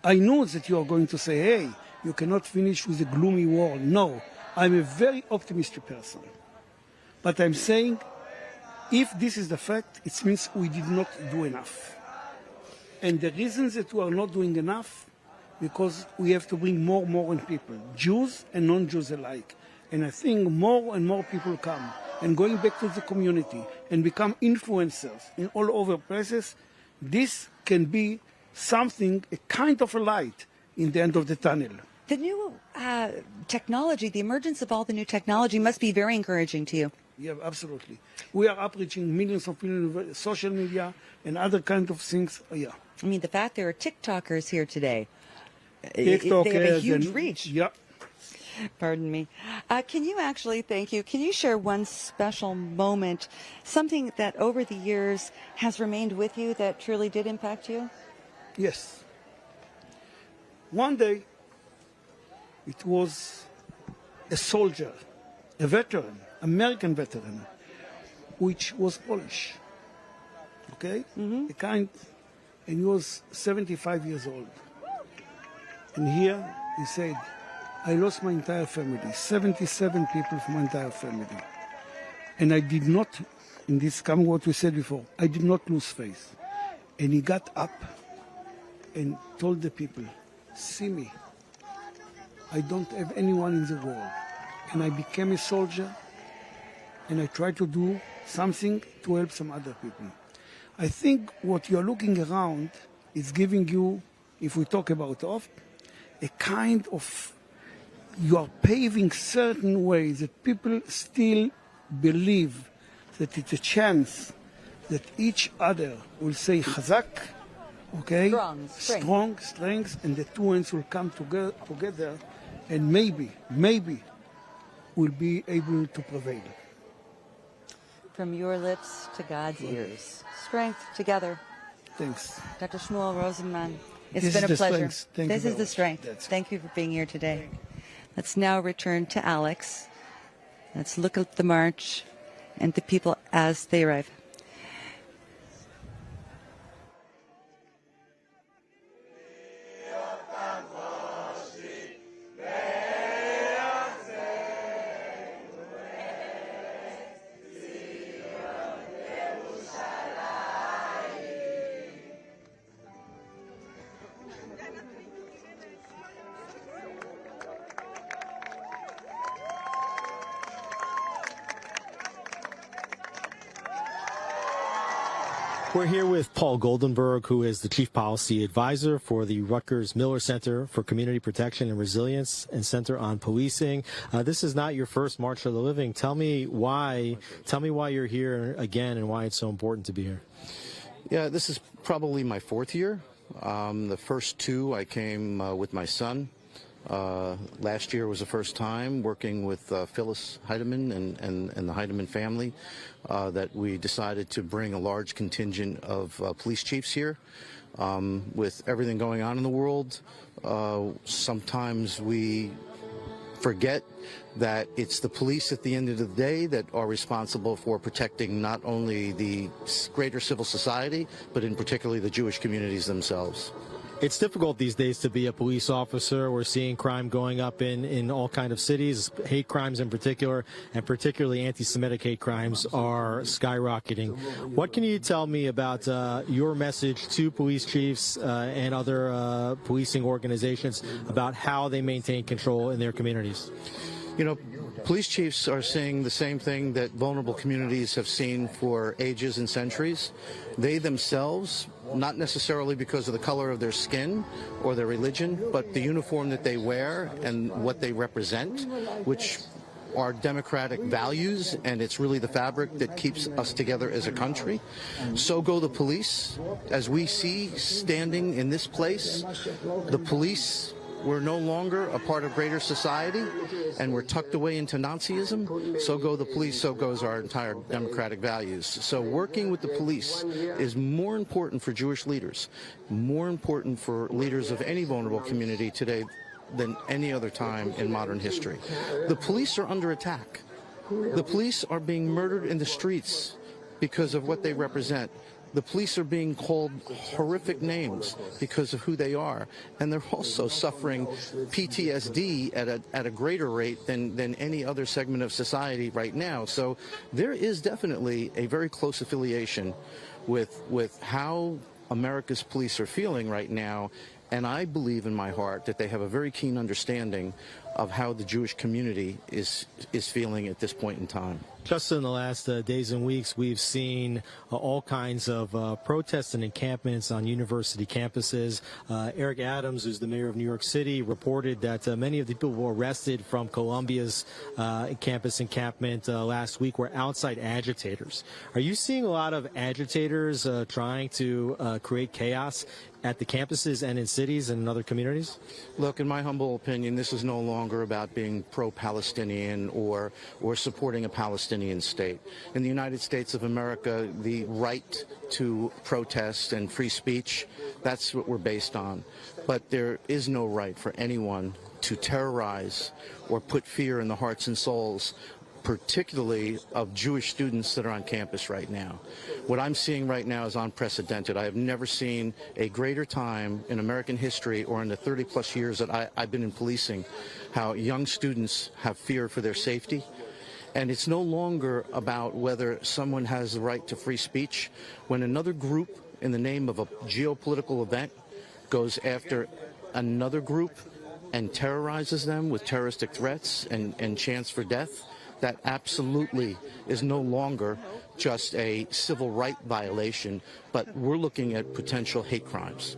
I knew that you are going to say, hey, you cannot finish with a gloomy world. No, I'm a very optimistic person. But I'm saying, if this is the fact, it means we did not do enough. And the reasons that we are not doing enough, because we have to bring more in people, Jews and non-Jews alike. And I think more and more people come. And going back to the community and become influencers in all over places, this can be something, a kind of a light in the end of the tunnel. The new technology, the emergence of all the new technology must be very encouraging to you. Yeah, absolutely. We are outreaching millions of people in social media and other kind of things. Yeah. I mean, the fact there are TikTokers here today, TikTokers, they have a huge reach. Yeah. Pardon me. Can you share one special moment, something that over the years has remained with you that truly did impact you? Yes. One day, it was a soldier, a veteran, American veteran, which was Polish. Okay? And he was 75 years old. And here he said, I lost my entire family, 77 people from my entire family. And I did not, in this coming what we said before, I did not lose faith. And he got up and told the people, see me, I don't have anyone in the world. And I became a soldier, and I tried to do something to help some other people. I think what you're looking around is giving you, if we talk about off, a kind of, you are paving certain ways that people still believe that it's a chance that each other will say chazak, strong, strength, and the two ends will come together, and maybe we'll be able to prevail. From your lips to God's ears. Strength together. Thanks. Dr. Shmuel Rosenman, It's been a pleasure. This is the strength. Thank you for being here today. Let's now return to Alex. Let's look at the march and the people as they arrive. We're here with Paul Goldenberg, who is the Chief Policy Advisor for the Rutgers Miller Center for Community Protection and Resilience and Center on Policing. This is not your first March for the Living. Tell me why you're here again and why it's so important to be here. Yeah, this is probably my fourth year. The first two I came with my son. Last year was the first time working with Phyllis Heidemann and the Heidemann family that we decided to bring a large contingent of police chiefs here. With everything going on in the world, sometimes we forget that it's the police at the end of the day that are responsible for protecting not only the greater civil society, but in particularly the Jewish communities themselves. It's difficult these days to be a police officer. We're seeing crime going up in all kinds of cities, hate crimes in particular, and particularly anti-Semitic hate crimes are skyrocketing. What can you tell me about your message to police chiefs and other policing organizations about how they maintain control in their communities? You know, police chiefs are seeing the same thing that vulnerable communities have seen for ages and centuries. They themselves, not necessarily because of the color of their skin or their religion, but the uniform that they wear and what they represent, which are democratic values, and it's really the fabric that keeps us together as a country. So go the police. As we see standing in this place, the police were no longer a part of greater society, and we're tucked away into Nazism. So go the police, so goes our entire democratic values. So working with the police is more important for Jewish leaders, more important for leaders of any vulnerable community today than any other time in modern history. The police are under attack. The police are being murdered in the streets because of what they represent. The police are being called horrific names because of who they are, and they're also suffering PTSD at a greater rate than any other segment of society right now. So there is definitely a very close affiliation with how America's police are feeling right now, and I believe in my heart that they have a very keen understanding of how the Jewish community is feeling at this point in time. Just in the last days and weeks, we've seen all kinds of protests and encampments on university campuses. Eric Adams, who's the mayor of New York City, reported that many of the people who were arrested from Columbia's campus encampment last week were outside agitators. Are you seeing a lot of agitators trying to create chaos at the campuses and in cities and in other communities? Look, in my humble opinion, this is no longer about being pro-Palestinian or supporting a Palestinian state. In the United States of America, the right to protest and free speech, that's what we're based on. But there is no right for anyone to terrorize or put fear in the hearts and souls, particularly of Jewish students that are on campus right now. What I'm seeing right now is unprecedented. I have never seen a greater time in American history or in the 30-plus years that I've been in policing, how young students have fear for their safety. And it's no longer about whether someone has the right to free speech. When another group, in the name of a geopolitical event, goes after another group and terrorizes them with terroristic threats and chants for death, that absolutely is no longer just a civil right violation, but we're looking at potential hate crimes.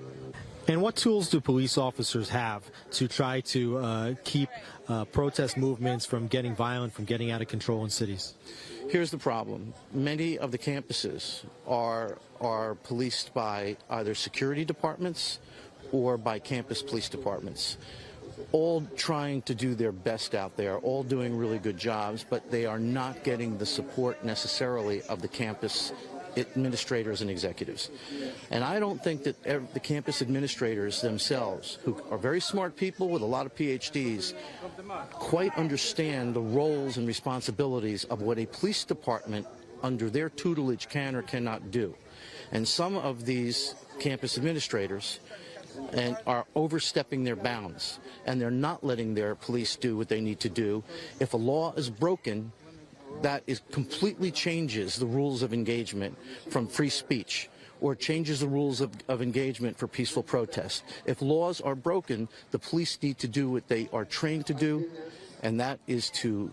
And what tools do police officers have to try to keep protest movements from getting violent, from getting out of control in cities? Here's the problem. Many of the campuses are policed by either security departments or by campus police departments, all trying to do their best out there, all doing really good jobs, but they are not getting the support necessarily of the campus administrators and executives. And I don't think that the campus administrators themselves, who are very smart people with a lot of PhDs, quite understand the roles and responsibilities of what a police department under their tutelage can or cannot do. And some of these campus administrators are overstepping their bounds, and they're not letting their police do what they need to do. If a law is broken, that completely changes the rules of engagement from free speech, or changes the rules of engagement for peaceful protest. If laws are broken, the police need to do what they are trained to do, and that is to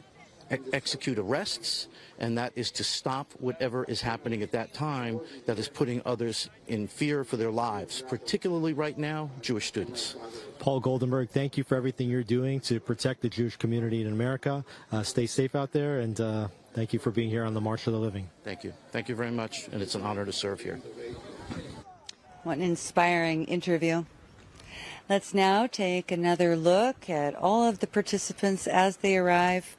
execute arrests, and that is to stop whatever is happening at that time that is putting others in fear for their lives, particularly right now, Jewish students. Paul Goldenberg, thank you for everything you're doing to protect the Jewish community in America. Stay safe out there, and thank you for being here on the March of the Living. Thank you. Thank you very much, and it's an honor to serve here. What an inspiring interview. Let's now take another look at all of the participants as they arrive.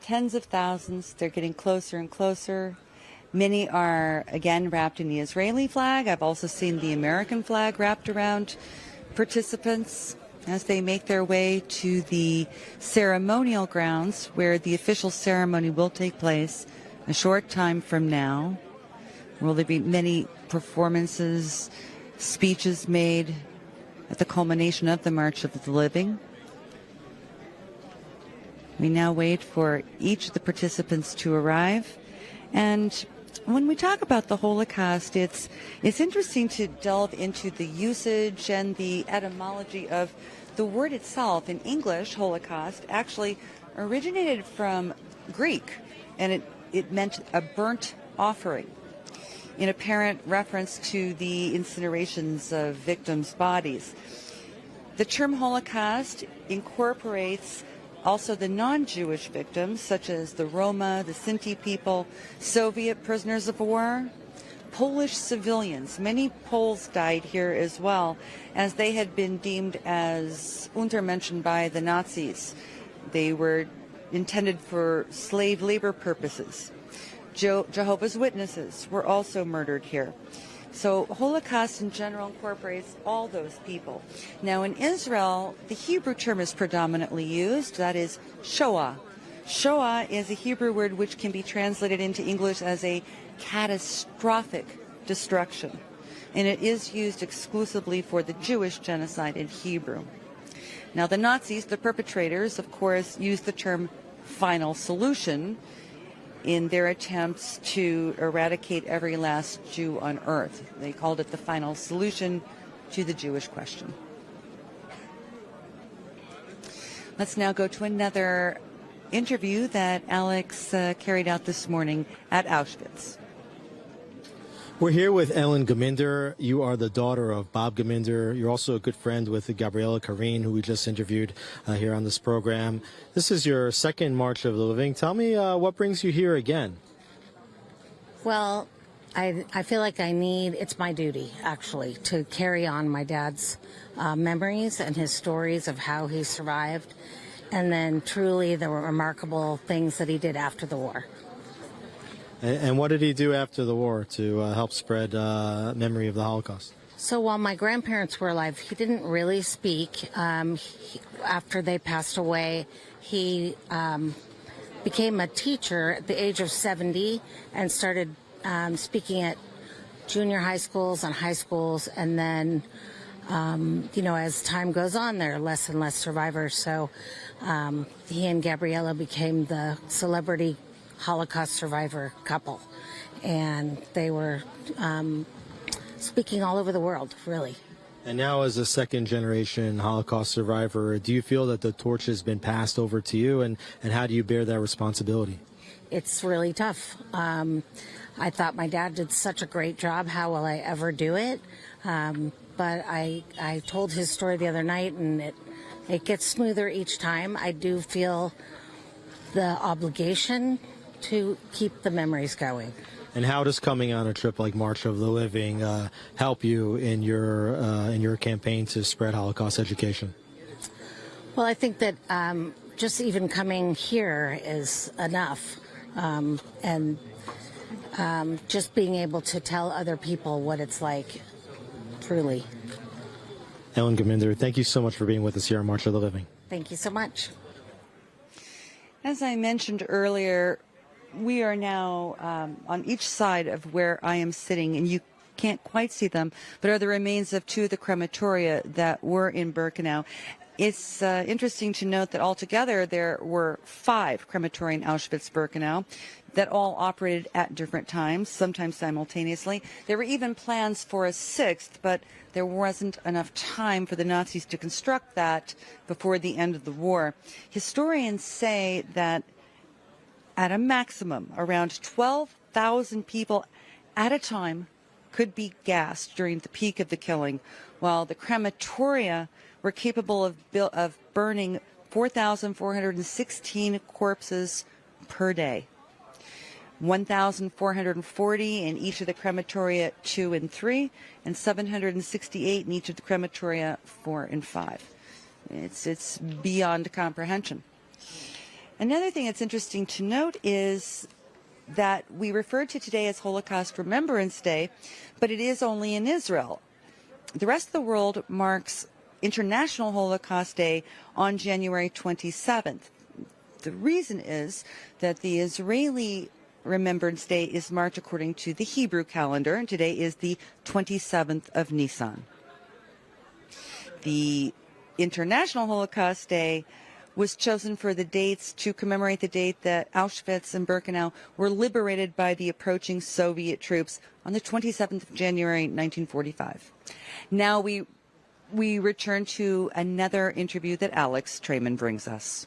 Tens of thousands, they're getting closer and closer. Many are, again, wrapped in the Israeli flag. I've also seen the American flag wrapped around participants as they make their way to the ceremonial grounds where the official ceremony will take place a short time from now. Will there be many performances, speeches made at the culmination of the March of the Living? We now wait for each of the participants to arrive. And when we talk about the Holocaust, it's interesting to delve into the usage and the etymology of the word itself. In English, Holocaust actually originated from Greek, and it meant a burnt offering, in apparent reference to the incinerations of victims' bodies. The term Holocaust incorporates also the non-Jewish victims, such as the Roma, the Sinti people, Soviet prisoners of war, Polish civilians. Many Poles died here as well, as they had been deemed as Untermenschen by the Nazis. They were intended for slave labor purposes. Jehovah's Witnesses were also murdered here. So Holocaust in general incorporates all those people. Now in Israel, the Hebrew term is predominantly used, that is Shoah. Shoah is a Hebrew word which can be translated into English as a catastrophic destruction. And it is used exclusively for the Jewish genocide in Hebrew. Now the Nazis, the perpetrators, of course, used the term final solution in their attempts to eradicate every last Jew on earth. They called it the final solution to the Jewish question. Let's now go to another interview that Alex carried out this morning at Auschwitz. We're here with Ellen Gaminder. You are the daughter of Bob Gaminder. You're also a good friend with Gabriella Karine, who we just interviewed here on this program. This is your second March of the Living. Tell me what brings you here again? Well, I feel like it's my duty, actually, to carry on my dad's memories and his stories of how he survived, and then truly the remarkable things that he did after the war. And what did he do after the war to help spread memory of the Holocaust? So while my grandparents were alive, he didn't really speak. After they passed away, he became a teacher at the age of 70 and started speaking at junior high schools and high schools. And then, as time goes on, there are less and less survivors. So he and Gabriella became the celebrity Holocaust survivor couple, and they were speaking all over the world, really. And now, as a second-generation Holocaust survivor, do you feel that the torch has been passed over to you, and how do you bear that responsibility? It's really tough. I thought my dad did such a great job. How will I ever do it? But I told his story the other night, and it gets smoother each time. I do feel the obligation to keep the memories going. And how does coming on a trip like March of the Living help you in your campaign to spread Holocaust education? Well, I think that just even coming here is enough. And just being able to tell other people what it's like, truly. Ellen Gaminder, thank you so much for being with us here on March of the Living. Thank you so much. As I mentioned earlier, we are now on each side of where I am sitting, and you can't quite see them, but are the remains of two of the crematoria that were in Birkenau. It's interesting to note that altogether there were 5 crematoria in Auschwitz-Birkenau that all operated at different times, sometimes simultaneously. There were even plans for a 6th, but there wasn't enough time for the Nazis to construct that before the end of the war. Historians say that at a maximum, around 12,000 people at a time could be gassed during the peak of the killing, while the crematoria were capable of burning 4,416 corpses per day. 1,440 in each of the crematoria 2 and 3, and 768 in each of the crematoria 4 and 5. It's beyond comprehension. Another thing that's interesting to note is that we refer to today as Holocaust Remembrance Day, but it is only in Israel. The rest of the world marks International Holocaust Day on January 27th. The reason is that the Israeli Remembrance Day is marked according to the Hebrew calendar, and today is the 27th of Nisan. The International Holocaust Day was chosen for the dates to commemorate the date that Auschwitz and Birkenau were liberated by the approaching Soviet troops on the 27th of January 1945. Now we return to another interview that Alex Trayman brings us.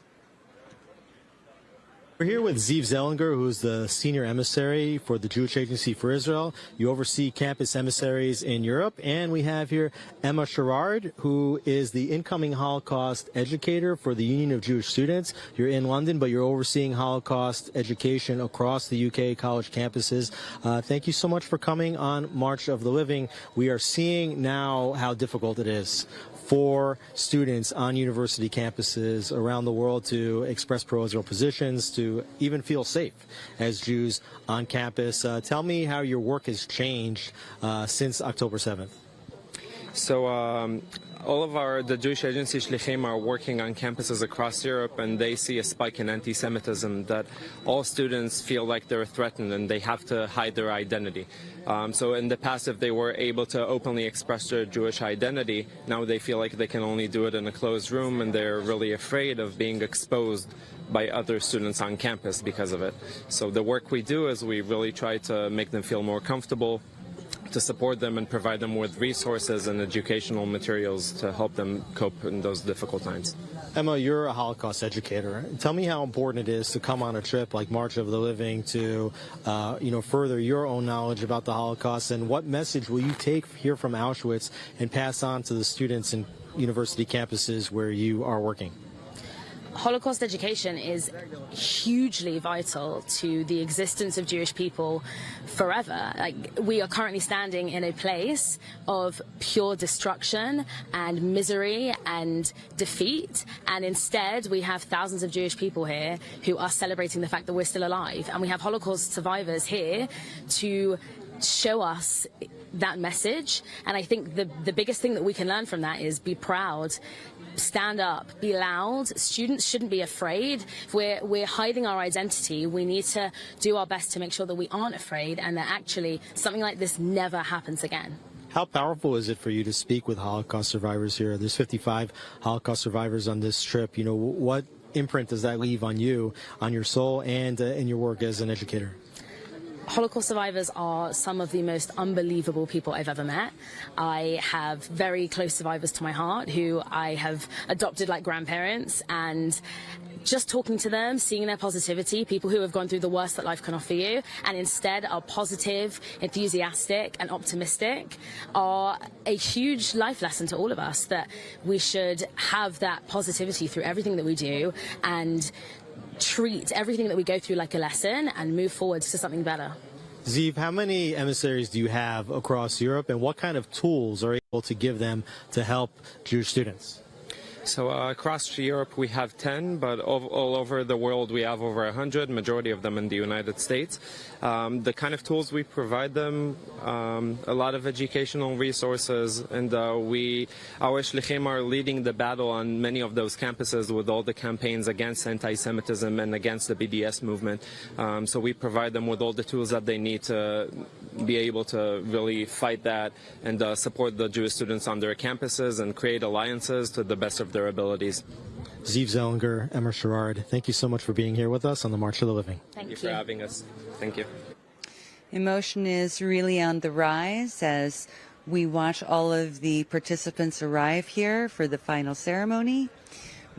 We're here with Ziv Zellinger, who's the senior emissary for the Jewish Agency for Israel. You oversee campus emissaries in Europe. And we have here Emma Sherrard, who is the incoming Holocaust educator for the Union of Jewish Students. You're in London, but you're overseeing Holocaust education across the UK college campuses. Thank you so much for coming on March of the Living. We are seeing now how difficult it is for students on university campuses around the world to express pro-Israel positions, to even feel safe as Jews on campus. Tell me how your work has changed since October 7th. So all of the Jewish Agency Shlichim are working on campuses across Europe, and they see a spike in anti-Semitism, that all students feel like they're threatened and they have to hide their identity. So in the past, if they were able to openly express their Jewish identity, now they feel like they can only do it in a closed room, and they're really afraid of being exposed by other students on campus because of it. So the work we do is we really try to make them feel more comfortable, to support them and provide them with resources and educational materials to help them cope in those difficult times. Emma, you're a Holocaust educator. Tell me how important it is to come on a trip like March of the Living to, further your own knowledge about the Holocaust, and what message will you take here from Auschwitz and pass on to the students in university campuses where you are working? Holocaust education is hugely vital to the existence of Jewish people forever. We are currently standing in a place of pure destruction and misery and defeat, and instead we have thousands of Jewish people here who are celebrating the fact that we're still alive, and we have Holocaust survivors here to show us that message. And I think the biggest thing that we can learn from that is be proud, stand up, be loud. Students shouldn't be afraid. If we're hiding our identity, we need to do our best to make sure that we aren't afraid and that actually something like this never happens again. How powerful is it for you to speak with Holocaust survivors here? There's 55 Holocaust survivors on this trip. What imprint does that leave on you, on your soul, and in your work as an educator? Holocaust survivors are some of the most unbelievable people I've ever met. I have very close survivors to my heart who I have adopted like grandparents, and just talking to them, seeing their positivity, people who have gone through the worst that life can offer you, and instead are positive, enthusiastic, and optimistic, are a huge life lesson to all of us, that we should have that positivity through everything that we do and treat everything that we go through like a lesson and move forward to something better. Ziv, how many emissaries do you have across Europe, and what kind of tools are you able to give them to help Jewish students? So across Europe we have 10, but all over the world we have over 100, majority of them in the United States. The kind of tools we provide them, a lot of educational resources, and our shlichim are leading the battle on many of those campuses with all the campaigns against anti-Semitism and against the BDS movement. So we provide them with all the tools that they need to be able to really fight that and support the Jewish students on their campuses and create alliances to the best of their abilities. Ziv Zellinger, Emmer Sherrard, thank you so much for being here with us on the March of the Living. Thank you for having us. Thank you. Emotion is really on the rise as we watch all of the participants arrive here for the final ceremony.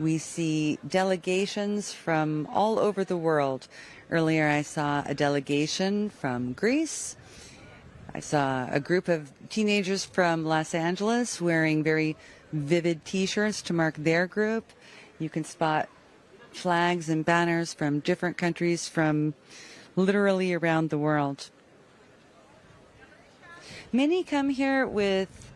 We see delegations from all over the world. Earlier I saw a delegation from Greece. I saw a group of teenagers from Los Angeles wearing very vivid T-shirts to mark their group. You can spot flags and banners from different countries from literally around the world. Many come here with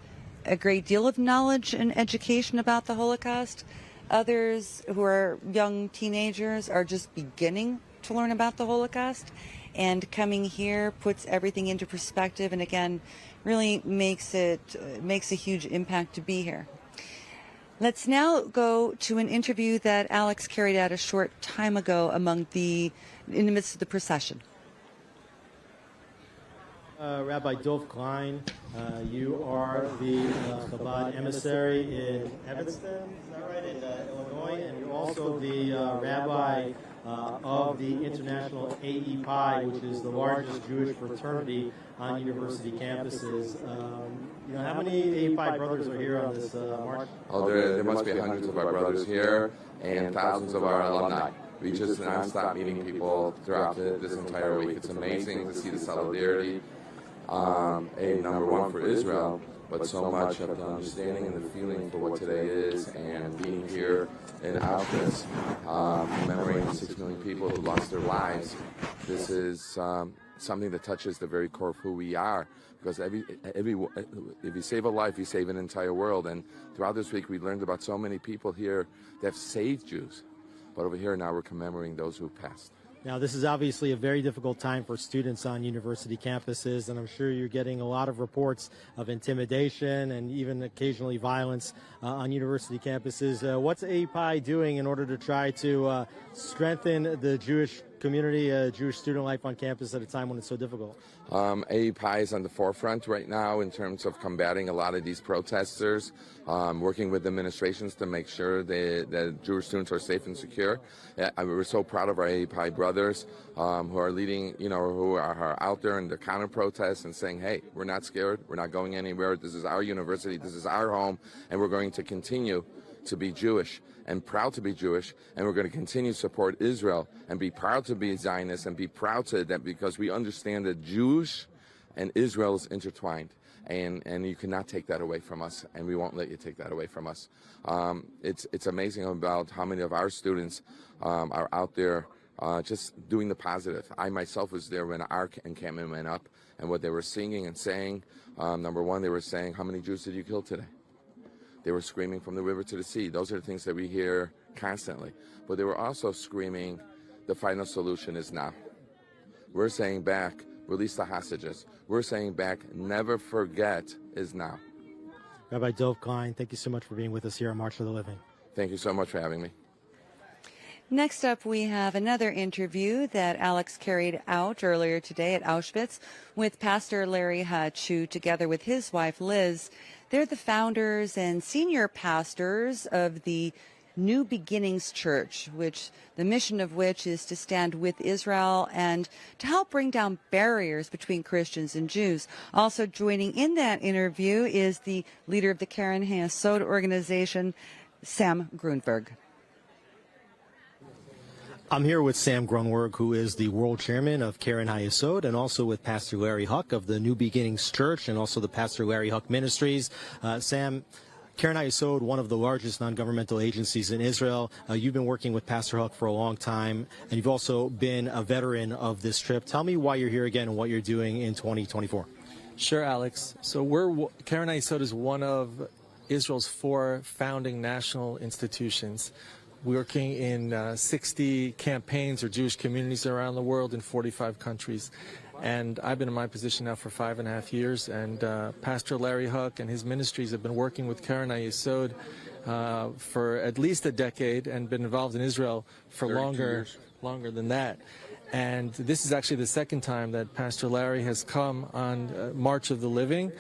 a great deal of knowledge and education about the Holocaust. Others who are young teenagers are just beginning to learn about the Holocaust. And coming here puts everything into perspective and again really makes a huge impact to be here. Let's now go to an interview that Alex carried out a short time ago in the midst of the procession. Rabbi Dov Klein, you are the Chabad emissary in Evanston, is that right, in Illinois, and you're also the rabbi of the International AEPI, which is the largest Jewish fraternity on university campuses. How many AEPI brothers are here on this march? Oh, there must be hundreds of our brothers here and thousands of our alumni. We just nonstop meeting people throughout this entire week. It's amazing to see the solidarity, number one for Israel, but so much of the understanding and the feeling for what today is, and being here in Auschwitz, commemorating 6 million people who lost their lives. This is something that touches the very core of who we are, because if you save a life, you save an entire world. And throughout this week, we learned about so many people here that have saved Jews. But over here now, we're commemorating those who passed. Now, this is obviously a very difficult time for students on university campuses, and I'm sure you're getting a lot of reports of intimidation and even occasionally violence on university campuses. What's AEPI doing in order to try to strengthen the Jewish community, Jewish student life on campus at a time when it's so difficult? AEPI is on the forefront right now in terms of combating a lot of these protesters, working with administrations to make sure that Jewish students are safe and secure. We're so proud of our AEPI brothers who are leading, who are out there in the counter protests and saying, hey, we're not scared, we're not going anywhere, this is our university, this is our home, and we're going to continue to be Jewish and proud to be Jewish, and we're going to continue to support Israel and be proud to be Zionists and be proud to that, because we understand that Jewish and Israel is intertwined, and you cannot take that away from us, and we won't let you take that away from us. It's amazing about how many of our students are out there just doing the positive. I myself was there when our encampment went up, and what they were singing and saying, number one, they were saying, how many Jews did you kill today? They were screaming from the river to the sea. Those are the things that we hear constantly. But they were also screaming, the final solution is now. We're saying back, release the hostages. We're saying back, never forget is now. Rabbi Dov Klein, thank you so much for being with us here on March for the Living. Thank you so much for having me. Next up, we have another interview that Alex carried out earlier today at Auschwitz with Pastor Larry Hutch, who, together with his wife Liz, they're the founders and senior pastors of the New Beginnings Church, which the mission of which is to stand with Israel and to help bring down barriers between Christians and Jews. Also joining in that interview is the leader of the Keren HaYesod organization, Sam Grunberg. I'm here with Sam Grunberg, who is the world chairman of Keren HaYesod, and also with Pastor Larry Huck of the New Beginnings Church and also the Pastor Larry Huck Ministries. Sam, Keren HaYesod, one of the largest non-governmental agencies in Israel. You've been working with Pastor Huck for a long time, and you've also been a veteran of this trip. Tell me why you're here again and what you're doing in 2024. Sure, Alex. So Keren HaYesod is one of Israel's 4 founding national institutions, working in 60 campaigns or Jewish communities around the world in 45 countries. And I've been in my position now for 5.5 years, and Pastor Larry Huck and his ministries have been working with Keren HaYesod for at least a decade and been involved in Israel for longer than that. And this is actually the second time that Pastor Larry has come on March of the Living.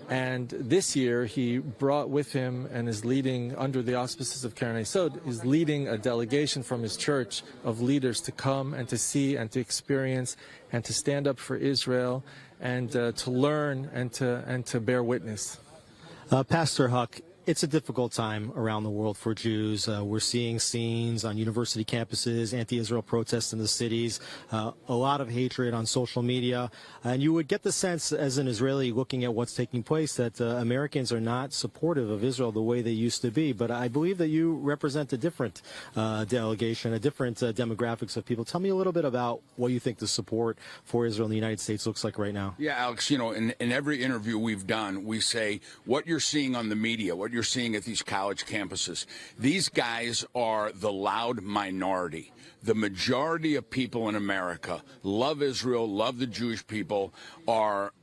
And this year he brought with him and is leading, under the auspices of Keren HaYesod, is leading a delegation from his church of leaders to come and to see and to experience and to stand up for Israel and to learn and to bear witness. Pastor Huck, it's a difficult time around the world for Jews. We're seeing scenes on university campuses, anti-Israel protests in the cities, a lot of hatred on social media. And you would get the sense, as an Israeli looking at what's taking place, that Americans are not supportive of Israel the way they used to be. But I believe that you represent a different delegation, a different demographics of people. Tell me a little bit about what you think the support for Israel in the United States looks like right now. Yeah, Alex, you know, in every interview we've done, we say what you're seeing on the media, what you're seeing at these college campuses, these guys are the loud minority. The majority of people in America love Israel, love the Jewish people,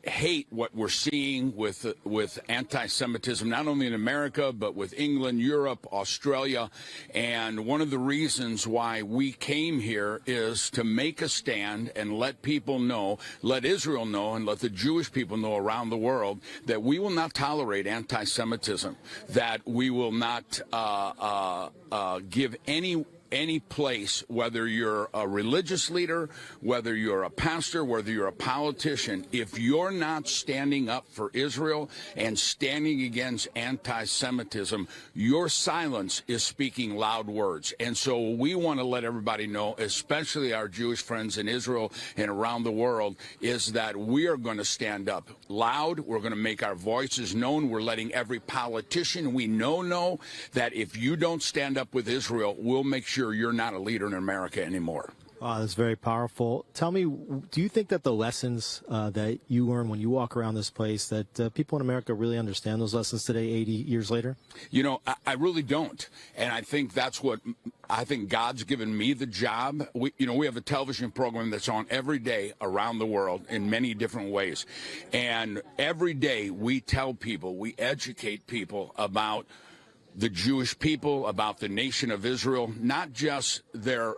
hate what we're seeing with anti-Semitism, not only in America, but with England, Europe, Australia. And one of the reasons why we came here is to make a stand and let people know, let Israel know, and let the Jewish people know around the world that we will not tolerate anti-Semitism, that we will not give any place, whether you're a religious leader, whether you're a pastor, whether you're a politician, if you're not standing up for Israel and standing against anti-Semitism, your silence is speaking loud words. And so we want to let everybody know, especially our Jewish friends in Israel and around the world, is that we are going to stand up loud. We're going to make our voices known. We're letting every politician we know that if you don't stand up with Israel, we'll make sure you're not a leader in America anymore. Oh, that's very powerful. Tell me, do you think that the lessons that you learn when you walk around this place, that people in America really understand those lessons today, 80 years later? You know, I really don't. And I think that's what, I think God's given me the job. We have a television program that's on every day around the world in many different ways. And every day we tell people, we educate people about the Jewish people, about the nation of Israel, not just their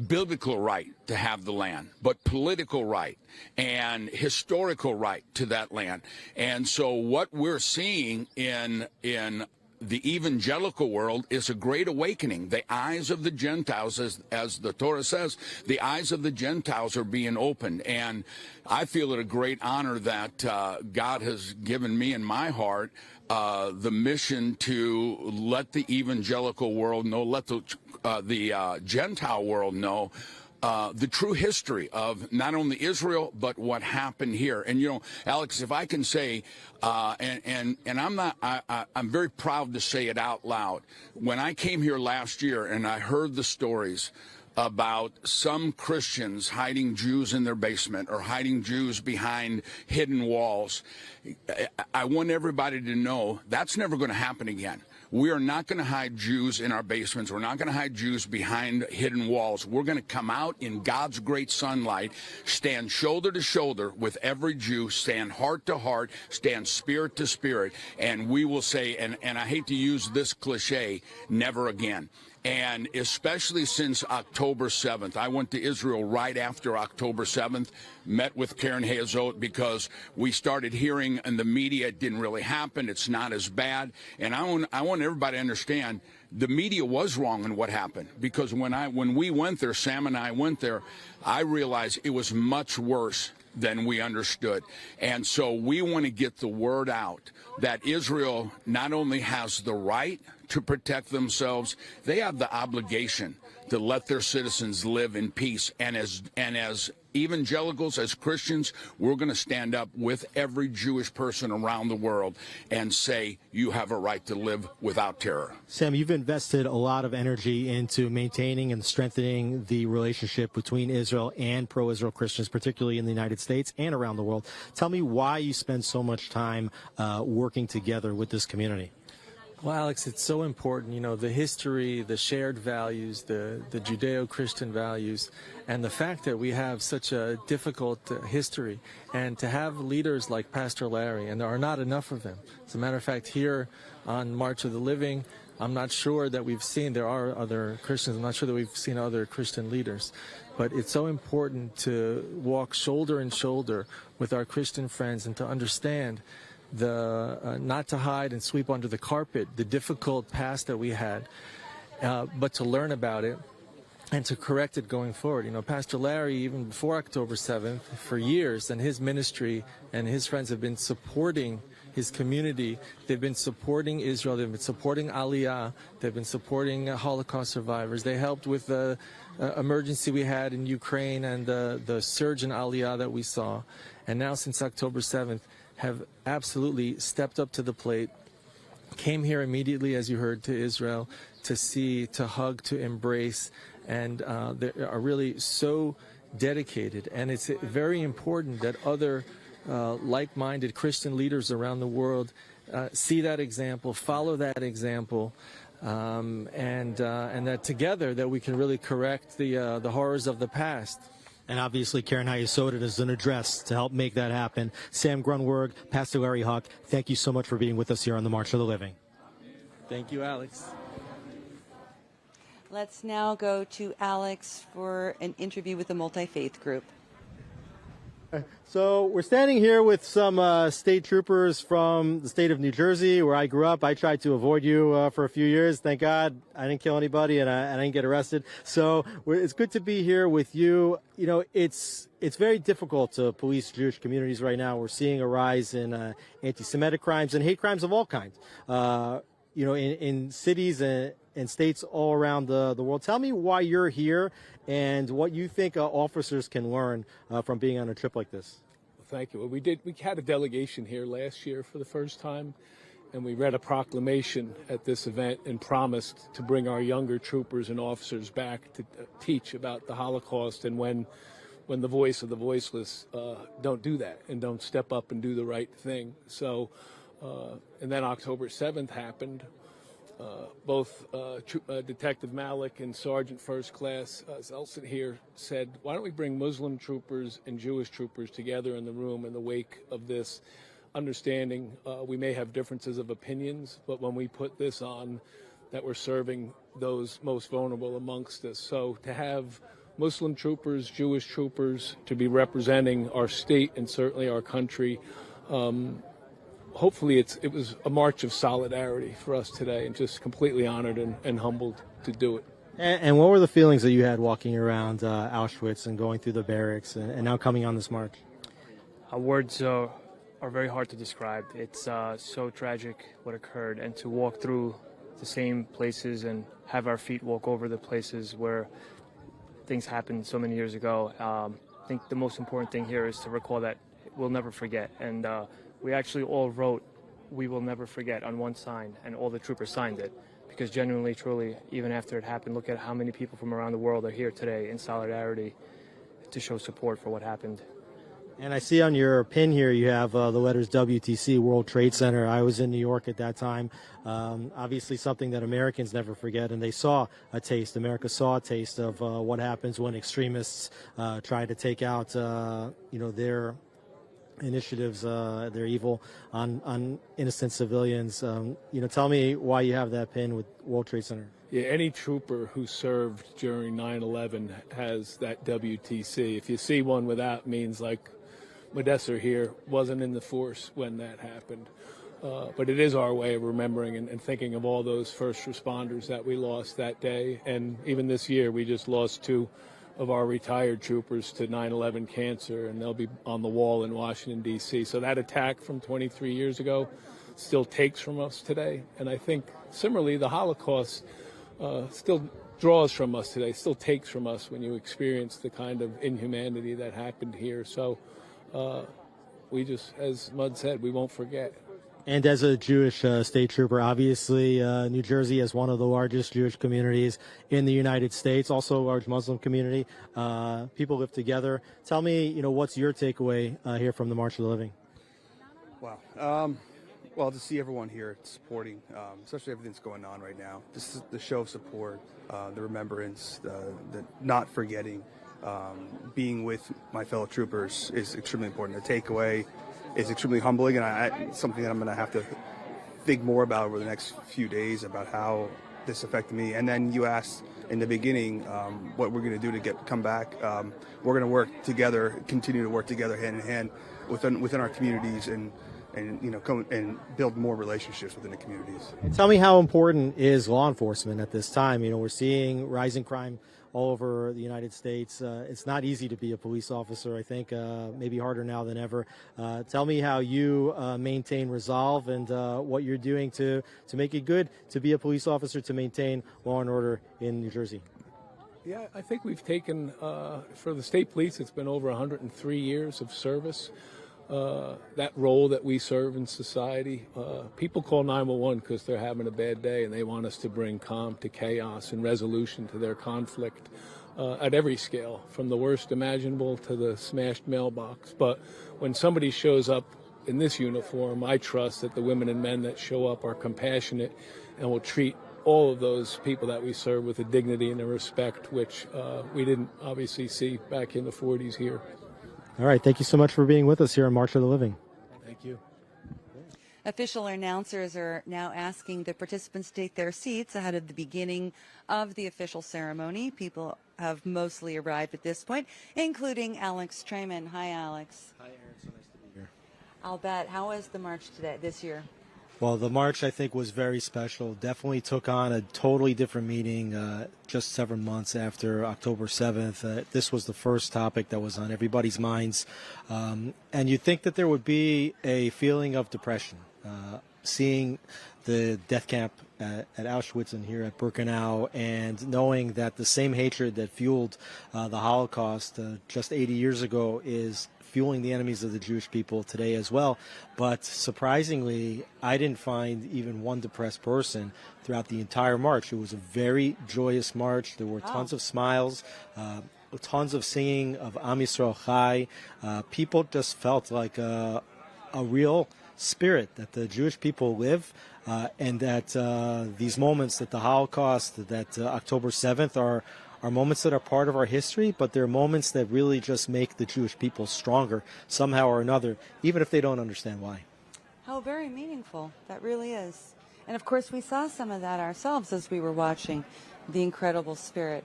biblical right to have the land, but political right and historical right to that land. And so what we're seeing in the evangelical world is a great awakening. The eyes of the Gentiles, as the Torah says, the eyes of the Gentiles are being opened. And I feel it a great honor that God has given me in my heart the mission to let the evangelical world know, let the Gentile world know the true history of not only Israel, but what happened here. And, you know, Alex, if I can say, and I'm very proud to say it out loud. When I came here last year and I heard the stories about some Christians hiding Jews in their basement or hiding Jews behind hidden walls, I want everybody to know that's never going to happen again. We are not going to hide Jews in our basements. We're not going to hide Jews behind hidden walls. We're going to come out in God's great sunlight, stand shoulder to shoulder with every Jew, stand heart to heart, stand spirit to spirit, and we will say, and I hate to use this cliche, never again. And especially since October 7th, I went to Israel right after October 7th, met with Keren HaYesod because we started hearing in the media it didn't really happen, it's not as bad. And I want everybody to understand the media was wrong in what happened, because when we went there, Sam and I went there, I realized it was much worse than we understood. And so we want to get the word out that Israel not only has the right to protect themselves, they have the obligation to let their citizens live in peace. And as evangelicals, as Christians, we're going to stand up with every Jewish person around the world and say, you have a right to live without terror. Sam, you've invested a lot of energy into maintaining and strengthening the relationship between Israel and pro-Israel Christians, particularly in the United States and around the world. Tell me why you spend so much time working together with this community. Well, Alex, it's so important, you know, the history, the shared values, the Judeo-Christian values, and the fact that we have such a difficult history, and to have leaders like Pastor Larry, and there are not enough of them. As a matter of fact, here on March of the Living, I'm not sure that we've seen, there are other Christians, I'm not sure that we've seen other Christian leaders, but it's so important to walk shoulder in shoulder with our Christian friends and to understand not to hide and sweep under the carpet the difficult past that we had, but to learn about it and to correct it going forward. You know, Pastor Larry, even before October 7th, for years, and his ministry and his friends have been supporting his community. They've been supporting Israel. They've been supporting Aliyah. They've been supporting Holocaust survivors. They helped with the emergency we had in Ukraine and the surge in Aliyah that we saw. And now, since October 7th, have absolutely stepped up to the plate, came here immediately, as you heard, to Israel, to see, to hug, to embrace, and they are really so dedicated. And it's very important that other like-minded Christian leaders around the world see that example, follow that example, and that together that we can really correct the horrors of the past. And obviously, Karen Hayesodin is an address to help make that happen. Sam Grunberg, Pastor Larry Huck, thank you so much for being with us here on the March of the Living. Thank you, Alex. Let's now go to Alex for an interview with the Multi-Faith Group. So we're standing here with some state troopers from the state of New Jersey, where I grew up. I tried to avoid you for a few years. Thank God I didn't kill anybody and I didn't get arrested. So it's good to be here with you. You know, it's very difficult to police Jewish communities right now. We're seeing a rise in anti-Semitic crimes and hate crimes of all kinds. You know, in cities and states all around the world. Tell me why you're here and what you think officers can learn from being on a trip like this. Thank you. Well, we had a delegation here last year for the first time, and we read a proclamation at this event and promised to bring our younger troopers and officers back to teach about the Holocaust and when the voice of the voiceless don't do that and don't step up and do the right thing. So, and then October 7th happened. Both Detective Malik and Sergeant First Class Zelson here said, why don't we bring Muslim troopers and Jewish troopers together in the room in the wake of this, understanding we may have differences of opinions, but when we put this on, that we're serving those most vulnerable amongst us. So to have Muslim troopers, Jewish troopers, to be representing our state and certainly our country, hopefully it was a march of solidarity for us today, and just completely honored and humbled to do it. And what were the feelings that you had walking around Auschwitz and going through the barracks and now coming on this march? Words are very hard to describe. It's so tragic what occurred, and to walk through the same places and have our feet walk over the places where things happened so many years ago. I think the most important thing here is to recall that we'll never forget. And we actually all wrote, "We will never forget" on one sign, and all the troopers signed it. Because genuinely, truly, even after it happened, look at how many people from around the world are here today in solidarity to show support for what happened. And I see on your pin here you have the letters WTC, World Trade Center. I was in New York at that time. Obviously something that Americans never forget, and they saw a taste. America saw a taste of what happens when extremists try to take out, their initiatives, their evil on innocent civilians. Tell me why you have that pin with World Trade Center. Yeah, any trooper who served during 9/11 has that WTC. If you see one without, means like Modessa here wasn't in the force when that happened. But it is our way of remembering and thinking of all those first responders that we lost that day. And even this year, we just lost 2 of our retired troopers to 9/11 cancer, and they'll be on the wall in Washington, D.C. So that attack from 23 years ago still takes from us today. And I think, similarly, the Holocaust still draws from us today, still takes from us when you experience the kind of inhumanity that happened here. So we just, as Mud said, we won't forget. And as a Jewish state trooper, obviously, New Jersey is one of the largest Jewish communities in the United States, also a large Muslim community. People live together. Tell me, what's your takeaway here from the March of the Living? Wow. Well, to see everyone here supporting, especially everything that's going on right now, just the show of support, the remembrance, the not forgetting, being with my fellow troopers is extremely important. The takeaway is extremely humbling, and something that I'm going to have to think more about over the next few days about how this affected me. And then you asked in the beginning what we're going to do to come back. We're going to work together, continue to work together hand in hand within our communities and come and build more relationships within the communities. Tell me, how important is law enforcement at this time? We're seeing rising crime all over the United States. It's not easy to be a police officer, I think, maybe harder now than ever. Tell me how you maintain resolve and what you're doing to make it good to be a police officer, to maintain law and order in New Jersey. Yeah, I think we've taken, for the state police, it's been over 103 years of service. That role that we serve in society. People call 911 because they're having a bad day and they want us to bring calm to chaos and resolution to their conflict at every scale, from the worst imaginable to the smashed mailbox. But when somebody shows up in this uniform, I trust that the women and men that show up are compassionate and will treat all of those people that we serve with a dignity and a respect, which we didn't obviously see back in the 40s here. All right, thank you so much for being with us here on March of the Living. Thank you. Official announcers are now asking the participants to take their seats ahead of the beginning of the official ceremony. People have mostly arrived at this point, including Alex Trayman. Hi, Alex. Hi, Aaron. So nice to be here. I'll bet. How was the march this year? Well, the march, I think, was very special. Definitely took on a totally different meaning just 7 months after October 7th. This was the first topic that was on everybody's minds. And you'd think that there would be a feeling of depression. Seeing the death camp at Auschwitz and here at Birkenau, and knowing that the same hatred that fueled the Holocaust just 80 years ago is fueling the enemies of the Jewish people today as well. But surprisingly, I didn't find even one depressed person throughout the entire march. It was a very joyous march. There were tons of smiles, tons of singing of Am Yisrael Chai. People just felt like a real spirit that the Jewish people live, and that these moments, that the Holocaust, that October 7th are moments that are part of our history, but they're moments that really just make the Jewish people stronger somehow or another, even if they don't understand why. How very meaningful that really is. And of course, we saw some of that ourselves as we were watching the incredible spirit.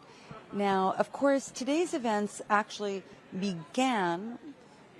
Now, of course, today's events actually began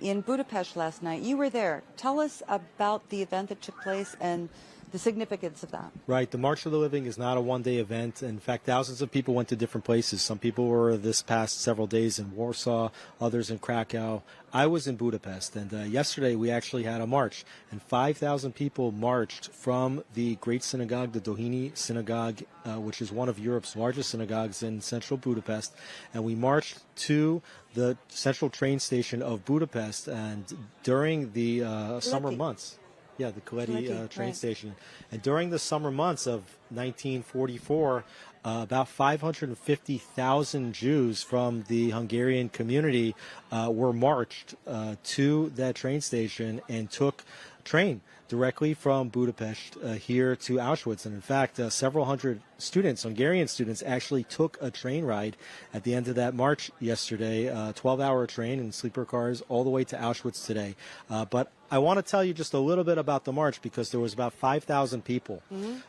in Budapest last night. You were there. Tell us about the event that took place and the significance of that. Right. The March of the Living is not a one-day event. In fact, thousands of people went to different places. Some people were this past several days in Warsaw, others in Krakow. I was in Budapest, and yesterday we actually had a march, and 5,000 people marched from the Great Synagogue, the Doheny Synagogue, which is one of Europe's largest synagogues in central Budapest, and we marched to the central train station of Budapest. And during the summer months, the Kaleti train station. And during the summer months of 1944, about 550,000 Jews from the Hungarian community were marched to that train station and took train directly from Budapest here to Auschwitz. And in fact, several hundred students, Hungarian students, actually took a train ride at the end of that march yesterday, a 12-hour train in sleeper cars all the way to Auschwitz today. But I want to tell you just a little bit about the march, because there was about 5,000 people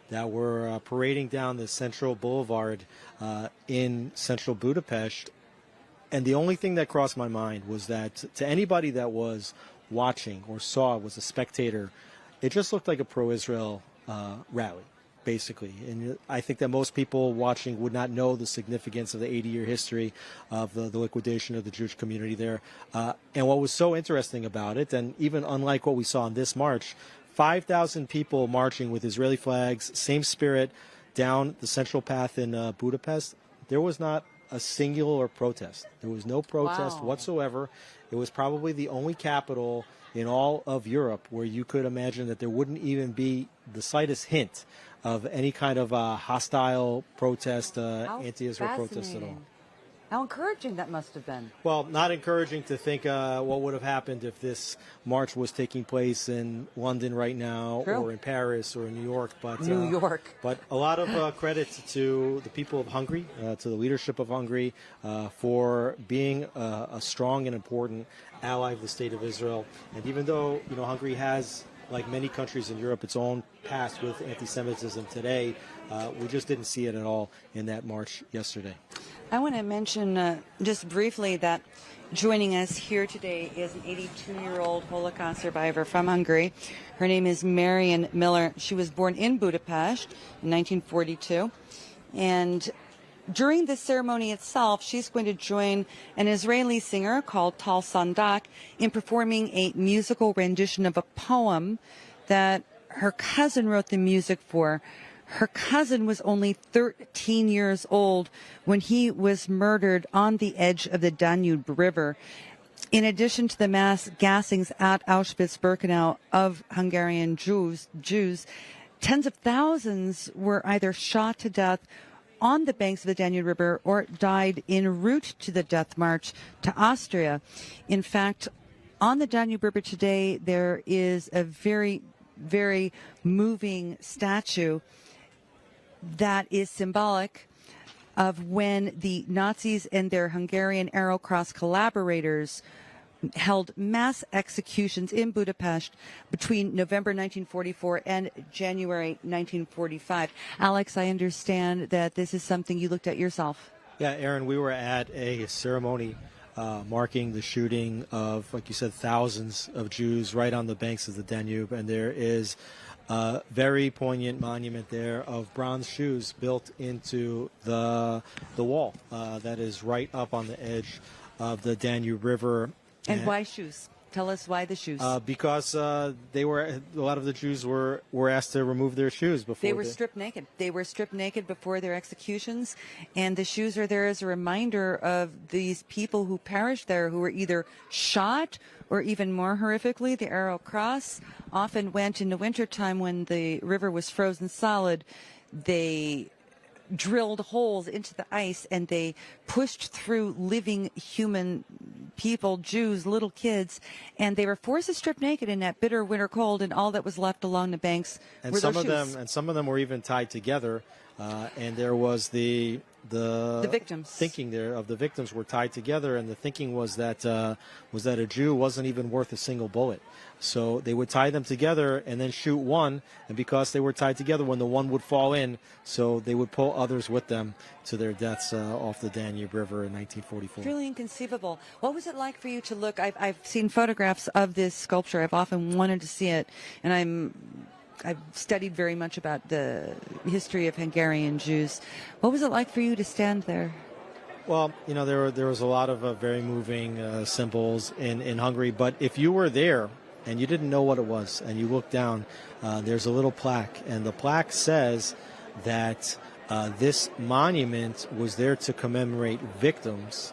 that were parading down the central boulevard in central Budapest. And the only thing that crossed my mind was that to anybody that was watching or saw, was a spectator, it just looked like a pro-Israel rally, basically. And I think that most people watching would not know the significance of the 80-year history of the liquidation of the Jewish community there. And what was so interesting about it, and even unlike what we saw in this march, 5,000 people marching with Israeli flags, same spirit, down the central path in Budapest. There was not a singular protest. There was no protest whatsoever. It was probably the only capital in all of Europe where you could imagine that there wouldn't even be the slightest hint of any kind of hostile protest, anti-Israel protest at all. How encouraging that must have been. Well, not encouraging to think what would have happened if this march was taking place in London right now, True. or in Paris, or in New York. But New York. But a lot of credit to the people of Hungary, to the leadership of Hungary, for being a strong and important ally of the State of Israel. And even though Hungary has, like many countries in Europe, its own past with anti-Semitism today, we just didn't see it at all in that march yesterday. I want to mention just briefly that joining us here today is an 82-year-old Holocaust survivor from Hungary. Her name is Marian Miller. She was born in Budapest in 1942. And during the ceremony itself, she's going to join an Israeli singer called Tal Sandak in performing a musical rendition of a poem that her cousin wrote the music for. Her cousin was only 13 years old when he was murdered on the edge of the Danube River. In addition to the mass gassings at Auschwitz-Birkenau of Hungarian Jews, tens of thousands were either shot to death on the banks of the Danube River or died en route to the death march to Austria. In fact, on the Danube River today, there is a very, very moving statue that is symbolic of when the Nazis and their Hungarian Arrow Cross collaborators held mass executions in Budapest between November 1944 and January 1945. Alex, I understand that this is something you looked at yourself. Yeah, Aaron, we were at a ceremony marking the shooting of, like you said, thousands of Jews right on the banks of the Danube, and there is a very poignant monument there of bronze shoes built into the wall that is right up on the edge of the Danube River. And why shoes? Tell us why the shoes. Because a lot of the Jews were asked to remove their shoes before they were stripped naked. They were stripped naked before their executions, and the shoes are there as a reminder of these people who perished there, who were either shot or, even more horrifically, the Arrow Cross often went in the wintertime when the river was frozen solid. They drilled holes into the ice and they pushed through living human people, Jews, little kids, and they were forced to strip naked in that bitter winter cold, and all that was left along the banks were their shoes. Some of them were even tied together, and there was the victims. Thinking there of the victims were tied together, and the thinking was that a Jew wasn't even worth a single bullet. So they would tie them together and then shoot one, and because they were tied together, when the one would fall in, so they would pull others with them to their deaths off the Danube River in 1944. It's really inconceivable. What was it like for you to look? I've seen photographs of this sculpture. I've often wanted to see it, and I've studied very much about the history of Hungarian Jews. What was it like for you to stand there? Well, there was a lot of very moving symbols in Hungary, but if you were there and you didn't know what it was, and you look down, there's a little plaque, and the plaque says that this monument was there to commemorate victims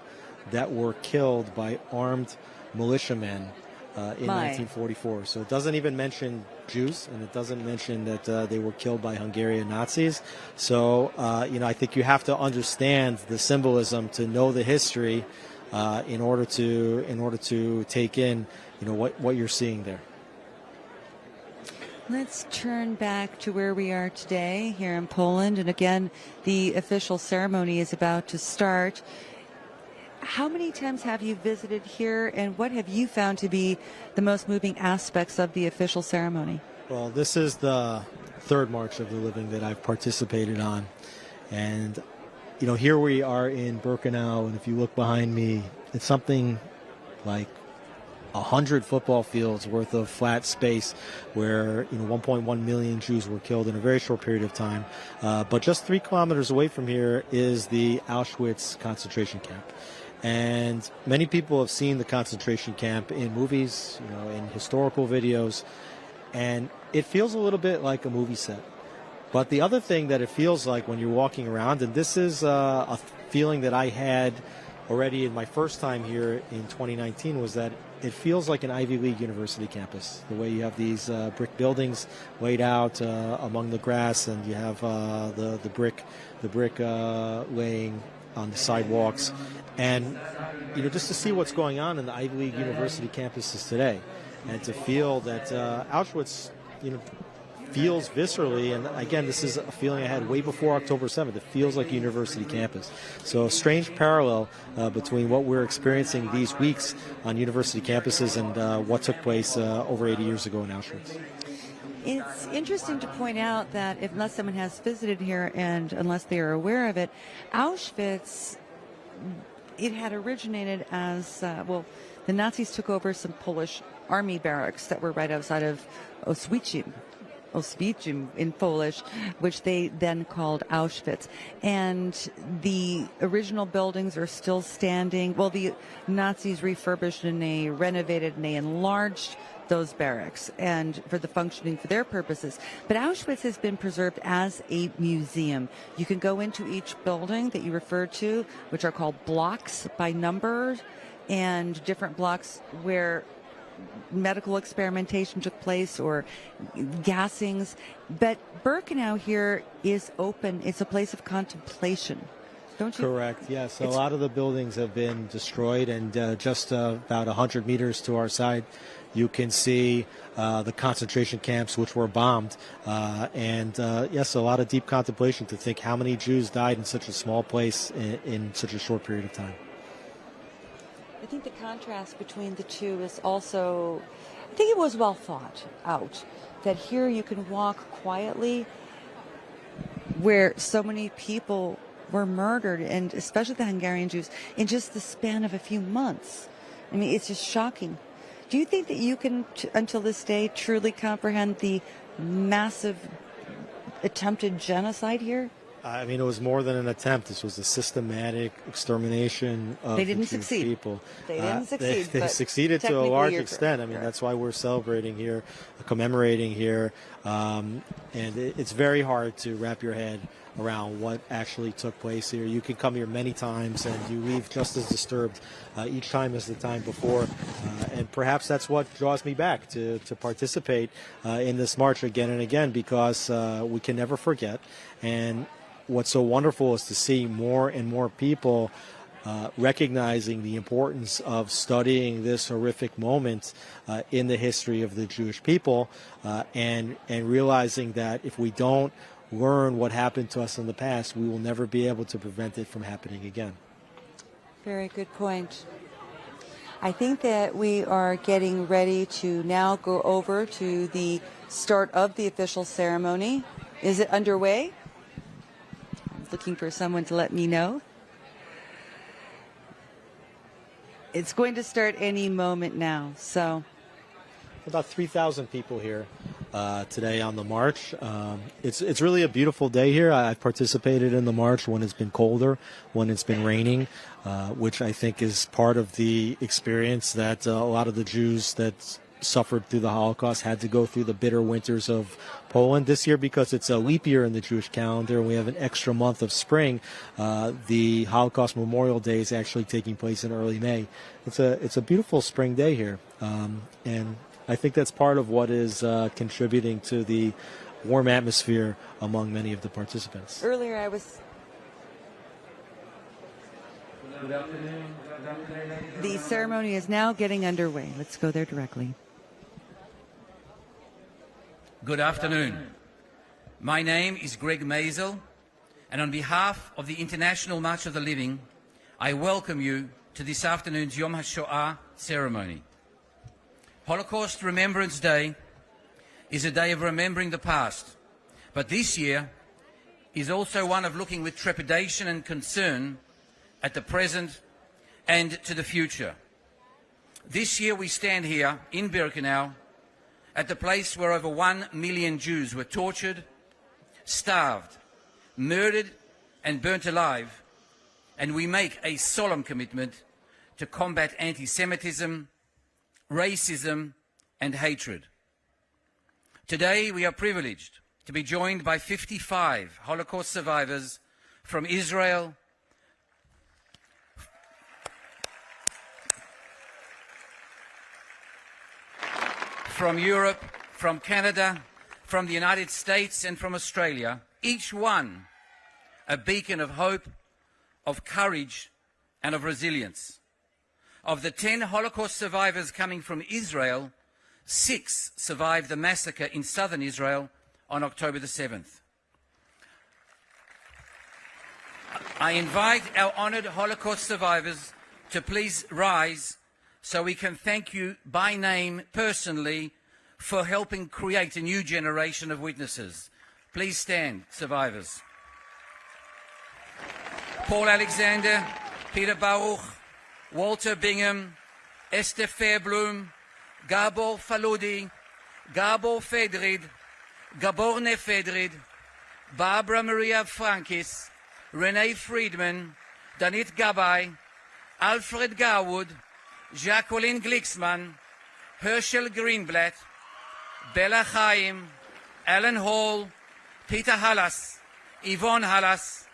that were killed by armed militiamen in 1944. So it doesn't even mention Jews, and it doesn't mention that they were killed by Hungarian Nazis. So, I think you have to understand the symbolism to know the history in order to take in what you're seeing there. Let's turn back to where we are today here in Poland. And again, the official ceremony is about to start. How many times have you visited here, and what have you found to be the most moving aspects of the official ceremony? Well, this is the third March of the Living that I've participated on. And, here we are in Birkenau, and if you look behind me, it's something like 100 football fields worth of flat space where 1.1 million Jews were killed in a very short period of time. But just 3 kilometers away from here is the Auschwitz concentration camp. And many people have seen the concentration camp in movies, in historical videos, and it feels a little bit like a movie set. But the other thing that it feels like when you're walking around, and this is a feeling that I had already in my first time here in 2019, was that it feels like an Ivy League university campus. The way you have these brick buildings laid out among the grass, and you have the brick laying on the sidewalks, and just to see what's going on in the Ivy League university campuses today, and to feel that Auschwitz, feels viscerally, and again, this is a feeling I had way before October 7th. It feels like a university campus. So a strange parallel between what we're experiencing these weeks on university campuses and what took place over 80 years ago in Auschwitz. It's interesting to point out that unless someone has visited here and unless they are aware of it, Auschwitz, it had originated as, the Nazis took over some Polish army barracks that were right outside of Auschwitz in Polish, which they then called Auschwitz. And the original buildings are still standing. Well, the Nazis refurbished and they renovated and they enlarged those barracks and for the functioning for their purposes. But Auschwitz has been preserved as a museum. You can go into each building that you referred to, which are called blocks by number, and different blocks where medical experimentation took place or gassings. But Birkenau here is open. It's a place of contemplation. Don't you? Correct, yes. A lot of the buildings have been destroyed, and just about 100 meters to our side, you can see the concentration camps which were bombed. Yes, a lot of deep contemplation to think how many Jews died in such a small place in such a short period of time. I think the contrast between the two is also, I think it was well thought out, that here you can walk quietly where so many people were murdered, and especially the Hungarian Jews, in just the span of a few months. I mean, it's just shocking. Do you think that you can, until this day, truly comprehend the massive attempted genocide here? I mean, it was more than an attempt. This was a systematic extermination of They didn't the Jewish succeed. people. They didn't succeed. They but succeeded to a technically large you're extent. I mean, that's why we're celebrating here, commemorating here, and it's very hard to wrap your head around what actually took place here. You can come here many times and you leave just as disturbed each time as the time before, and perhaps that's what draws me back to participate in this march again and again, because we can never forget. And what's so wonderful is to see more and more people recognizing the importance of studying this horrific moment in the history of the Jewish people, and realizing that if we don't learn what happened to us in the past, we will never be able to prevent it from happening again. Very good point. I think that we are getting ready to now go over to the start of the official ceremony. Is it underway? I'm looking for someone to let me know. It's going to start any moment now, so. About 3,000 people here today on the march. It's really a beautiful day here. I've participated in the march when it's been colder, when it's been raining, which I think is part of the experience that a lot of the Jews that suffered through the Holocaust had to go through the bitter winters of Poland. This year, because it's a leap year in the Jewish calendar and we have an extra month of spring, the Holocaust Memorial Day is actually taking place in early May. It's a beautiful spring day here, and I think that's part of what is contributing to the warm atmosphere among many of the participants. Earlier I was... The ceremony is now getting underway. Let's go there directly. Good afternoon. My name is Greg Maisel, and on behalf of the International March of the Living, I welcome you to this afternoon's Yom HaShoah ceremony. Holocaust Remembrance Day is a day of remembering the past, but this year is also one of looking with trepidation and concern at the present and to the future. This year we stand here in Birkenau at the place where over 1 million Jews were tortured, starved, murdered and burnt alive, and we make a solemn commitment to combat anti-Semitism, racism and hatred. Today we are privileged to be joined by 55 Holocaust survivors from Israel, from Europe, from Canada, from the United States and from Australia, each one a beacon of hope, of courage and of resilience. Of the 10 Holocaust survivors coming from Israel, 6 survived the massacre in southern Israel on October the 7th. I invite our honored Holocaust survivors to please rise so we can thank you by name personally for helping create a new generation of witnesses. Please stand, survivors. Paul Alexander, Peter Baruch, Walter Bingham, Esther Fairblom, Gabor Faludi, Gabor Fedrid, Gabor Nefedrid, Barbara Maria Frankis, Renee Friedman, Danit Gabay, Alfred Garwood, Jacqueline Glixman, Herschel Greenblatt, Bella Chaim, Alan Hall, Peter Hallas, Yvonne Hallas,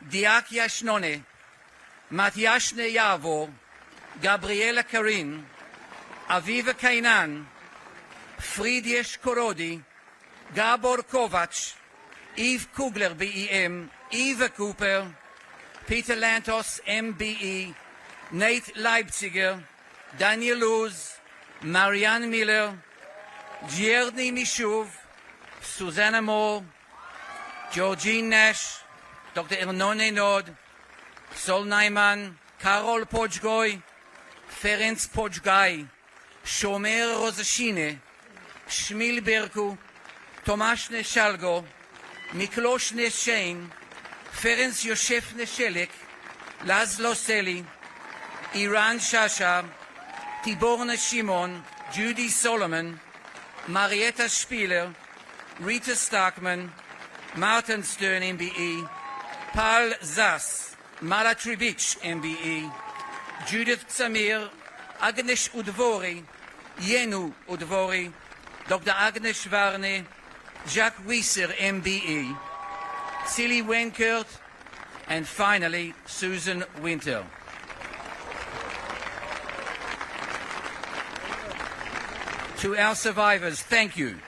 Diak Yashnone, Matyashne Yavo, Gabriela Karin, Aviva Kainan, Friedrich Korodi, Gabor Kovac, Yves Kugler, BEM, Eva Cooper, Peter Lantos, MBE, Nate Leipziger, Daniel Luz, Marianne Miller, Gierdni Mishuv, Susanna Moore, Georgine Nash, Dr. Ernone Nod, Sol Naiman, Karol Pojgoy, Ferenc Pojgai, Shomer Rosashine, Shmil Berku, Tomasz Neshalgo, Miklosh Neshein, Ferenc Yosef Neshelek, Laszlo Seli, Iran Shasha, Tiborna Shimon, Judy Solomon, Marietta Spieler, Rita Starkman, Martin Stern, MBE, Paul Zass, Mala Tribich, MBE, Judith Samir, Agnes Udvori, Yenu Udvori, Dr. Agnes Varne, Jacques Wieser, MBE, Silly Wenkert, and finally, Susan Winter. To our survivors, thank you.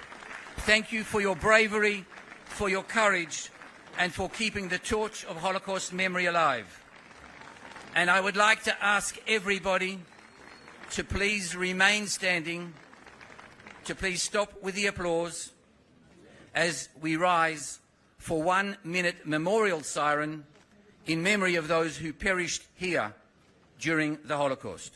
Thank you for your bravery, for your courage, and for keeping the torch of Holocaust memory alive. And I would like to ask everybody to please remain standing, to please stop with the applause as we rise for 1 minute memorial siren in memory of those who perished here during the Holocaust.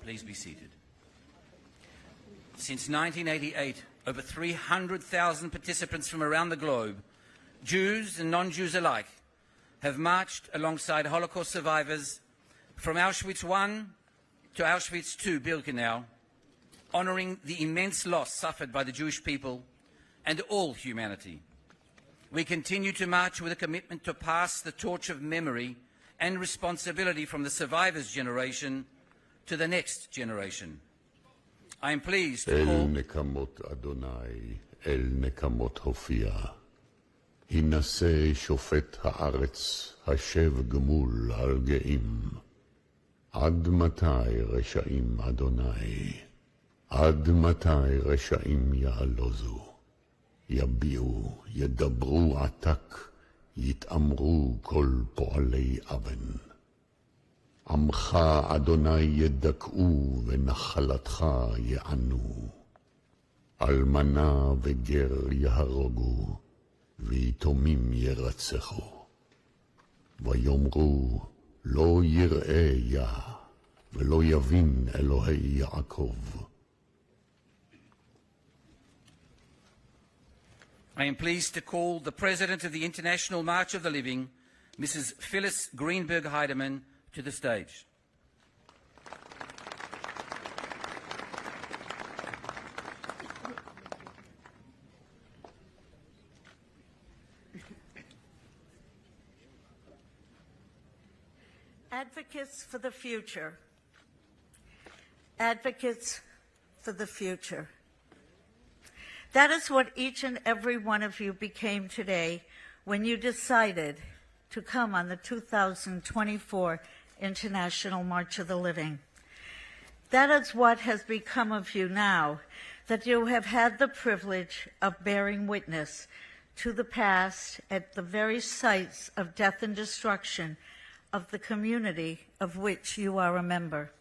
Please be seated. Since 1988, over 300,000 participants from around the globe, Jews and non-Jews alike, have marched alongside Holocaust survivors from Auschwitz I to Auschwitz II Birkenau, honoring the immense loss suffered by the Jewish people and all humanity. We continue to march with a commitment to pass the torch of memory and responsibility from the survivors' generation to the next generation. I am pleased to call... אל נקמות אדוני, אל נקמות הופיע. הנשא שופט הארץ, השב גמול על גאים. עד מתי רשעים אדוני? עד מתי רשעים יעלוזו? יביעו, ידברו עתק, יתאמרו כל פועלי אבן. עמך אדוני ידכאו ונחלתך יענו. אלמנה וגר יהרגו, ויתומים ירצחו. ויאמרו לא יראה יה, ולא יבין אלוהי יעקב. I am pleased to call the President of the International March of the Living, Mrs. Phyllis Greenberg-Heidemann, to the stage. Advocates for the future. Advocates for the future. That is what each and every one of you became today when you decided to come on the 2024 International March of the Living. That is what has become of you now, that you have had the privilege of bearing witness to the past at the very sites of death and destruction of the community of which you are a member.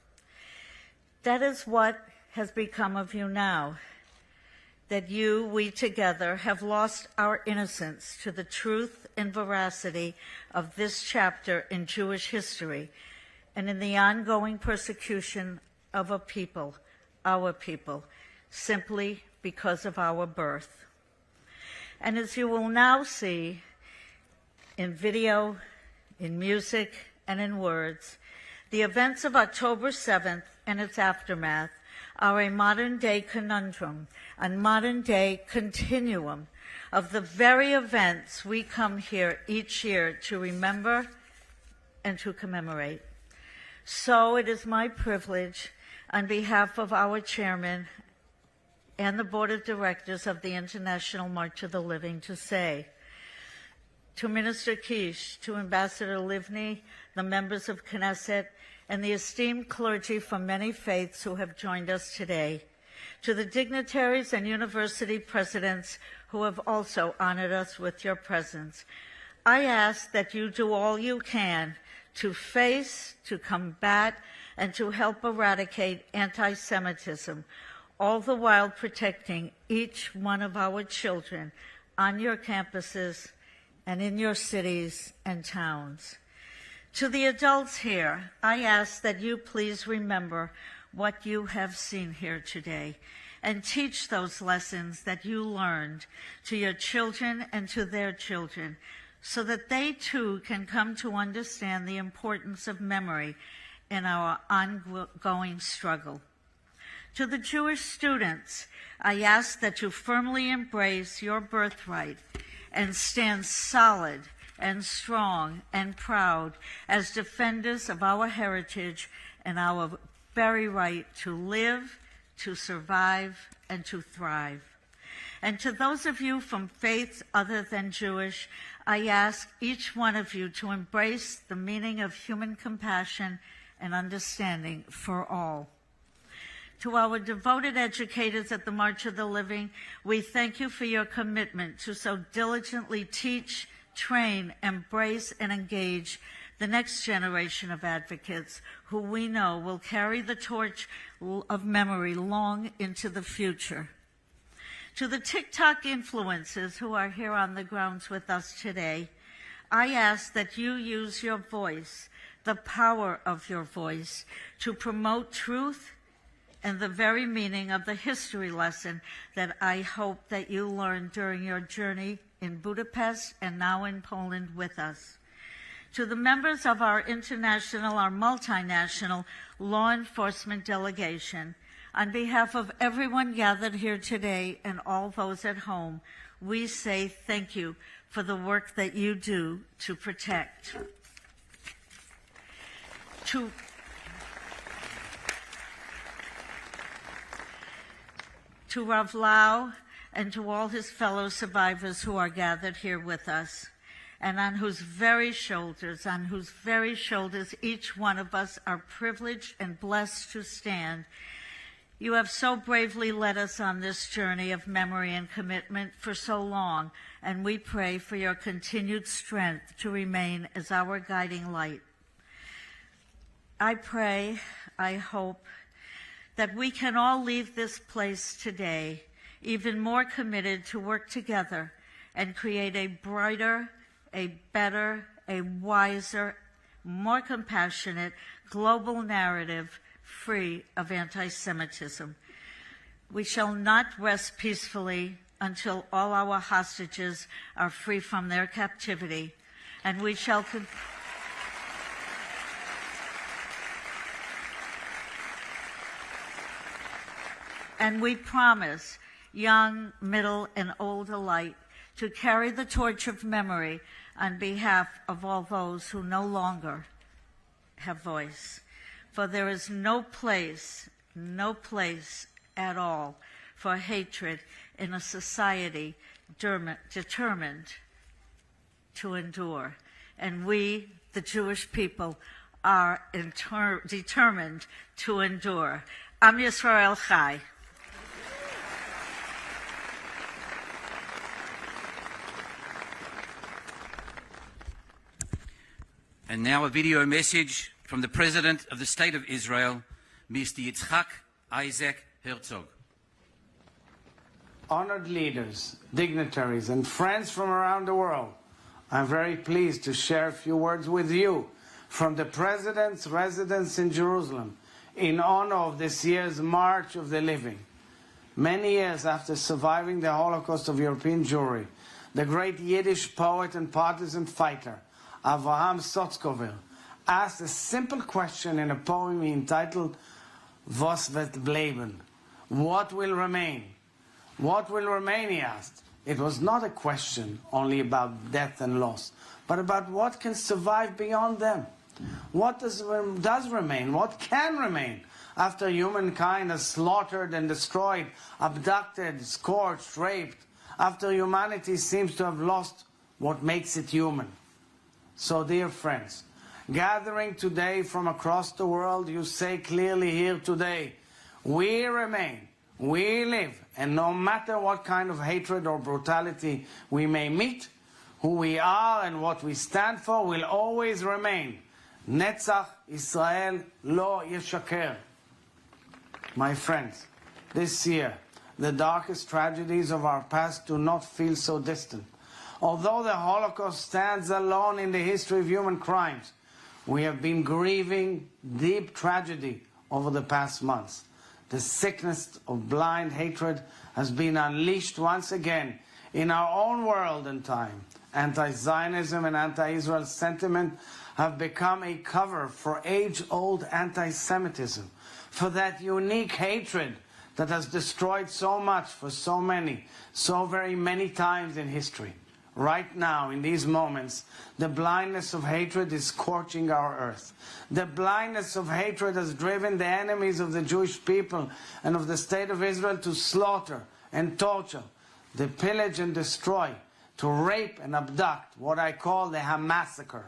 That is what has become of you now, that we together have lost our innocence to the truth and veracity of this chapter in Jewish history and in the ongoing persecution of a people, our people, simply because of our birth. And as you will now see in video, in music, and in words, the events of October 7th and its aftermath are a modern-day conundrum, a modern-day continuum of the very events we come here each year to remember and to commemorate. So it is my privilege, on behalf of our chairman and the board of directors of the International March of the Living, to say to Minister Kish, to Ambassador Livni, the members of Knesset, and the esteemed clergy from many faiths who have joined us today, to the dignitaries and university presidents who have also honored us with your presence, I ask that you do all you can to face, to combat, and to help eradicate anti-Semitism, all the while protecting each one of our children on your campuses and in your cities and towns. To the adults here, I ask that you please remember what you have seen here today and teach those lessons that you learned to your children and to their children so that they too can come to understand the importance of memory in our ongoing struggle. To the Jewish students, I ask that you firmly embrace your birthright and stand solid and strong and proud as defenders of our heritage and our very right to live, to survive, and to thrive. And to those of you from faiths other than Jewish, I ask each one of you to embrace the meaning of human compassion and understanding for all. To our devoted educators at the March of the Living, we thank you for your commitment to so diligently teach, train, embrace, and engage the next generation of advocates who we know will carry the torch of memory long into the future. To the TikTok influencers who are here on the grounds with us today, I ask that you use your voice, the power of your voice, to promote truth and the very meaning of the history lesson that I hope that you learned during your journey in Budapest and now in Poland with us. To the members of our multinational law enforcement delegation, on behalf of everyone gathered here today and all those at home, we say thank you for the work that you do to protect. To Rav Lau and to all his fellow survivors who are gathered here with us, and on whose very shoulders each one of us are privileged and blessed to stand. You have so bravely led us on this journey of memory and commitment for so long, and we pray for your continued strength to remain as our guiding light. I pray, I hope, that we can all leave this place today even more committed to work together and create a brighter, a better, a wiser, more compassionate global narrative free of anti-Semitism. We shall not rest peacefully until all our hostages are free from their captivity, and we shall and we promise, young, middle, and old alike, to carry the torch of memory on behalf of all those who no longer have voice. For there is no place at all for hatred in a society determined to endure. And we, the Jewish people, are determined to endure. Am Yisrael Chai. And now a video message from the President of the State of Israel, Mr. Yitzhak Isaac Herzog. Honored leaders, dignitaries, and friends from around the world, I'm very pleased to share a few words with you from the President's residence in Jerusalem in honor of this year's March of the Living. Many years after surviving the Holocaust of European Jewry, the great Yiddish poet and partisan fighter, Avraham Sotzkover, asked a simple question in a poem he entitled Was wird bleiben? What will remain? What will remain, he asked. It was not a question only about death and loss, but about what can survive beyond them. What does remain? What can remain after humankind has slaughtered and destroyed, abducted, scorched, raped, after humanity seems to have lost what makes it human? So, dear friends, gathering today from across the world, you say clearly here today, we remain, we live, and no matter what kind of hatred or brutality we may meet, who we are and what we stand for will always remain. Netzach Israel lo yeshaker. My friends, this year, the darkest tragedies of our past do not feel so distant. Although the Holocaust stands alone in the history of human crimes, we have been grieving deep tragedy over the past months. The sickness of blind hatred has been unleashed once again in our own world and time. Anti-Zionism and anti-Israel sentiment have become a cover for age-old anti-Semitism, for that unique hatred that has destroyed so much for so many, so very many times in history. Right now, in these moments, the blindness of hatred is scorching our earth. The blindness of hatred has driven the enemies of the Jewish people and of the State of Israel to slaughter and torture, to pillage and destroy, to rape and abduct, what I call the Hamassacre.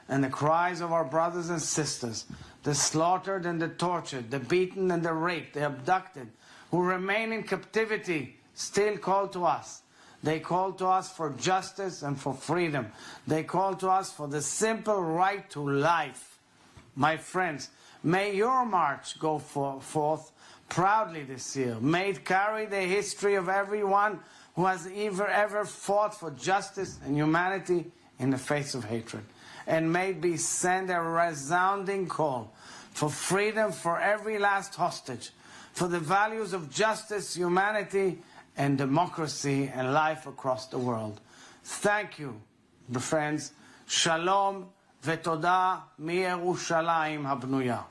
And the cries of our brothers and sisters, the slaughtered and the tortured, the beaten and the raped, the abducted, who remain in captivity, still call to us. They call to us for justice and for freedom. They call to us for the simple right to life. My friends, may your march go forth proudly this year. May it carry the history of everyone who has ever fought for justice and humanity in the face of hatred. And may it send a resounding call for freedom for every last hostage, for the values of justice, humanity, and democracy and life across the world. Thank you, friends. Shalom vetoda miYerushalayim habnuya.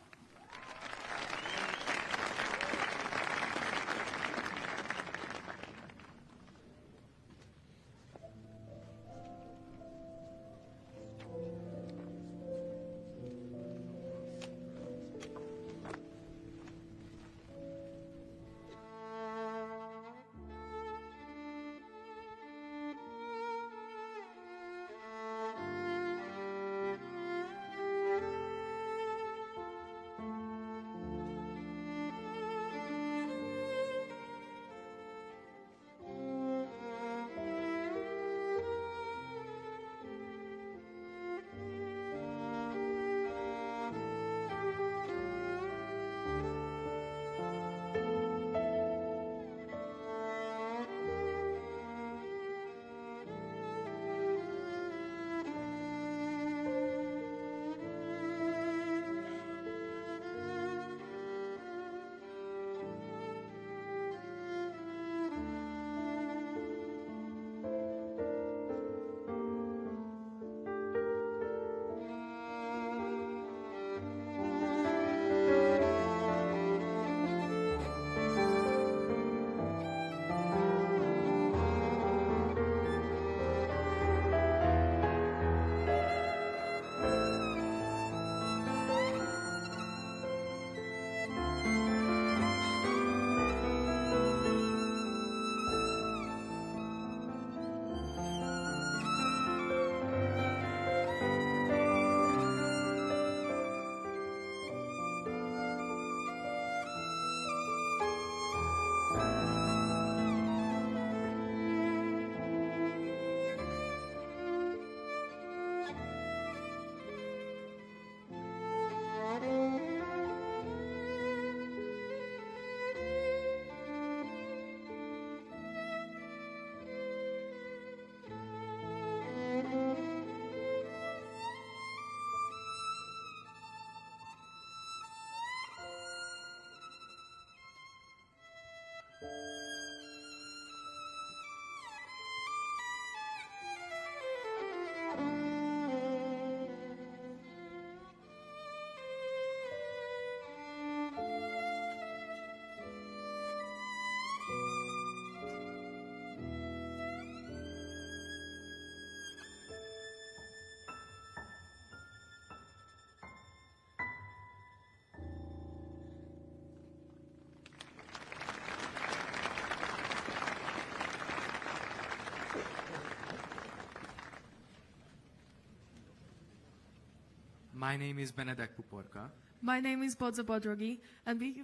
My name is Benedek Puporka. My name is Bodza Bodrogi, and we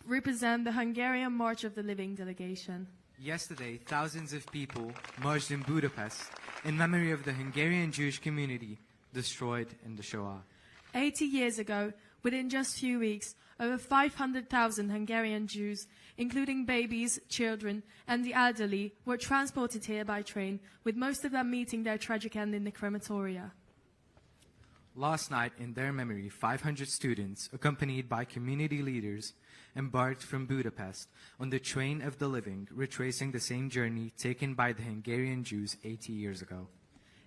represent the Hungarian March of the Living delegation. Yesterday, thousands of people marched in Budapest in memory of the Hungarian Jewish community destroyed in the Shoah. 80 years ago, within just few weeks, over 500,000 Hungarian Jews, including babies, children, and the elderly, were transported here by train, with most of them meeting their tragic end in the crematoria. Last night, in their memory, 500 students, accompanied by community leaders, embarked from Budapest on the train of the living, retracing the same journey taken by the Hungarian Jews 80 years ago.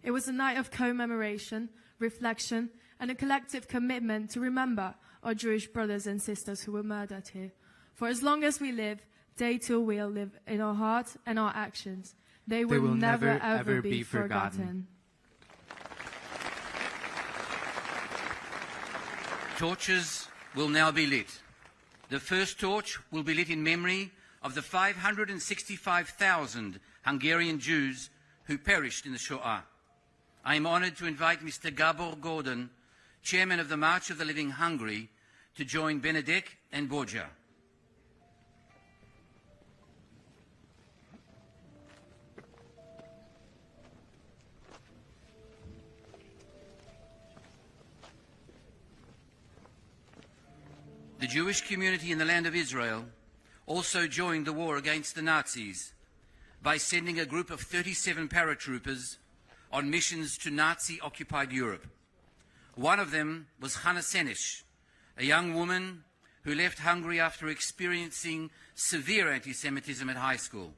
It was a night of commemoration, reflection, and a collective commitment to remember our Jewish brothers and sisters who were murdered here. For as long as we live, they too will live in our hearts and our actions. They will never ever be forgotten. Torches will now be lit. The first torch will be lit in memory of the 565,000 Hungarian Jews who perished in the Shoah. I am honored to invite Mr. Gabor Gordon, Chairman of the March of the Living Hungary, to join Benedek and Borja. The Jewish community in the land of Israel also joined the war against the Nazis by sending a group of 37 paratroopers on missions to Nazi-occupied Europe. One of them was Hannah Senesh, a young woman who left Hungary after experiencing severe antisemitism at high school.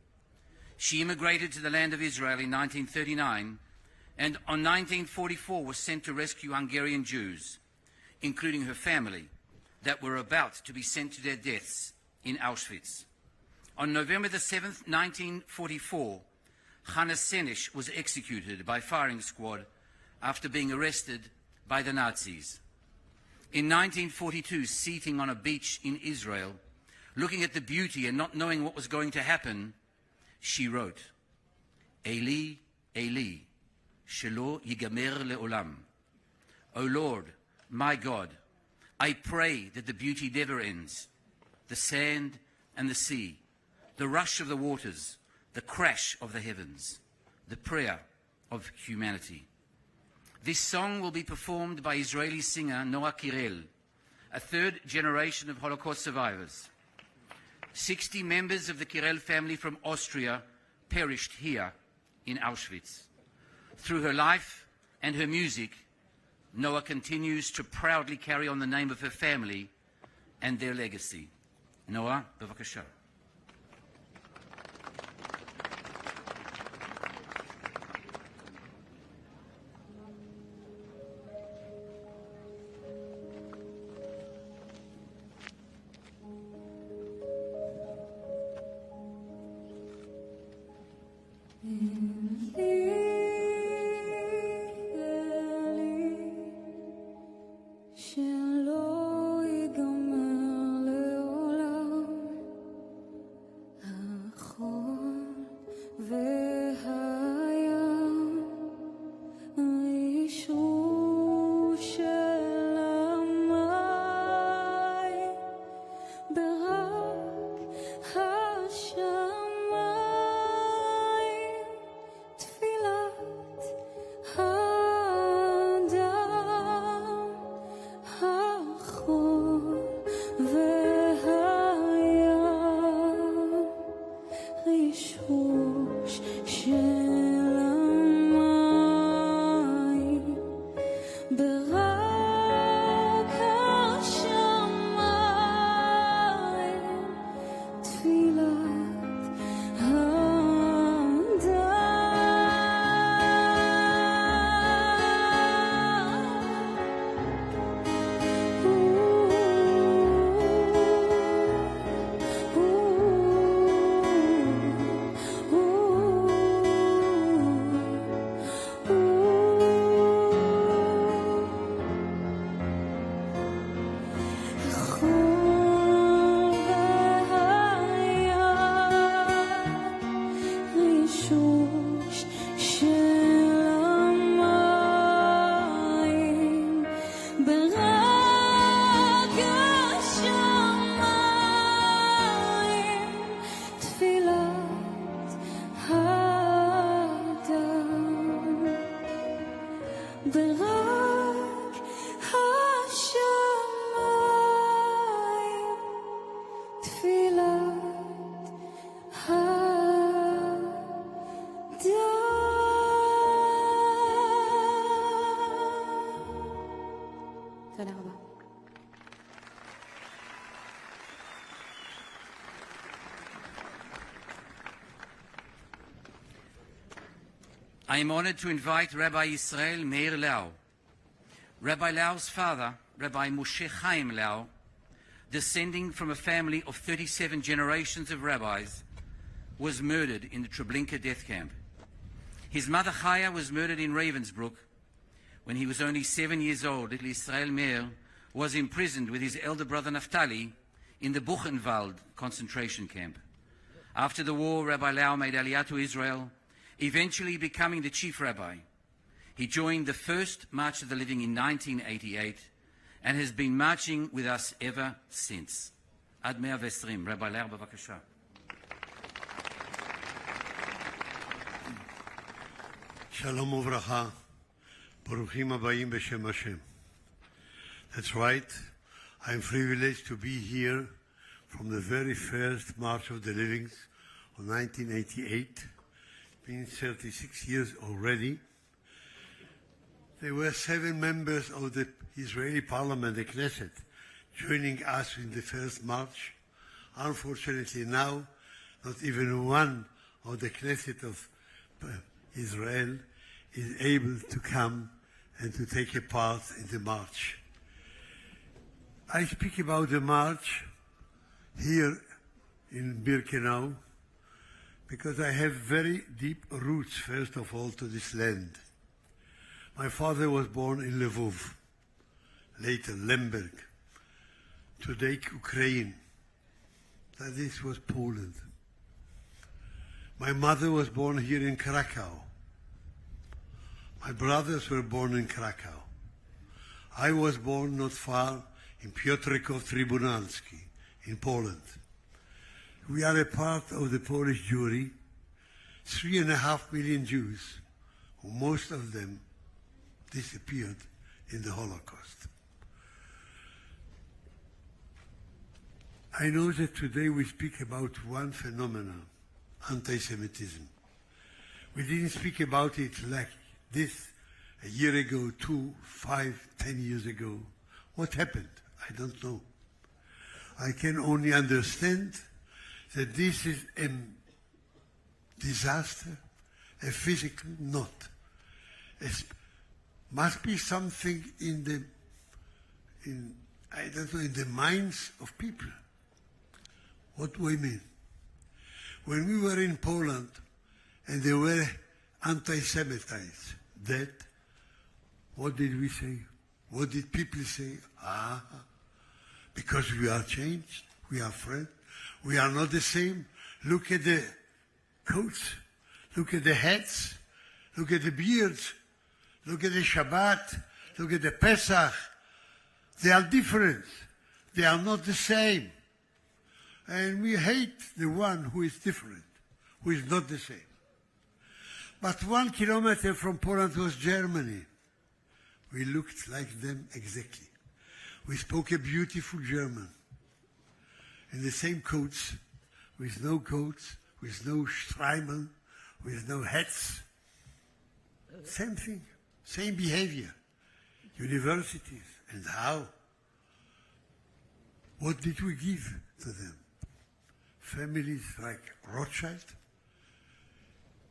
She immigrated to the land of Israel in 1939 and on 1944 was sent to rescue Hungarian Jews, including her family, that were about to be sent to their deaths in Auschwitz. On November the 7th, 1944, Hannah Senesh was executed by firing squad after being arrested by the Nazis. In 1942, seating on a beach in Israel, looking at the beauty and not knowing what was going to happen, she wrote, Eli, Eli, shelo yigamer le'olam. O Lord, my God, I pray that the beauty never ends. The sand and the sea, the rush of the waters, the crash of the heavens, the prayer of humanity. This song will be performed by Israeli singer Noah Kirel, a third generation of Holocaust survivors. 60 members of the Kirel family from Austria perished here in Auschwitz. Through her life and her music, Noah continues to proudly carry on the name of her family and their legacy. Noah, bevakasha. ברק השמיים תפילת האדם ברק השמיים תפילת תודה רבה. I am honored to invite Rabbi Israel Meir Lau. Rabbi Lau's father, Rabbi Moshe Chaim Lau, descending from a family of 37 generations of rabbis, was murdered in the Treblinka death camp. His mother Chaya was murdered in Ravensbrück. When he was only 7 years old, little Israel Meir was imprisoned with his elder brother Naftali in the Buchenwald concentration camp. After the war, Rabbi Lau made Aliyah to Israel, eventually becoming the chief rabbi. He joined the first March of the Living in 1988 and has been marching with us ever since. Ad 120, Rabbi Lau, bavakasha. Shalom uvracha. Baruchim abayim b'shem Hashem. That's right. I'm privileged to be here from the very first March of the Livings of 1988. Been 36 years already. There were 7 members of the Israeli parliament, the Knesset, joining us in the first march. Unfortunately now, not even one of the Knesset of Israel is able to come and to take a part in the march. I speak about the march here in Birkenau because I have very deep roots, first of all, to this land. My father was born in Lvov, later Lemberg, today Ukraine. This was Poland. My mother was born here in Krakow. My brothers were born in Krakow. I was born not far in Piotrków Trybunalski in Poland. We are a part of the Polish Jewry, 3.5 million Jews, who most of them disappeared in the Holocaust. I know that today we speak about one phenomenon, antisemitism. We didn't speak about it like this a year ago, 2, 5, 10 years ago. What happened? I don't know. I can only understand that this is a disaster, a physical not. It must be something in the minds of people. What do I mean? When we were in Poland and there were anti-Semites dead, what did we say? What did people say? Because we are changed, we are friends, we are not the same. Look at the coats, look at the hats, look at the beards, look at the Shabbat, look at the Pesach. They are different. They are not the same. And we hate the one who is different, who is not the same. But 1 kilometer from Poland was Germany. We looked like them exactly. We spoke a beautiful German. In the same coats, with no streimel, with no hats. Same thing, same behavior. Universities, and how? What did we give to them? Families like Rothschild,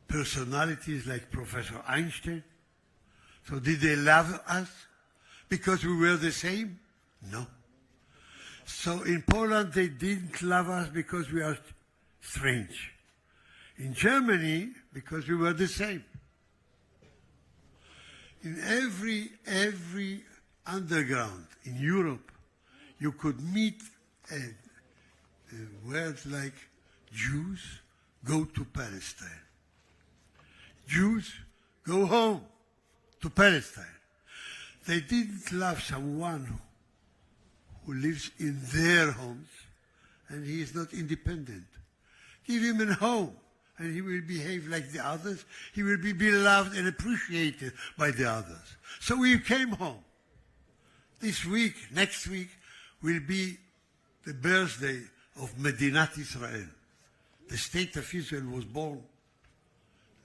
personalities like Professor Einstein. So did they love us because we were the same? No. So in Poland they didn't love us because we are strange. In Germany, because we were the same. In every underground in Europe, you could meet a word like Jews go to Palestine. Jews go home to Palestine. They didn't love someone who lives in their homes and he is not independent. Give him a home and he will behave like the others. He will be beloved and appreciated by the others. So we came home. This week, next week, will be the birthday of Medinat Israel. The state of Israel was born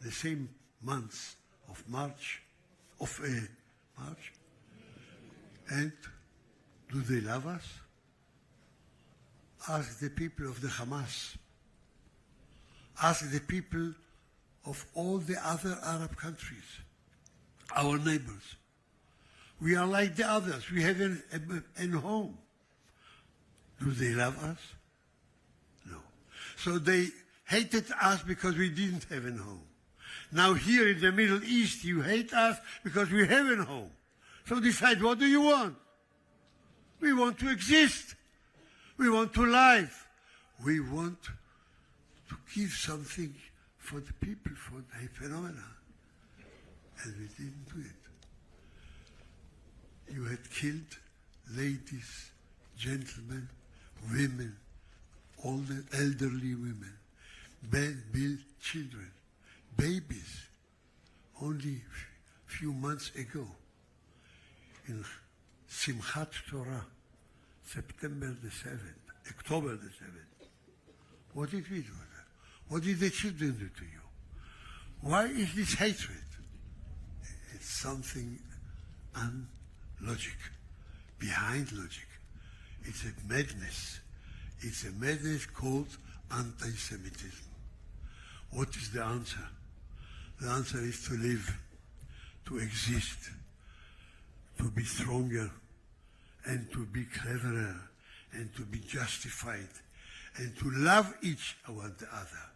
the same month of March. And do they love us? Ask the people of the Hamas. Ask the people of all the other Arab countries, our neighbors. We are like the others. We have a home. Do they love us? No. So they hated us because we didn't have a home. Now here in the Middle East, you hate us because we have a home. So decide, what do you want? We want to exist. We want to live. We want to give something for the people, for the phenomena. And we didn't do it. You had killed ladies, gentlemen, women, all the elderly women, built children, babies, only a few months ago. In Simchat Torah, September the 7th, October the 7th. What did we do? What did the children do to you? Why is this hatred? It's something unlogic, behind logic. It's a madness. It's a madness called antisemitism. What is the answer? The answer is to live, to exist, to be stronger, and to be cleverer, and to be justified, and to love each other,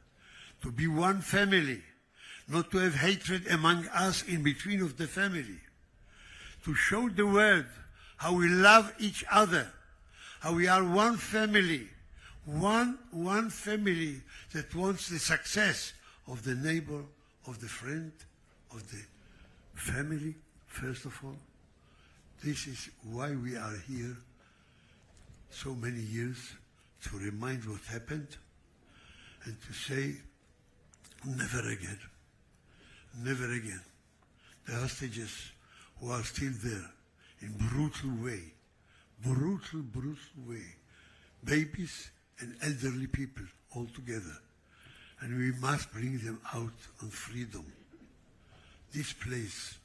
to be one family, not to have hatred among us in between of the family, to show the world how we love each other, how we are one family, one family that wants the success of the neighbor, of the friend, of the family, first of all. This is why we are here so many years, to remind what happened and to say, never again, never again. The hostages who are still there in brutal way, brutal way, babies and elderly people all together. And we must bring them out on freedom. This place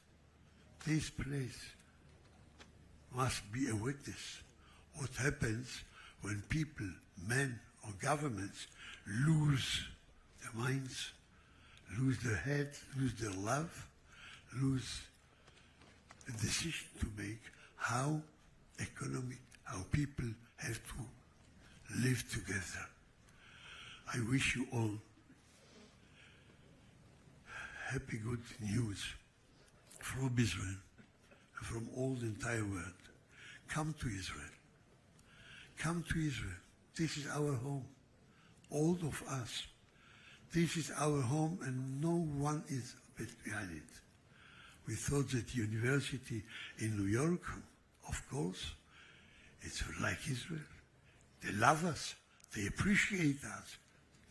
must be a witness. What happens when people, men or governments, lose their minds, lose their head, lose their love, lose a decision to make how economy, how people have to live together. I wish you all happy good news from Israel, from all the entire world. Come to Israel. Come to Israel. This is our home. All of us. This is our home and no one is behind it. We thought that university in New York, of course, it's like Israel. They love us. They appreciate us.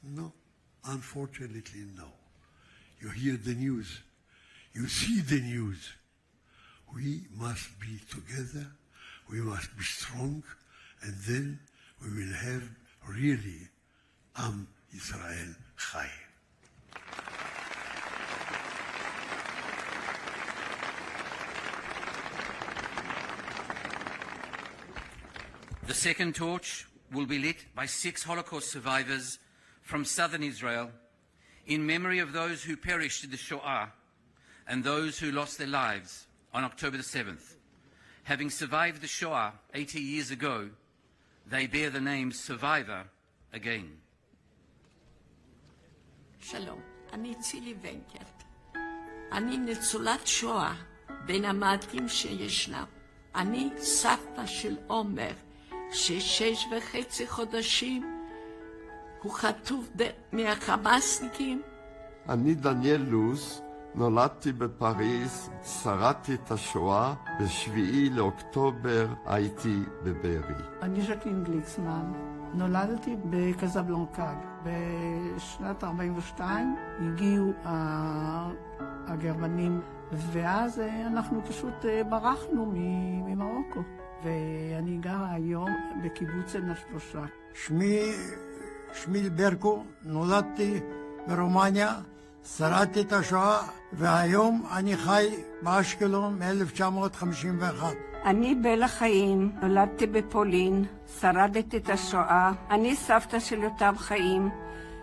No, unfortunately, no. You hear the news. You see the news. We must be together. We must be strong. And then we will have really Am Israel Chai. The second torch will be lit by 6 Holocaust survivors from southern Israel in memory of those who perished in the Shoah and those who lost their lives on October the 7th. Having survived the Shoah 80 years ago, they bear the name Survivor again. שלום, אני צילי ונקרט. אני ניצולת שואה בין המעטים שישנם. אני סבתא של עומר, ש6.5 חודשים הוא חטוף מהחמאסניקים. אני דניאל לוז, נולדתי בפריז, שרדתי את השואה, ב7 לאוקטובר הייתי בבארי. אני ז'קלין גליקסמן, נולדתי בקזבלנקה. בשנת 42 הגיעו הגרמנים, ואז אנחנו פשוט ברחנו ממרוקו. ואני גרה היום בקיבוץ עין השלושה. שמי ברקו, נולדתי ברומניה, שרדתי את השואה, והיום אני חי באשקלון מ-1951. אני בלה חיים, נולדתי בפולין, שרדתי את השואה. אני סבתא של יותם חיים,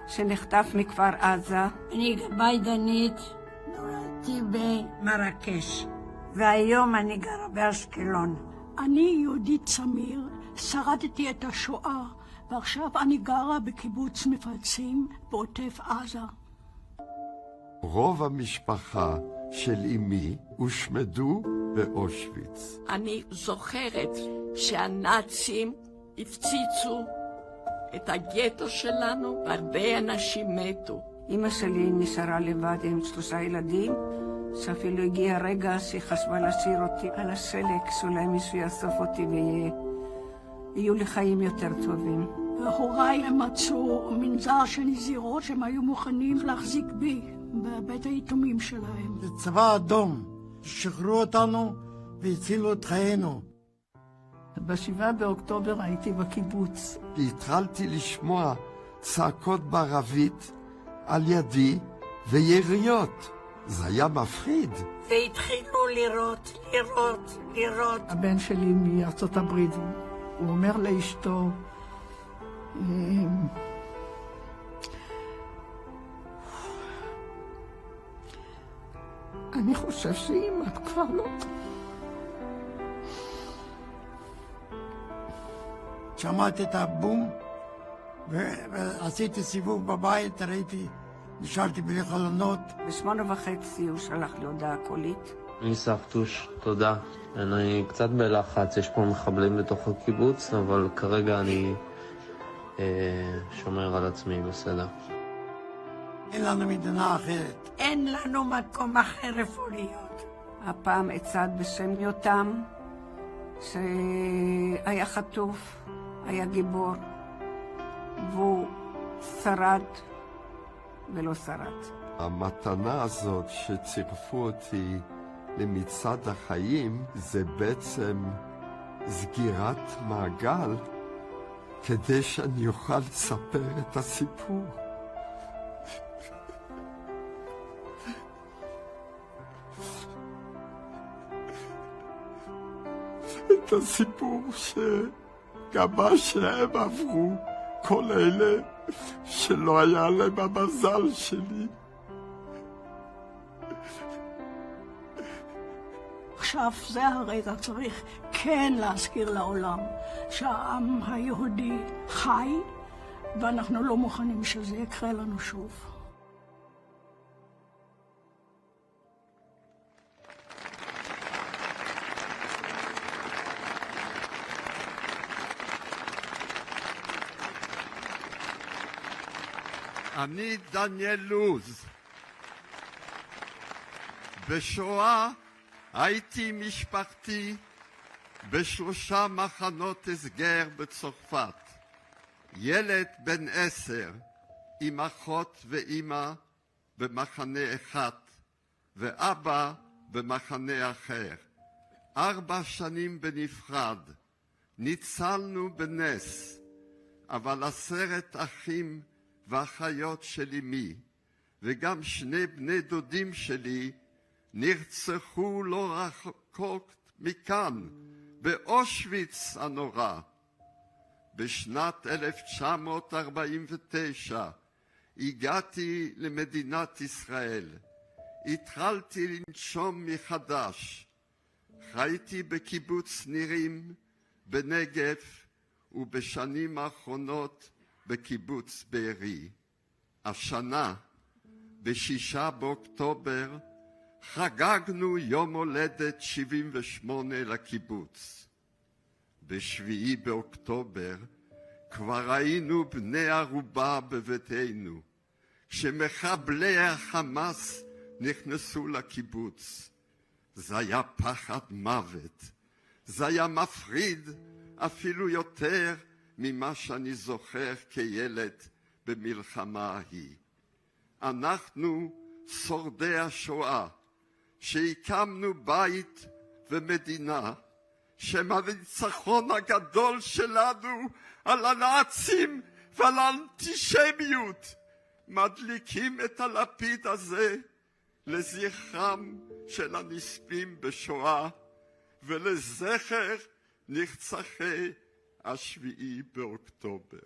שנחטף מכפר עזה. אני גבאי דנית, נולדתי במרקש, והיום אני גרה באשקלון. אני יהודית סמיר, שרדתי את השואה, ועכשיו אני גרה בקיבוץ מפלצים בעוטף עזה. רוב המשפחה של אמי הושמדו באושוויץ. אני זוכרת שהנאצים הפציצו את הגטו שלנו, והרבה אנשים מתו. אמא שלי נשארה לבד עם 3 ילדים, שאפילו הגיע רגע שהיא חשבה להשאיר אותי על השלג, שאולי מישהו יאסוף אותי ויהיו לי חיים יותר טובים. הוריי מצאו מנזר של נזירות שהם היו מוכנים להחזיק בי בבית היתומים שלהם. זה צבא אדום, שחררו אותנו והצילו את חיינו. ב7 באוקטובר הייתי בקיבוץ. והתחלתי לשמוע צעקות בערבית על ידי ויריות. זה היה מפחיד. והתחילו לירות. הבן שלי מארצות הברית, הוא אומר לאשתו, אני חושב שאמא כבר לא. שמעתי את הבום ועשיתי סיבוב בבית, ראיתי, נשארתי בלי חלונות. ב8:30 הוא שלח לי הודעה קולית. אני סבתוש, תודה. אני קצת בלחץ, יש פה מחבלים בתוך הקיבוץ, אבל כרגע אני שומר על עצמי, בסדר. אין לנו מדינה אחרת. אין לנו מקום אחר איפה להיות. הפעם עצת בשם יותם, שהיה חטוף, היה גיבור, והוא שרד ולא שרד. המתנה הזאת שצירפו אותי למצעד החיים זה בעצם סגירת מעגל כדי שאני אוכל לספר את הסיפור. את הסיפור שגם מה שהם עברו, כל אלה שלא היה להם המזל שלי. עכשיו זה הרגע, צריך כן להזכיר לעולם שהעם היהודי חי, ואנחנו לא מוכנים שזה יקרה לנו שוב. אני דניאל לוז. בשואה הייתי עם משפחתי ב3 מחנות הסגר בצרפת. ילד בן 10 עם אחות ואמא במחנה אחד ואבא במחנה אחר. 4 שנים בנפרד. ניצלנו בנס, אבל 10 אחים ואחיות של אמי וגם 2 בני דודים שלי נרצחו לא רחוק מכאן, באושוויץ הנורא. בשנת 1949 הגעתי למדינת ישראל. התחלתי לנשום מחדש. חייתי בקיבוץ נירים בנגב, ובשנים האחרונות בקיבוץ בארי. השנה, ב6 באוקטובר, חגגנו יום הולדת 78 לקיבוץ. ב7 באוקטובר כבר היינו בני ערובה בביתנו, כשמחבלי החמאס נכנסו לקיבוץ. זה היה פחד מוות. זה היה מפחיד אפילו יותר ממה שאני זוכר כילד במלחמה ההיא. אנחנו שורדי השואה, שהקמנו בית ומדינה, שם הניצחון הגדול שלנו על הנאצים ועל האנטישמיות, מדליקים את הלפיד הזה לזכרם של הנספים בשואה ולזכר נרצחי 7 באוקטובר.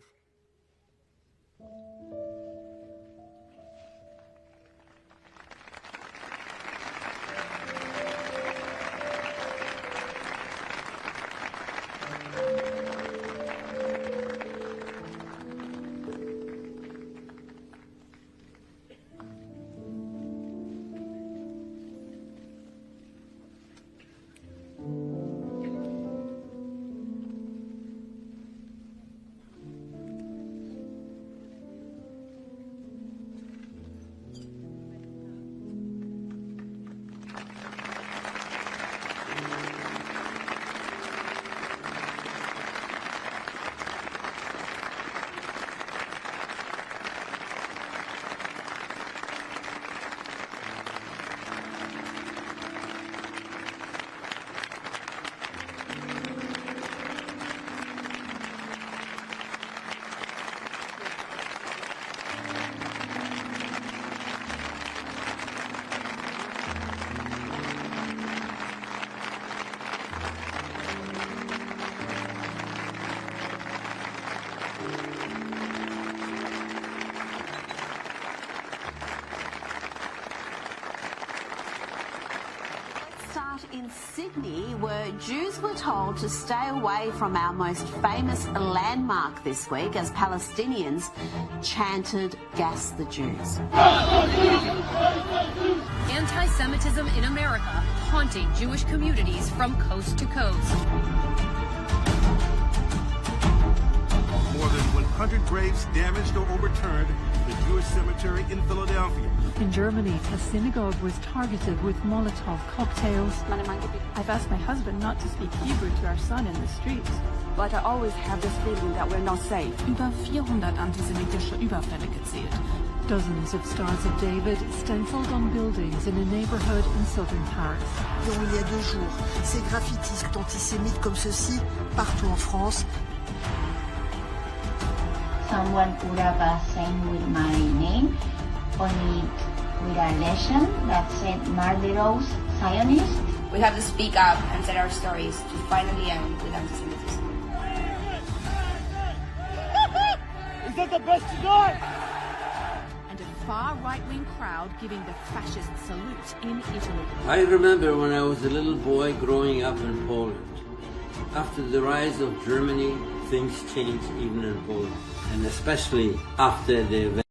In Sydney, where Jews were told to stay away from our most famous landmark this week as Palestinians chanted "Gas the Jews." Anti-Semitism in America haunting Jewish communities from coast to coast. More than 100 graves damaged or overturned in the Jewish cemetery in Philadelphia. In Germany, a synagogue was targeted with Molotov cocktails. I've asked my husband not to speak Hebrew to our son in the streets. But I always have this feeling that we're not safe. Über 400 antisemitische Überfälle gezählt. Dozens of Stars of David stenciled on buildings in a neighborhood in southern Paris. Il y a 2 jours, ces graffitis antisémites comme ceci, partout en France. Someone put up a sign with my name on it with a legend that said Martyros Zionist. We have to speak up and set our stories to finally end with antisemitism. Is that the best you got? And a far right-wing crowd giving the fascist salute in Italy. I remember when I was a little boy growing up in Poland. After the rise of Germany, things changed even in Poland, and especially after the